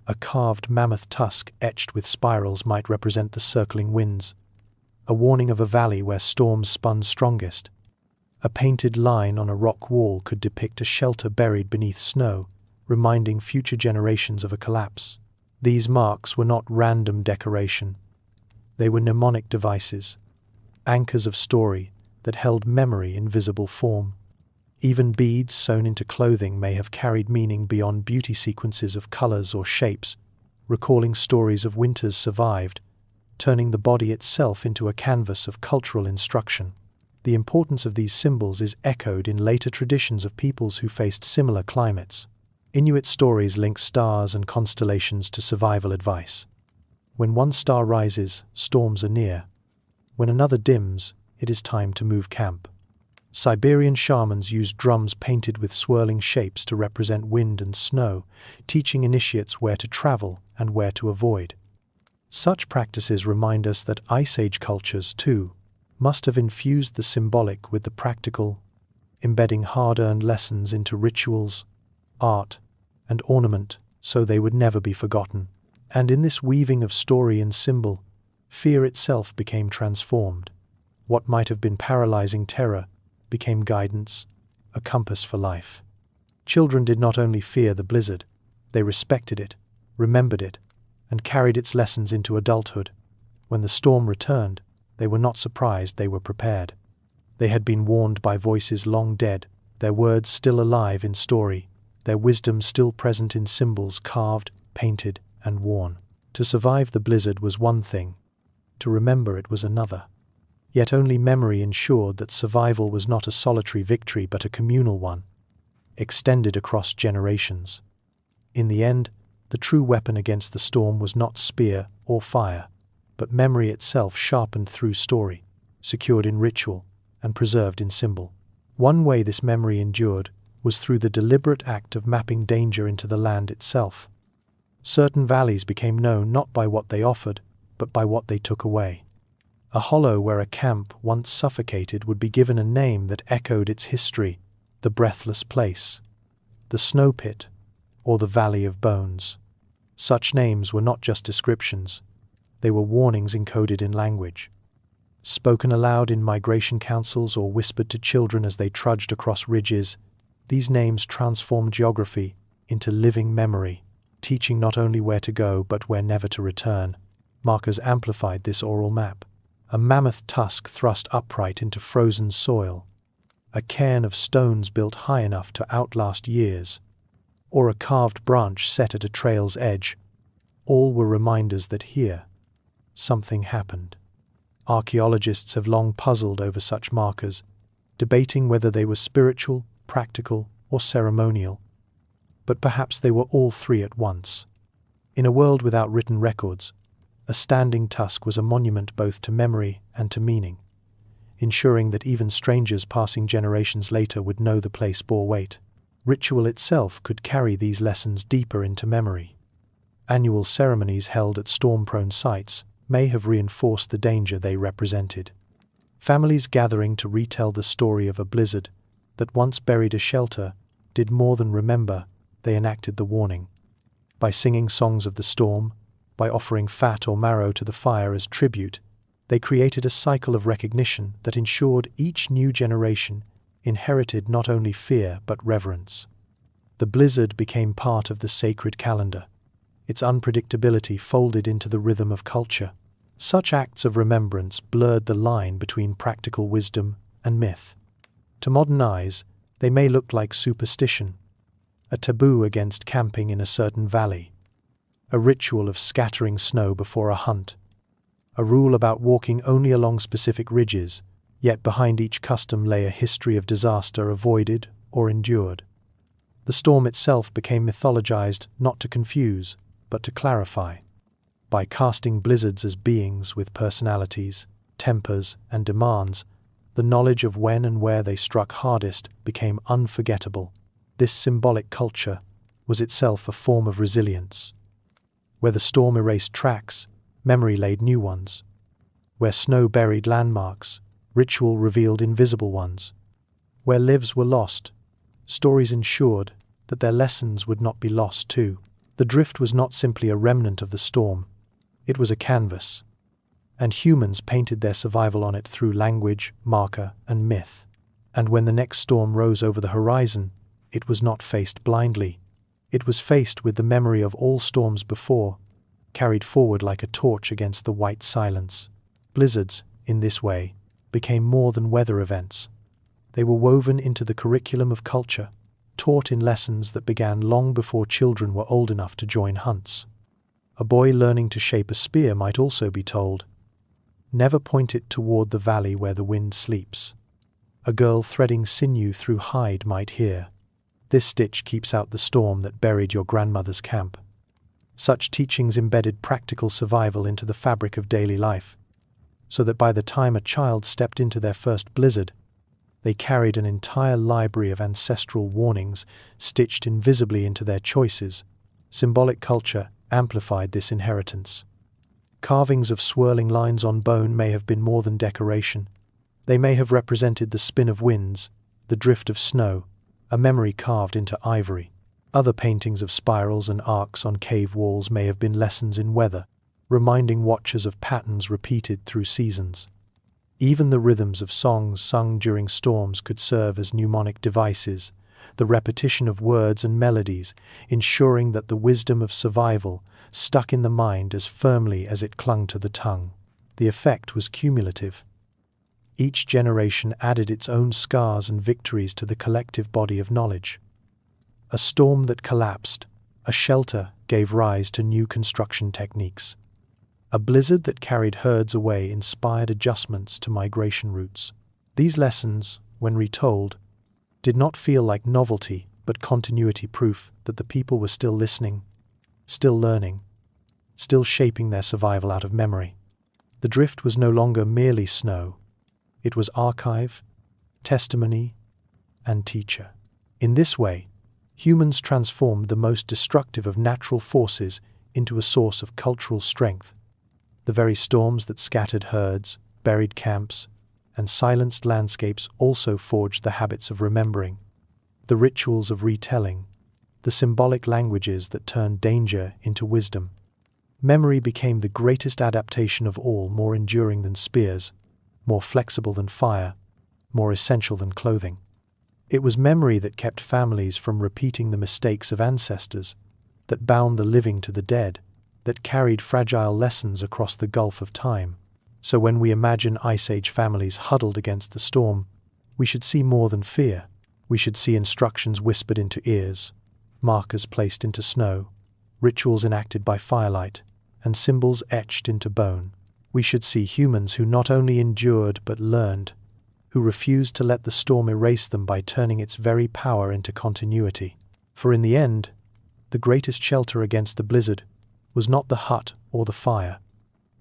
A carved mammoth tusk etched with spirals might represent the circling winds, a warning of a valley where storms spun strongest. A painted line on a rock wall could depict a shelter buried beneath snow, reminding future generations of a collapse. These marks were not random decoration. They were mnemonic devices, anchors of story that held memory in visible form. Even beads sewn into clothing may have carried meaning beyond beauty sequences of colors or shapes, recalling stories of winters survived, turning the body itself into a canvas of cultural instruction. The importance of these symbols is echoed in later traditions of peoples who faced similar climates. Inuit stories link stars and constellations to survival advice. When one star rises, storms are near. When another dims, it is time to move camp. Siberian shamans used drums painted with swirling shapes to represent wind and snow, teaching initiates where to travel and where to avoid. Such practices remind us that Ice Age cultures, too, must have infused the symbolic with the practical, embedding hard-earned lessons into rituals, art, and ornament so they would never be forgotten. And in this weaving of story and symbol, fear itself became transformed. What might have been paralyzing terror became guidance, a compass for life. Children did not only fear the blizzard, they respected it, remembered it, and carried its lessons into adulthood. When the storm returned, they were not surprised, they were prepared. They had been warned by voices long dead, their words still alive in story, their wisdom still present in symbols carved, painted, and worn. To survive the blizzard was one thing, to remember it was another. Yet only memory ensured that survival was not a solitary victory but a communal one, extended across generations. In the end, The true weapon against the storm was not spear or fire, but memory itself sharpened through story, secured in ritual, and preserved in symbol. One way this memory endured was through the deliberate act of mapping danger into the land itself. Certain valleys became known not by what they offered, but by what they took away. A hollow where a camp once suffocated would be given a name that echoed its history: the Breathless Place, the Snow Pit, or the Valley of Bones. Such names were not just descriptions, they were warnings encoded in language. Spoken aloud in migration councils or whispered to children as they trudged across ridges, these names transformed geography into living memory, teaching not only where to go but where never to return. Markers amplified this oral map. A mammoth tusk thrust upright into frozen soil, a cairn of stones built high enough to outlast years, or a carved branch set at a trail's edge, all were reminders that here, something happened. Archaeologists have long puzzled over such markers, debating whether they were spiritual, practical, or ceremonial. But perhaps they were all three at once. In a world without written records, a standing tusk was a monument both to memory and to meaning, ensuring that even strangers passing generations later would know the place bore weight. Ritual itself could carry these lessons deeper into memory. Annual ceremonies held at storm-prone sites may have reinforced the danger they represented. Families gathering to retell the story of a blizzard that once buried a shelter did more than remember, they enacted the warning. By singing songs of the storm, by offering fat or marrow to the fire as tribute, they created a cycle of recognition that ensured each new generation inherited not only fear but reverence. The blizzard became part of the sacred calendar, its unpredictability folded into the rhythm of culture. Such acts of remembrance blurred the line between practical wisdom and myth. To modern eyes, they may look like superstition, a taboo against camping in a certain valley, a ritual of scattering snow before a hunt, a rule about walking only along specific ridges, yet behind each custom lay a history of disaster avoided or endured. The storm itself became mythologized not to confuse, but to clarify. By casting blizzards as beings with personalities, tempers, and demands, the knowledge of when and where they struck hardest became unforgettable. This symbolic culture was itself a form of resilience. Where the storm erased tracks, memory laid new ones. Where snow buried landmarks, ritual revealed invisible ones. Where lives were lost, stories ensured that their lessons would not be lost too. The drift was not simply a remnant of the storm, it was a canvas, and humans painted their survival on it through language, marker, and myth. And when the next storm rose over the horizon, it was not faced blindly. It was faced with the memory of all storms before, carried forward like a torch against the white silence. Blizzards, in this way, became more than weather events. They were woven into the curriculum of culture, taught in lessons that began long before children were old enough to join hunts. A boy learning to shape a spear might also be told, "Never point it toward the valley where the wind sleeps." A girl threading sinew through hide might hear, "This stitch keeps out the storm that buried your grandmother's camp." Such teachings embedded practical survival into the fabric of daily life, so that by the time a child stepped into their first blizzard, they carried an entire library of ancestral warnings stitched invisibly into their choices. Symbolic culture amplified this inheritance. Carvings of swirling lines on bone may have been more than decoration. They may have represented the spin of winds, the drift of snow, a memory carved into ivory. Other paintings of spirals and arcs on cave walls may have been lessons in weather, reminding watchers of patterns repeated through seasons. Even the rhythms of songs sung during storms could serve as mnemonic devices, the repetition of words and melodies, ensuring that the wisdom of survival stuck in the mind as firmly as it clung to the tongue. The effect was cumulative. Each generation added its own scars and victories to the collective body of knowledge. A storm that collapsed, a shelter gave rise to new construction techniques. A blizzard that carried herds away inspired adjustments to migration routes. These lessons, when retold, did not feel like novelty but continuity proof that the people were still listening, still learning, still shaping their survival out of memory. The drift was no longer merely snow. It was archive, testimony, and teacher. In this way, humans transformed the most destructive of natural forces into a source of cultural strength. The very storms that scattered herds, buried camps, and silenced landscapes also forged the habits of remembering, the rituals of retelling, the symbolic languages that turned danger into wisdom. Memory became the greatest adaptation of all, more enduring than spears, more flexible than fire, more essential than clothing. It was memory that kept families from repeating the mistakes of ancestors, that bound the living to the dead, that carried fragile lessons across the gulf of time. So when we imagine Ice Age families huddled against the storm, we should see more than fear. We should see instructions whispered into ears, markers placed into snow, rituals enacted by firelight, and symbols etched into bone. We should see humans who not only endured but learned, who refused to let the storm erase them by turning its very power into continuity. For in the end, the greatest shelter against the blizzard was not the hut or the fire.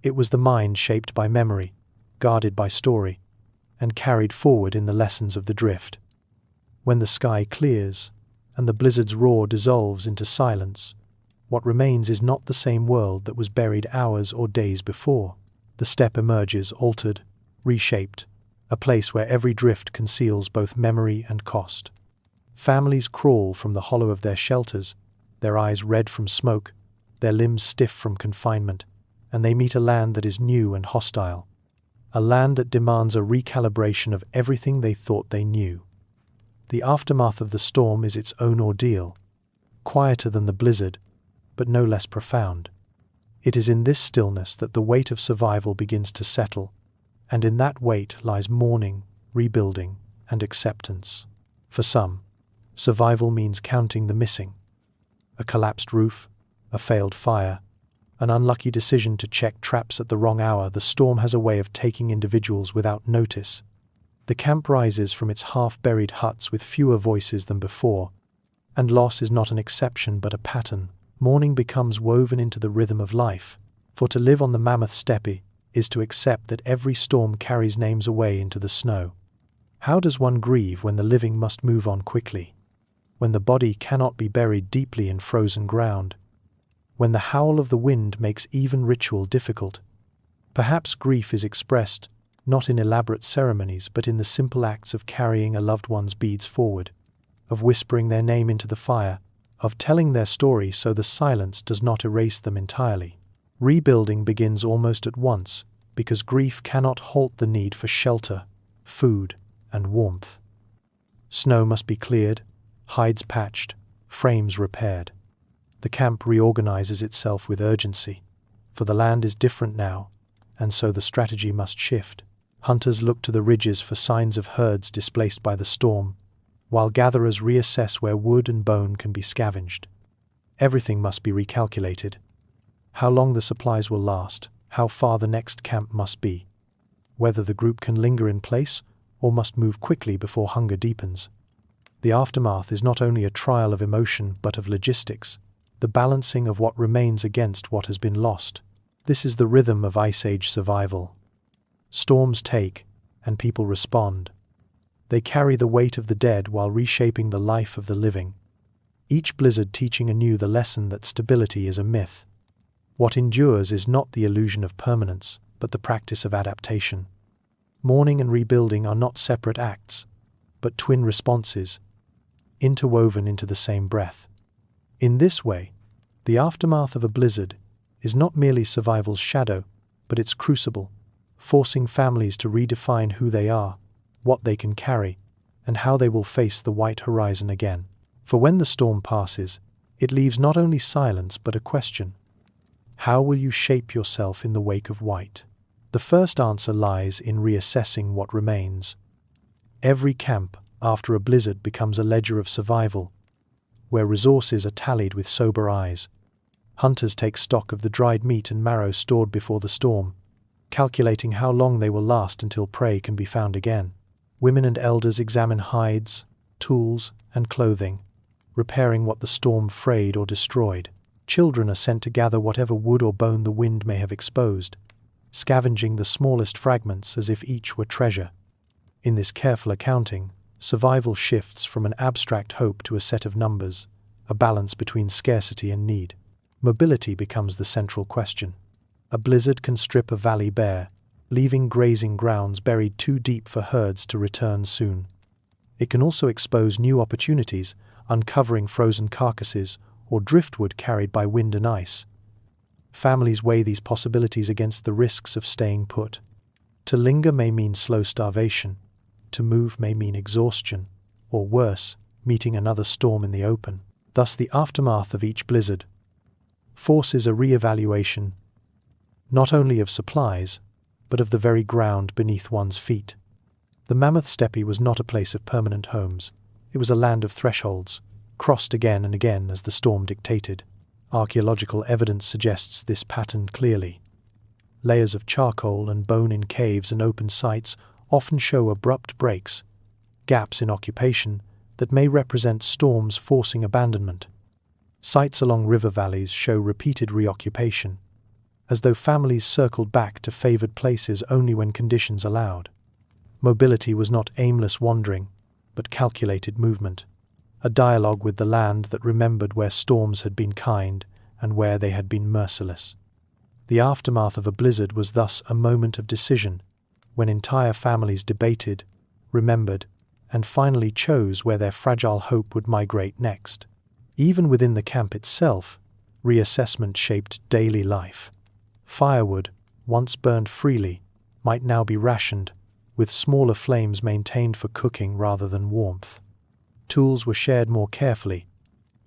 It was the mind shaped by memory, guarded by story, and carried forward in the lessons of the drift. When the sky clears, and the blizzard's roar dissolves into silence, what remains is not the same world that was buried hours or days before. The steppe emerges altered, reshaped, a place where every drift conceals both memory and cost. Families crawl from the hollow of their shelters, their eyes red from smoke, their limbs stiff from confinement, and they meet a land that is new and hostile, a land that demands a recalibration of everything they thought they knew. The aftermath of the storm is its own ordeal, quieter than the blizzard, but no less profound. It is in this stillness that the weight of survival begins to settle, and in that weight lies mourning, rebuilding, and acceptance. For some, survival means counting the missing. A collapsed roof, a failed fire, an unlucky decision to check traps at the wrong hour. The storm has a way of taking individuals without notice. The camp rises from its half-buried huts with fewer voices than before, and loss is not an exception but a pattern. Mourning becomes woven into the rhythm of life, for to live on the Mammoth Steppe is to accept that every storm carries names away into the snow. How does one grieve when the living must move on quickly? When the body cannot be buried deeply in frozen ground? When the howl of the wind makes even ritual difficult? Perhaps grief is expressed not in elaborate ceremonies but in the simple acts of carrying a loved one's beads forward, of whispering their name into the fire, of telling their story so the silence does not erase them entirely. Rebuilding begins almost at once, because grief cannot halt the need for shelter, food, and warmth. Snow must be cleared, hides patched, frames repaired. The camp reorganizes itself with urgency, for the land is different now, and so the strategy must shift. Hunters look to the ridges for signs of herds displaced by the storm, while gatherers reassess where wood and bone can be scavenged. Everything must be recalculated. How long the supplies will last, how far the next camp must be, whether the group can linger in place or must move quickly before hunger deepens. The aftermath is not only a trial of emotion but of logistics, the balancing of what remains against what has been lost. This is the rhythm of Ice Age survival. Storms take, and people respond. They carry the weight of the dead while reshaping the life of the living. Each blizzard teaching anew the lesson that stability is a myth. What endures is not the illusion of permanence, but the practice of adaptation. Mourning and rebuilding are not separate acts, but twin responses, interwoven into the same breath. In this way, the aftermath of a blizzard is not merely survival's shadow, but its crucible, forcing families to redefine who they are, what they can carry, and how they will face the white horizon again. For when the storm passes, it leaves not only silence but a question. How will you shape yourself in the wake of white? The first answer lies in reassessing what remains. Every camp, after a blizzard, becomes a ledger of survival, where resources are tallied with sober eyes. Hunters take stock of the dried meat and marrow stored before the storm, calculating how long they will last until prey can be found again. Women and elders examine hides, tools, and clothing, repairing what the storm frayed or destroyed. Children are sent to gather whatever wood or bone the wind may have exposed, scavenging the smallest fragments as if each were treasure. In this careful accounting, survival shifts from an abstract hope to a set of numbers, a balance between scarcity and need. Mobility becomes the central question. A blizzard can strip a valley bare, leaving grazing grounds buried too deep for herds to return soon. It can also expose new opportunities, uncovering frozen carcasses or driftwood carried by wind and ice. Families weigh these possibilities against the risks of staying put. To linger may mean slow starvation, to move may mean exhaustion, or worse, meeting another storm in the open. Thus the aftermath of each blizzard forces a re-evaluation, not only of supplies, but of the very ground beneath one's feet. The Mammoth Steppe was not a place of permanent homes. It was a land of thresholds, crossed again and again as the storm dictated. Archaeological evidence suggests this pattern clearly. Layers of charcoal and bone in caves and open sites often show abrupt breaks, gaps in occupation that may represent storms forcing abandonment. Sites along river valleys show repeated reoccupation, as though families circled back to favored places only when conditions allowed. Mobility was not aimless wandering, but calculated movement, a dialogue with the land that remembered where storms had been kind and where they had been merciless. The aftermath of a blizzard was thus a moment of decision, when entire families debated, remembered, and finally chose where their fragile hope would migrate next. Even within the camp itself, reassessment shaped daily life. Firewood, once burned freely, might now be rationed, with smaller flames maintained for cooking rather than warmth. Tools were shared more carefully,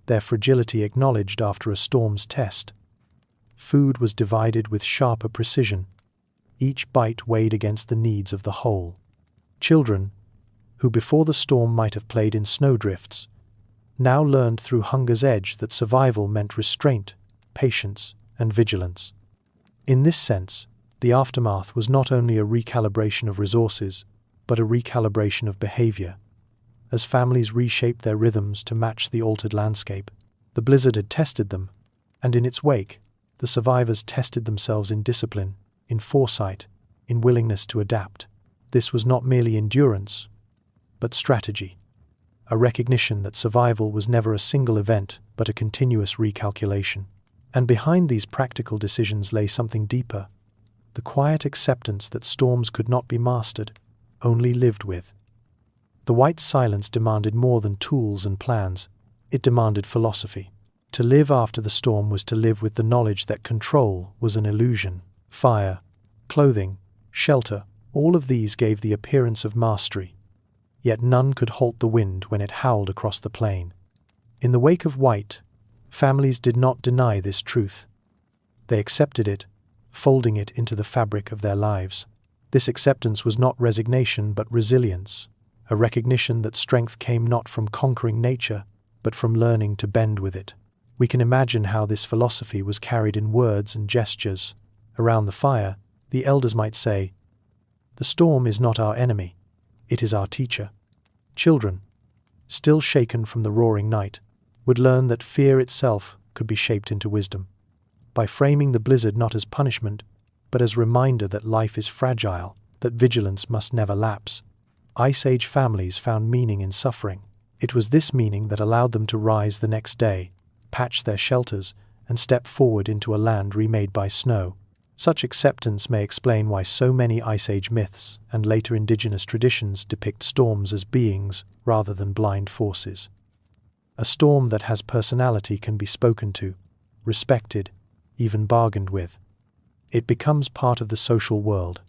their fragility acknowledged after a storm's test. Food was divided with sharper precision, each bite weighed against the needs of the whole. Children, who before the storm might have played in snowdrifts, now learned through hunger's edge that survival meant restraint, patience, and vigilance. In this sense, the aftermath was not only a recalibration of resources, but a recalibration of behavior. As families reshaped their rhythms to match the altered landscape, the blizzard had tested them, and in its wake, the survivors tested themselves in discipline, in foresight, in willingness to adapt. This was not merely endurance, but strategy, a recognition that survival was never a single event but a continuous recalculation. And behind these practical decisions lay something deeper, the quiet acceptance that storms could not be mastered, only lived with. The white silence demanded more than tools and plans, it demanded philosophy. To live after the storm was to live with the knowledge that control was an illusion. Fire, clothing, shelter, all of these gave the appearance of mastery. Yet none could halt the wind when it howled across the plain. In the wake of White, families did not deny this truth. They accepted it, folding it into the fabric of their lives. This acceptance was not resignation but resilience, a recognition that strength came not from conquering nature, but from learning to bend with it. We can imagine how this philosophy was carried in words and gestures. Around the fire, the elders might say, "The storm is not our enemy, it is our teacher." Children, still shaken from the roaring night, would learn that fear itself could be shaped into wisdom. By framing the blizzard not as punishment, but as reminder that life is fragile, that vigilance must never lapse, Ice Age families found meaning in suffering. It was this meaning that allowed them to rise the next day, patch their shelters, and step forward into a land remade by snow. Such acceptance may explain why so many Ice Age myths and later indigenous traditions depict storms as beings rather than blind forces. A storm that has personality can be spoken to, respected, even bargained with. It becomes part of the social world,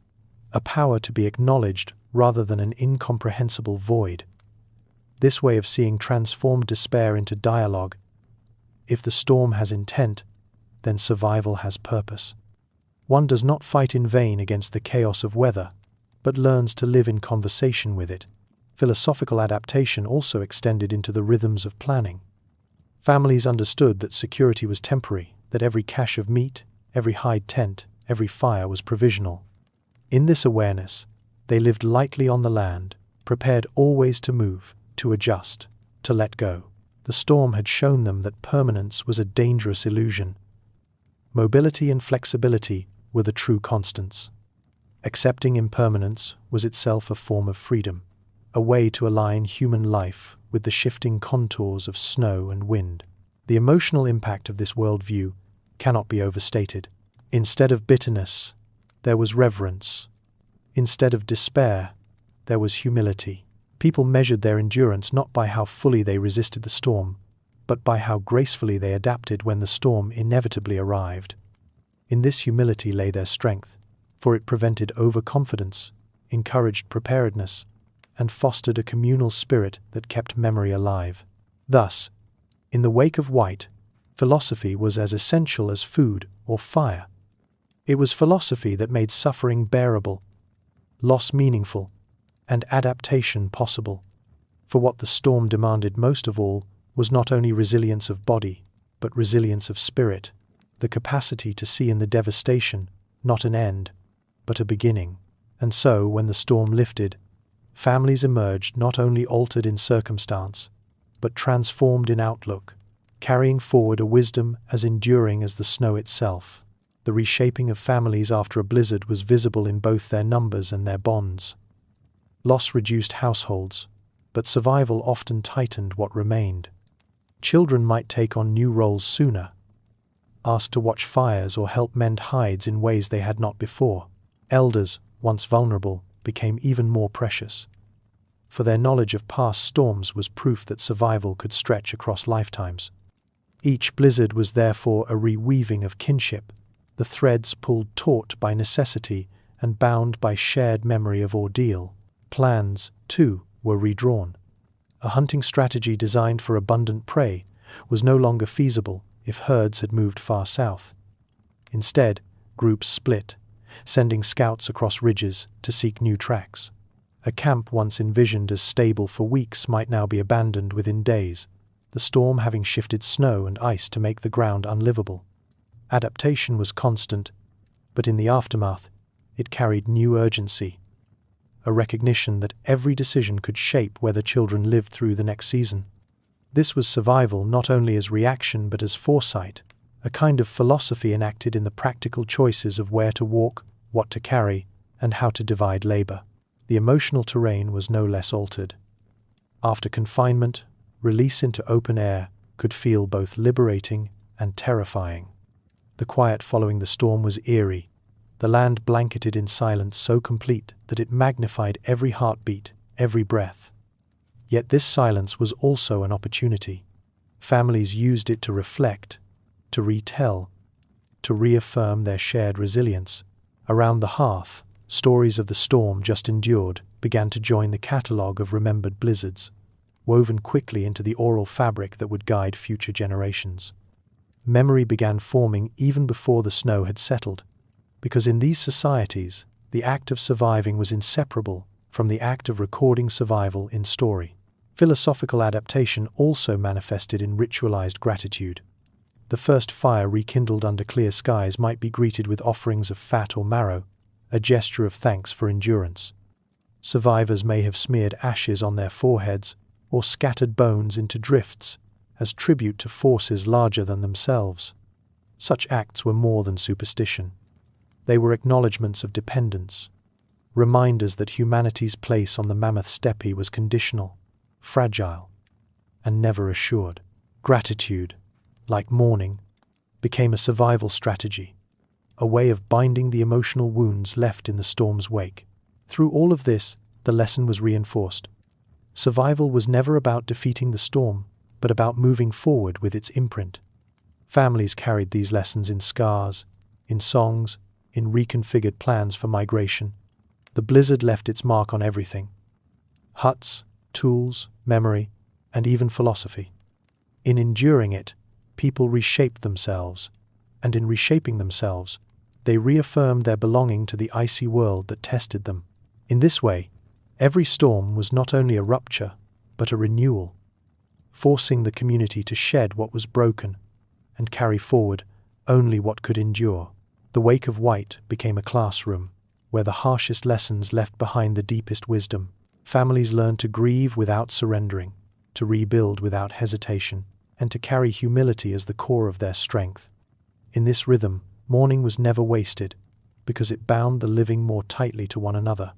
a power to be acknowledged rather than an incomprehensible void. This way of seeing transformed despair into dialogue. If the storm has intent, then survival has purpose. One does not fight in vain against the chaos of weather, but learns to live in conversation with it. Philosophical adaptation also extended into the rhythms of planning. Families understood that security was temporary, that every cache of meat, every hide tent, every fire was provisional. In this awareness, they lived lightly on the land, prepared always to move, to adjust, to let go. The storm had shown them that permanence was a dangerous illusion. Mobility and flexibility were the true constants. Accepting impermanence was itself a form of freedom, a way to align human life with the shifting contours of snow and wind. The emotional impact of this worldview cannot be overstated. Instead of bitterness, there was reverence. Instead of despair, there was humility. People measured their endurance not by how fully they resisted the storm, but by how gracefully they adapted when the storm inevitably arrived. In this humility lay their strength, for it prevented overconfidence, encouraged preparedness, and fostered a communal spirit that kept memory alive. Thus, in the wake of White, philosophy was as essential as food or fire. It was philosophy that made suffering bearable, loss meaningful, and adaptation possible. For what the storm demanded most of all was not only resilience of body, but resilience of spirit, the capacity to see in the devastation not an end, but a beginning. And so, when the storm lifted, families emerged not only altered in circumstance, but transformed in outlook, carrying forward a wisdom as enduring as the snow itself. The reshaping of families after a blizzard was visible in both their numbers and their bonds. Loss reduced households, but survival often tightened what remained. Children might take on new roles sooner, asked to watch fires or help mend hides in ways they had not before. Elders, once vulnerable, became even more precious, for their knowledge of past storms was proof that survival could stretch across lifetimes. Each blizzard was therefore a reweaving of kinship, the threads pulled taut by necessity and bound by shared memory of ordeal. Plans, too, were redrawn. A hunting strategy designed for abundant prey was no longer feasible if herds had moved far south. Instead, groups split, sending scouts across ridges to seek new tracks. A camp once envisioned as stable for weeks might now be abandoned within days, the storm having shifted snow and ice to make the ground unlivable. Adaptation was constant, but in the aftermath, it carried new urgency, a recognition that every decision could shape whether children lived through the next season. This was survival not only as reaction but as foresight, a kind of philosophy enacted in the practical choices of where to walk, what to carry, and how to divide labor. The emotional terrain was no less altered. After confinement, release into open air could feel both liberating and terrifying. The quiet following the storm was eerie, the land blanketed in silence so complete that it magnified every heartbeat, every breath. Yet this silence was also an opportunity. Families used it to reflect, to retell, to reaffirm their shared resilience. Around the hearth, stories of the storm just endured began to join the catalogue of remembered blizzards, woven quickly into the oral fabric that would guide future generations. Memory began forming even before the snow had settled, because in these societies, the act of surviving was inseparable from the act of recording survival in story. Philosophical adaptation also manifested in ritualized gratitude. The first fire rekindled under clear skies might be greeted with offerings of fat or marrow, a gesture of thanks for endurance. Survivors may have smeared ashes on their foreheads or scattered bones into drifts as tribute to forces larger than themselves. Such acts were more than superstition. They were acknowledgments of dependence, reminders that humanity's place on the Mammoth Steppe was conditional, fragile, and never assured. Gratitude, like mourning, became a survival strategy, a way of binding the emotional wounds left in the storm's wake. Through all of this, the lesson was reinforced. Survival was never about defeating the storm, but about moving forward with its imprint. Families carried these lessons in scars, in songs, in reconfigured plans for migration. The blizzard left its mark on everything: huts, tools, memory, and even philosophy. In enduring it, people reshaped themselves, and in reshaping themselves, they reaffirmed their belonging to the icy world that tested them. In this way, every storm was not only a rupture, but a renewal, forcing the community to shed what was broken and carry forward only what could endure. The wake of White became a classroom, where the harshest lessons left behind the deepest wisdom. Families learned to grieve without surrendering, to rebuild without hesitation, and to carry humility as the core of their strength. In this rhythm, mourning was never wasted, because it bound the living more tightly to one another.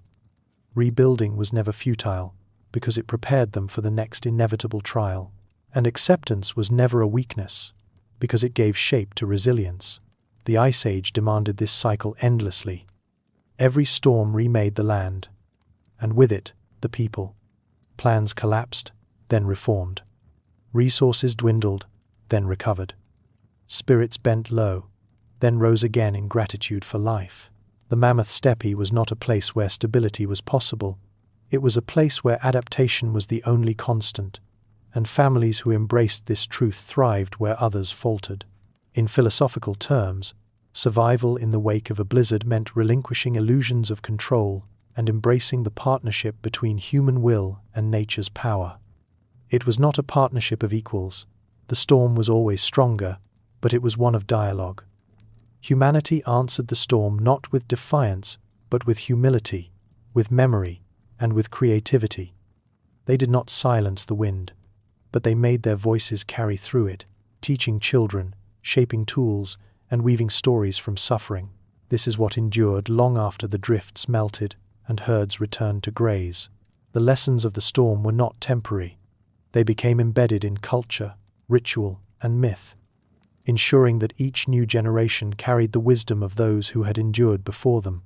Rebuilding was never futile, because it prepared them for the next inevitable trial. And acceptance was never a weakness, because it gave shape to resilience. The Ice Age demanded this cycle endlessly. Every storm remade the land, and with it, the people. Plans collapsed, then reformed. Resources dwindled, then recovered. Spirits bent low, then rose again in gratitude for life. The Mammoth Steppe was not a place where stability was possible. It was a place where adaptation was the only constant, and families who embraced this truth thrived where others faltered. In philosophical terms, survival in the wake of a blizzard meant relinquishing illusions of control and embracing the partnership between human will and nature's power. It was not a partnership of equals. The storm was always stronger, but it was one of dialogue. Humanity answered the storm not with defiance, but with humility, with memory, and with creativity. They did not silence the wind, but they made their voices carry through it, teaching children, shaping tools, and weaving stories from suffering. This is what endured long after the drifts melted and herds returned to graze. The lessons of the storm were not temporary. They became embedded in culture, ritual, and myth, ensuring that each new generation carried the wisdom of those who had endured before them.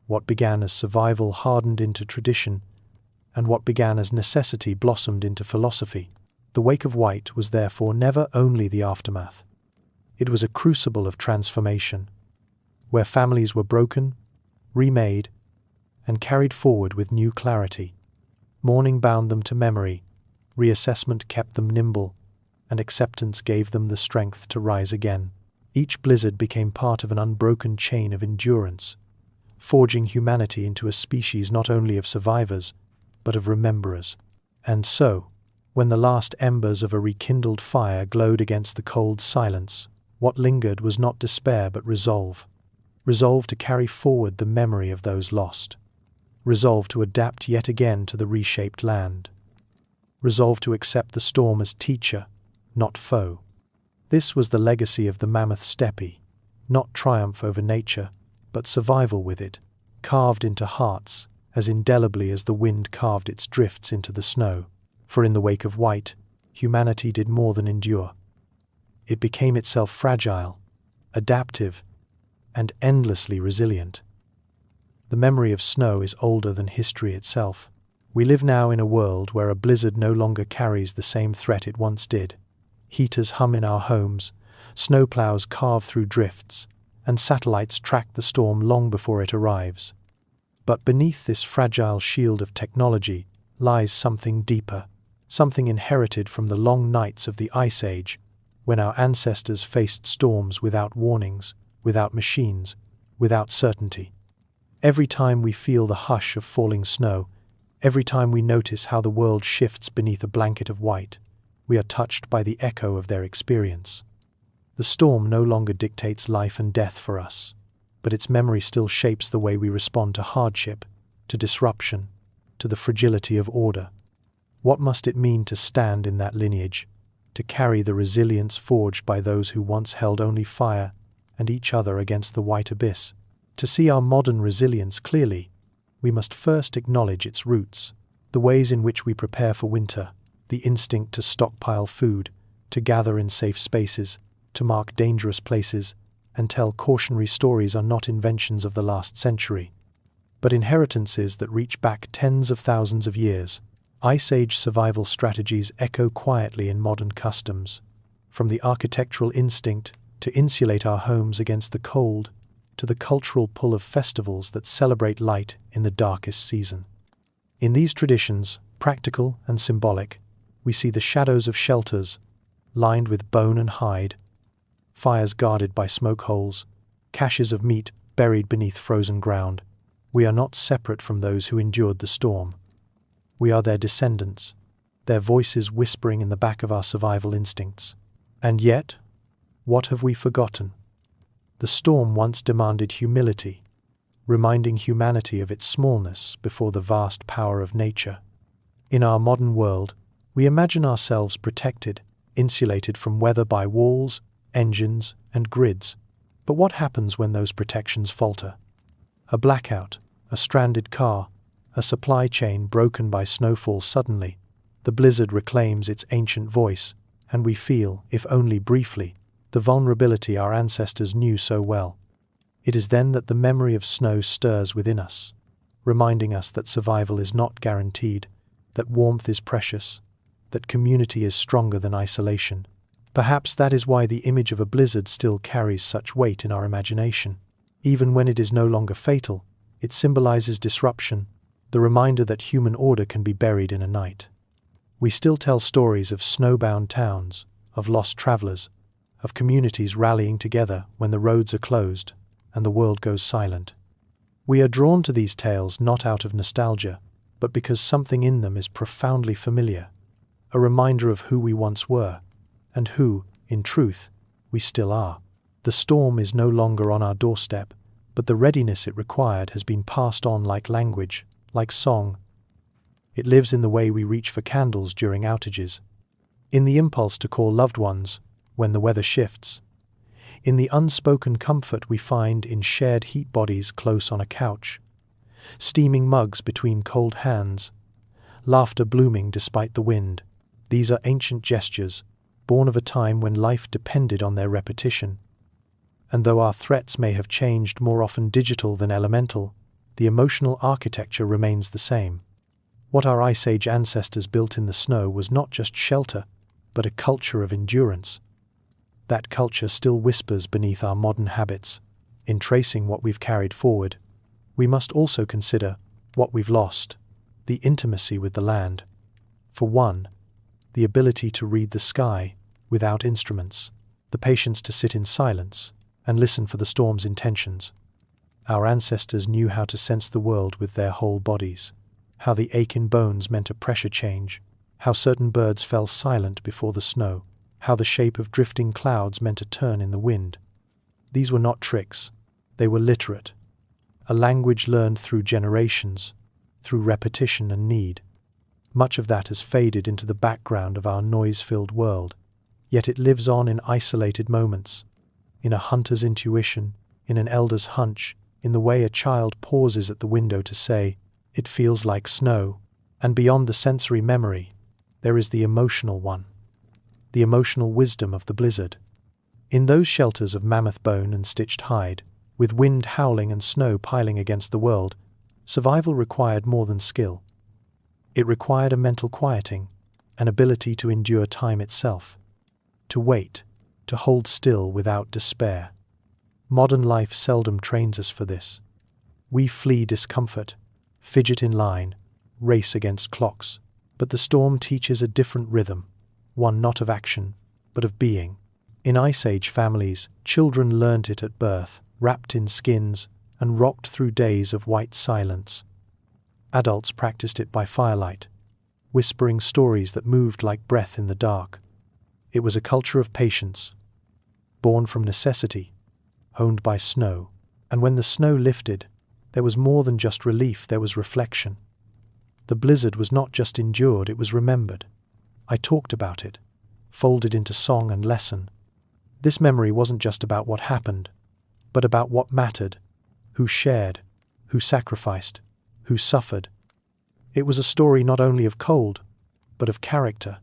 What began as survival hardened into tradition, and what began as necessity blossomed into philosophy. The Wake of White was therefore never only the aftermath. It was a crucible of transformation, where families were broken, remade, and carried forward with new clarity. Mourning bound them to memory, reassessment kept them nimble, and acceptance gave them the strength to rise again. Each blizzard became part of an unbroken chain of endurance, forging humanity into a species not only of survivors, but of rememberers. And so, when the last embers of a rekindled fire glowed against the cold silence, what lingered was not despair but resolve. Resolve to carry forward the memory of those lost. Resolve to adapt yet again to the reshaped land. Resolve to accept the storm as teacher, not foe. This was the legacy of the Mammoth Steppe, not triumph over nature, but survival with it, carved into hearts as indelibly as the wind carved its drifts into the snow. For in the Wake of White, humanity did more than endure. It became itself fragile, adaptive, and endlessly resilient. The memory of snow is older than history itself. We live now in a world where a blizzard no longer carries the same threat it once did. Heaters hum in our homes, snowplows carve through drifts, and satellites track the storm long before it arrives. But beneath this fragile shield of technology lies something deeper, something inherited from the long nights of the Ice Age, when our ancestors faced storms without warnings, without machines, without certainty. Every time we feel the hush of falling snow, every time we notice how the world shifts beneath a blanket of white, we are touched by the echo of their experience. The storm no longer dictates life and death for us, but its memory still shapes the way we respond to hardship, to disruption, to the fragility of order. What must it mean to stand in that lineage, to carry the resilience forged by those who once held only fire and each other against the white abyss? To see our modern resilience clearly, we must first acknowledge its roots, the ways in which we prepare for winter, the instinct to stockpile food, to gather in safe spaces, to mark dangerous places, and tell cautionary stories are not inventions of the last century, but inheritances that reach back tens of thousands of years. Ice Age survival strategies echo quietly in modern customs, from the architectural instinct to insulate our homes against the cold, to the cultural pull of festivals that celebrate light in the darkest season. In these traditions, practical and symbolic, we see the shadows of shelters, lined with bone and hide, fires guarded by smoke holes, caches of meat buried beneath frozen ground. We are not separate from those who endured the storm. We are their descendants, their voices whispering in the back of our survival instincts. And yet, what have we forgotten? The storm once demanded humility, reminding humanity of its smallness before the vast power of nature. In our modern world, We imagine ourselves protected, insulated from weather by walls, engines, and grids. But what happens when those protections falter? A blackout, a stranded car, a supply chain broken by snowfall suddenly. The blizzard reclaims its ancient voice, and we feel, if only briefly, the vulnerability our ancestors knew so well. It is then that the memory of snow stirs within us, reminding us that survival is not guaranteed, that warmth is precious, that community is stronger than isolation. Perhaps that is why the image of a blizzard still carries such weight in our imagination. Even when it is no longer fatal, it symbolizes disruption, the reminder that human order can be buried in a night. We still tell stories of snowbound towns, of lost travelers, of communities rallying together when the roads are closed and the world goes silent. We are drawn to these tales not out of nostalgia, but because something in them is profoundly familiar, a reminder of who we once were, and who, in truth, we still are. The storm is no longer on our doorstep, but the readiness it required has been passed on like language, like song. It lives in the way we reach for candles during outages, in the impulse to call loved ones when the weather shifts, in the unspoken comfort we find in shared heat bodies close on a couch, steaming mugs between cold hands, laughter blooming despite the wind. These are ancient gestures, born of a time when life depended on their repetition. And though our threats may have changed, more often digital than elemental, the emotional architecture remains the same. What our Ice Age ancestors built in the snow was not just shelter, but a culture of endurance. That culture still whispers beneath our modern habits. In tracing what we've carried forward, we must also consider what we've lost: the intimacy with the land. For one, the ability to read the sky without instruments, the patience to sit in silence and listen for the storm's intentions. Our ancestors knew how to sense the world with their whole bodies, how the ache in bones meant a pressure change, how certain birds fell silent before the snow, how the shape of drifting clouds meant a turn in the wind. These were not tricks, they were literate, a language learned through generations, through repetition and need. Much of that has faded into the background of our noise-filled world, yet it lives on in isolated moments, in a hunter's intuition, in an elder's hunch, in the way a child pauses at the window to say, "It feels like snow." And beyond the sensory memory, there is the emotional one, the emotional wisdom of the blizzard. In those shelters of mammoth bone and stitched hide, with wind howling and snow piling against the world, survival required more than skill. It required a mental quieting, an ability to endure time itself, to wait, to hold still without despair. Modern life seldom trains us for this. We flee discomfort, fidget in line, race against clocks, but the storm teaches a different rhythm, one not of action, but of being. In Ice Age families, children learnt it at birth, wrapped in skins, and rocked through days of white silence. Adults practiced it by firelight, whispering stories that moved like breath in the dark. It was a culture of patience, born from necessity, honed by snow. And when the snow lifted, there was more than just relief, there was reflection. The blizzard was not just endured, it was remembered. I talked about it, folded into song and lesson. This memory wasn't just about what happened, but about what mattered, who shared, who sacrificed, who suffered. It was a story not only of cold, but of character.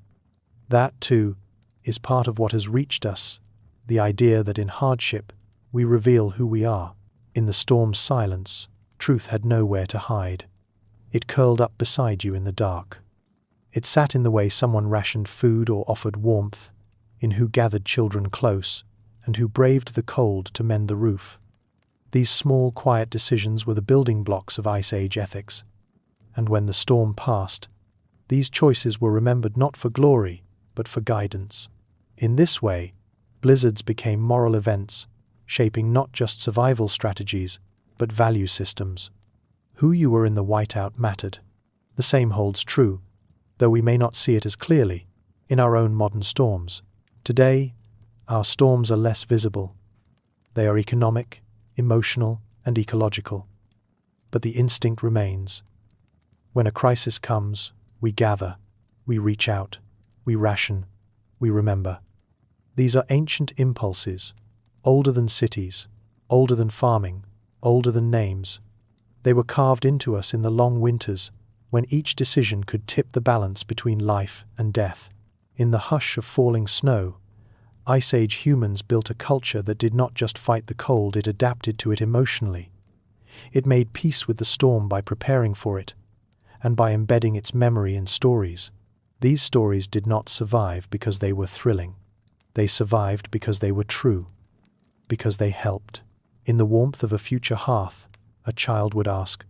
That, too, is part of what has reached us, the idea that in hardship we reveal who we are. In the storm's silence, truth had nowhere to hide. It curled up beside you in the dark. It sat in the way someone rationed food or offered warmth, in who gathered children close, and who braved the cold to mend the roof. These small, quiet decisions were the building blocks of Ice Age ethics. And when the storm passed, these choices were remembered not for glory, but for guidance. In this way, blizzards became moral events, shaping not just survival strategies, but value systems. Who you were in the whiteout mattered. The same holds true, though we may not see it as clearly, in our own modern storms. Today, our storms are less visible. They are economic, emotional, and ecological. But the instinct remains. When a crisis comes, we gather, we reach out, we ration, we remember. These are ancient impulses, older than cities, older than farming, older than names. They were carved into us in the long winters, when each decision could tip the balance between life and death. In the hush of falling snow, Ice Age humans built a culture that did not just fight the cold, it adapted to it emotionally. It made peace with the storm by preparing for it, and by embedding its memory in stories. These stories did not survive because they were thrilling. They survived because they were true, because they helped. In the warmth of a future hearth, a child would ask,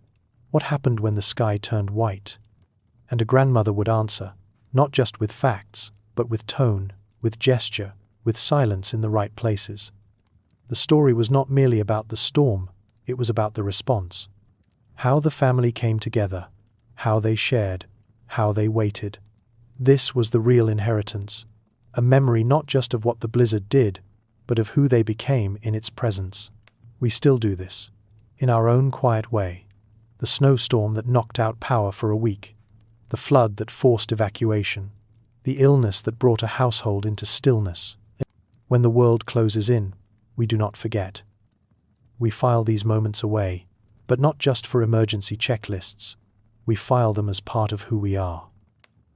"What happened when the sky turned white?" And a grandmother would answer, not just with facts, but with tone, with gesture, with silence in the right places. The story was not merely about the storm, it was about the response. How the family came together, how they shared, how they waited. This was the real inheritance, a memory not just of what the blizzard did, but of who they became in its presence. We still do this, in our own quiet way. The snowstorm that knocked out power for a week, the flood that forced evacuation, the illness that brought a household into stillness. When the world closes in, we do not forget. We file these moments away, but not just for emergency checklists. We file them as part of who we are.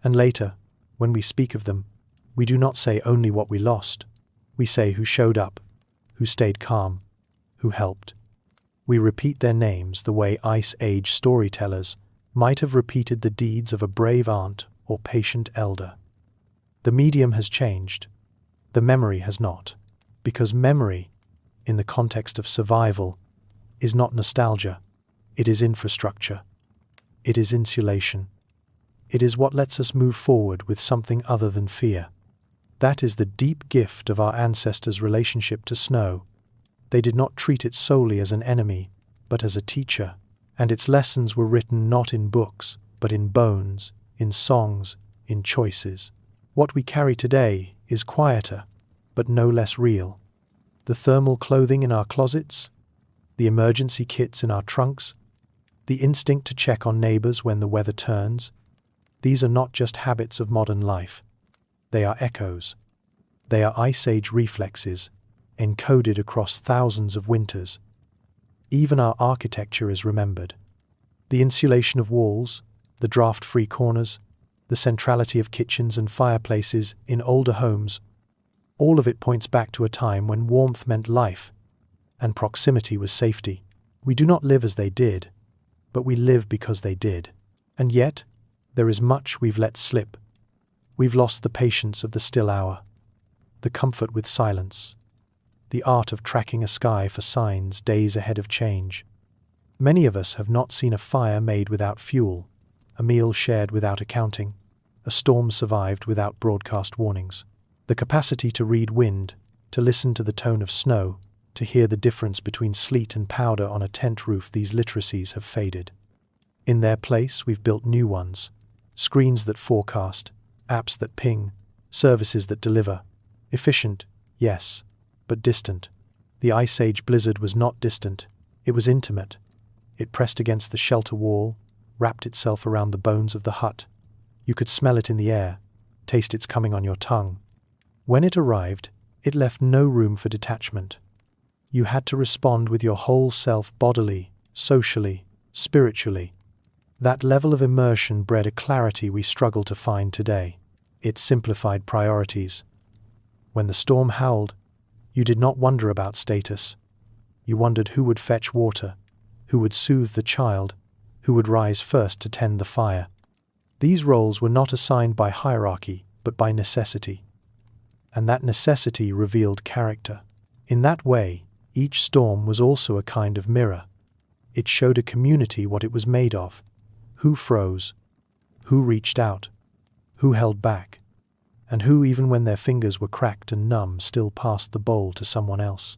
And later, when we speak of them, we do not say only what we lost. We say who showed up, who stayed calm, who helped. We repeat their names the way Ice Age storytellers might have repeated the deeds of a brave aunt or patient elder. The medium has changed. The memory has not. Because memory, in the context of survival, is not nostalgia. It is infrastructure. It is insulation. It is what lets us move forward with something other than fear. That is the deep gift of our ancestors' relationship to snow. They did not treat it solely as an enemy, but as a teacher, and its lessons were written not in books, but in bones, in songs, in choices. What we carry today is quieter, but no less real. The thermal clothing in our closets, the emergency kits in our trunks, the instinct to check on neighbors when the weather turns. These are not just habits of modern life. They are echoes. They are Ice Age reflexes, encoded across thousands of winters. Even our architecture is remembered. The insulation of walls, the draft-free corners, the centrality of kitchens and fireplaces in older homes, all of it points back to a time when warmth meant life, and proximity was safety. We do not live as they did, but we live because they did. And yet, there is much we've let slip. We've lost the patience of the still hour, the comfort with silence, the art of tracking a sky for signs days ahead of change. Many of us have not seen a fire made without fuel, a meal shared without accounting, a storm survived without broadcast warnings. The capacity to read wind, to listen to the tone of snow, to hear the difference between sleet and powder on a tent roof, these literacies have faded. In their place, we've built new ones. Screens that forecast, apps that ping, services that deliver. Efficient, yes, but distant. The Ice Age blizzard was not distant. It was intimate. It pressed against the shelter wall, wrapped itself around the bones of the hut. You could smell it in the air, taste its coming on your tongue. When it arrived, it left no room for detachment. You had to respond with your whole self bodily, socially, spiritually. That level of immersion bred a clarity we struggle to find today. It simplified priorities. When the storm howled, you did not wonder about status. You wondered who would fetch water, who would soothe the child, who would rise first to tend the fire. These roles were not assigned by hierarchy, but by necessity. And that necessity revealed character. In that way, each storm was also a kind of mirror. It showed a community what it was made of. Who froze, who reached out, who held back, and who, even when their fingers were cracked and numb, still passed the bowl to someone else.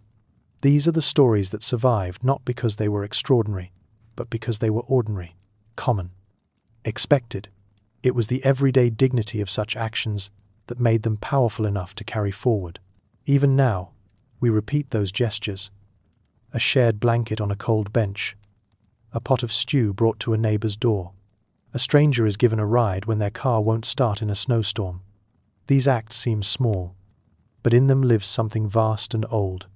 These are the stories that survived not because they were extraordinary, but because they were ordinary, common, expected. It was the everyday dignity of such actions that made them powerful enough to carry forward. Even now, we repeat those gestures. A shared blanket on a cold bench, a pot of stew brought to a neighbor's door. A stranger is given a ride when their car won't start in a snowstorm. These acts seem small, but in them lives something vast and old.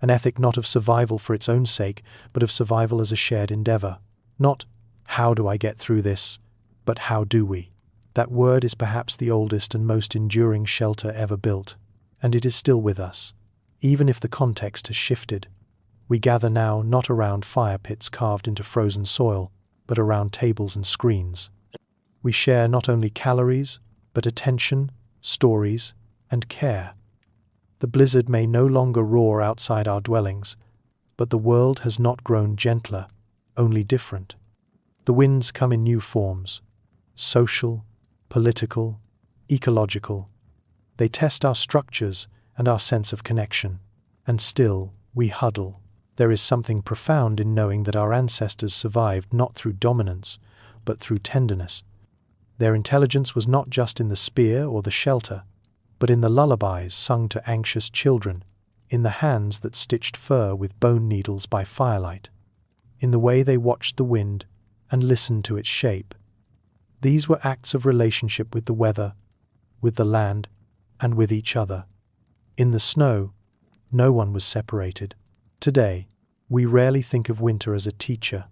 An ethic not of survival for its own sake, but of survival as a shared endeavor. Not, how do I get through this, but how do we? That word is perhaps the oldest and most enduring shelter ever built, and it is still with us. Even if the context has shifted, we gather now not around fire pits carved into frozen soil, but around tables and screens. We share not only calories, but attention, stories, and care. The blizzard may no longer roar outside our dwellings, but the world has not grown gentler, only different. The winds come in new forms: social, political, ecological. They test our structures and our sense of connection. And still, we huddle. There is something profound in knowing that our ancestors survived not through dominance, but through tenderness. Their intelligence was not just in the spear or the shelter, but in the lullabies sung to anxious children, in the hands that stitched fur with bone needles by firelight, in the way they watched the wind and listened to its shape. These were acts of relationship with the weather, with the land, and with each other. In the snow, no one was separated. Today, we rarely think of winter as a teacher.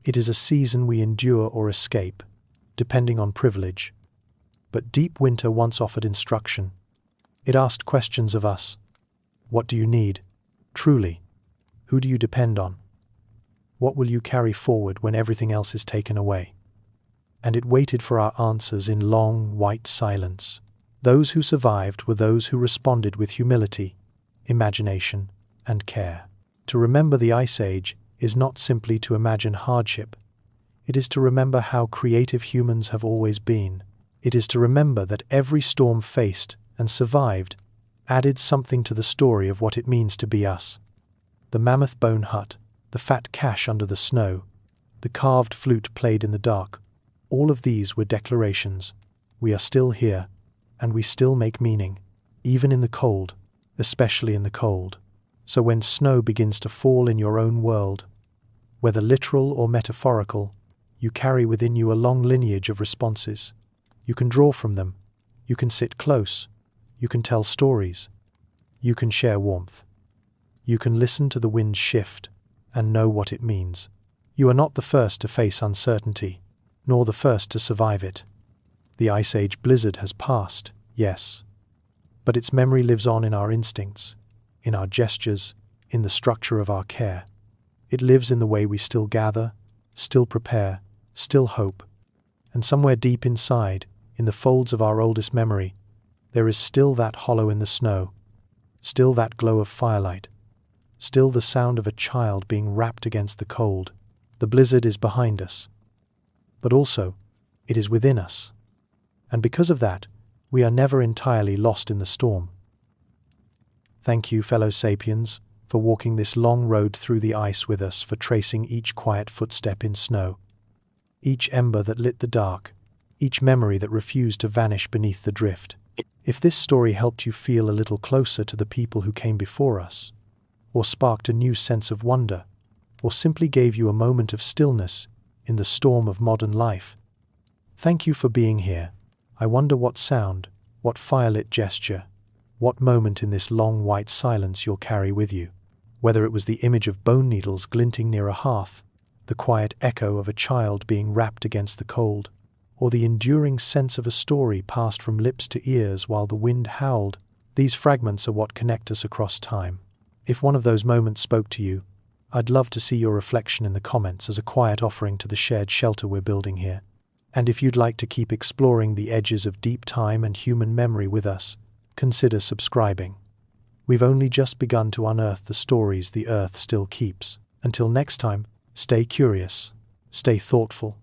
It is a season we endure or escape, depending on privilege. But deep winter once offered instruction. It asked questions of us. What do you need, truly? Who do you depend on? What will you carry forward when everything else is taken away? And it waited for our answers in long, white silence. Those who survived were those who responded with humility, imagination, and care. To remember the Ice Age is not simply to imagine hardship. It is to remember how creative humans have always been. It is to remember that every storm faced and survived added something to the story of what it means to be us. The mammoth bone hut, the fat cache under the snow, the carved flute played in the dark, all of these were declarations. We are still here, and we still make meaning, even in the cold, especially in the cold. So when snow begins to fall in your own world, whether literal or metaphorical, you carry within you a long lineage of responses. You can draw from them. You can sit close. You can tell stories. You can share warmth. You can listen to the wind shift and know what it means. You are not the first to face uncertainty, nor the first to survive it. The Ice Age blizzard has passed, yes, but its memory lives on in our instincts, in our gestures, in the structure of our care. It lives in the way we still gather, still prepare, still hope. And somewhere deep inside, in the folds of our oldest memory, there is still that hollow in the snow, still that glow of firelight, still the sound of a child being wrapped against the cold. The blizzard is behind us, but also it is within us. And because of that, we are never entirely lost in the storm. Thank you, fellow Sapiens, for walking this long road through the ice with us, for tracing each quiet footstep in snow, each ember that lit the dark, each memory that refused to vanish beneath the drift. If this story helped you feel a little closer to the people who came before us, or sparked a new sense of wonder, or simply gave you a moment of stillness in the storm of modern life, thank you for being here. I wonder what sound, what firelit gesture, what moment in this long white silence you'll carry with you. Whether it was the image of bone needles glinting near a hearth, the quiet echo of a child being wrapped against the cold, or the enduring sense of a story passed from lips to ears while the wind howled, these fragments are what connect us across time. If one of those moments spoke to you, I'd love to see your reflection in the comments as a quiet offering to the shared shelter we're building here. And if you'd like to keep exploring the edges of deep time and human memory with us, consider subscribing. We've only just begun to unearth the stories the Earth still keeps. Until next time, stay curious, stay thoughtful,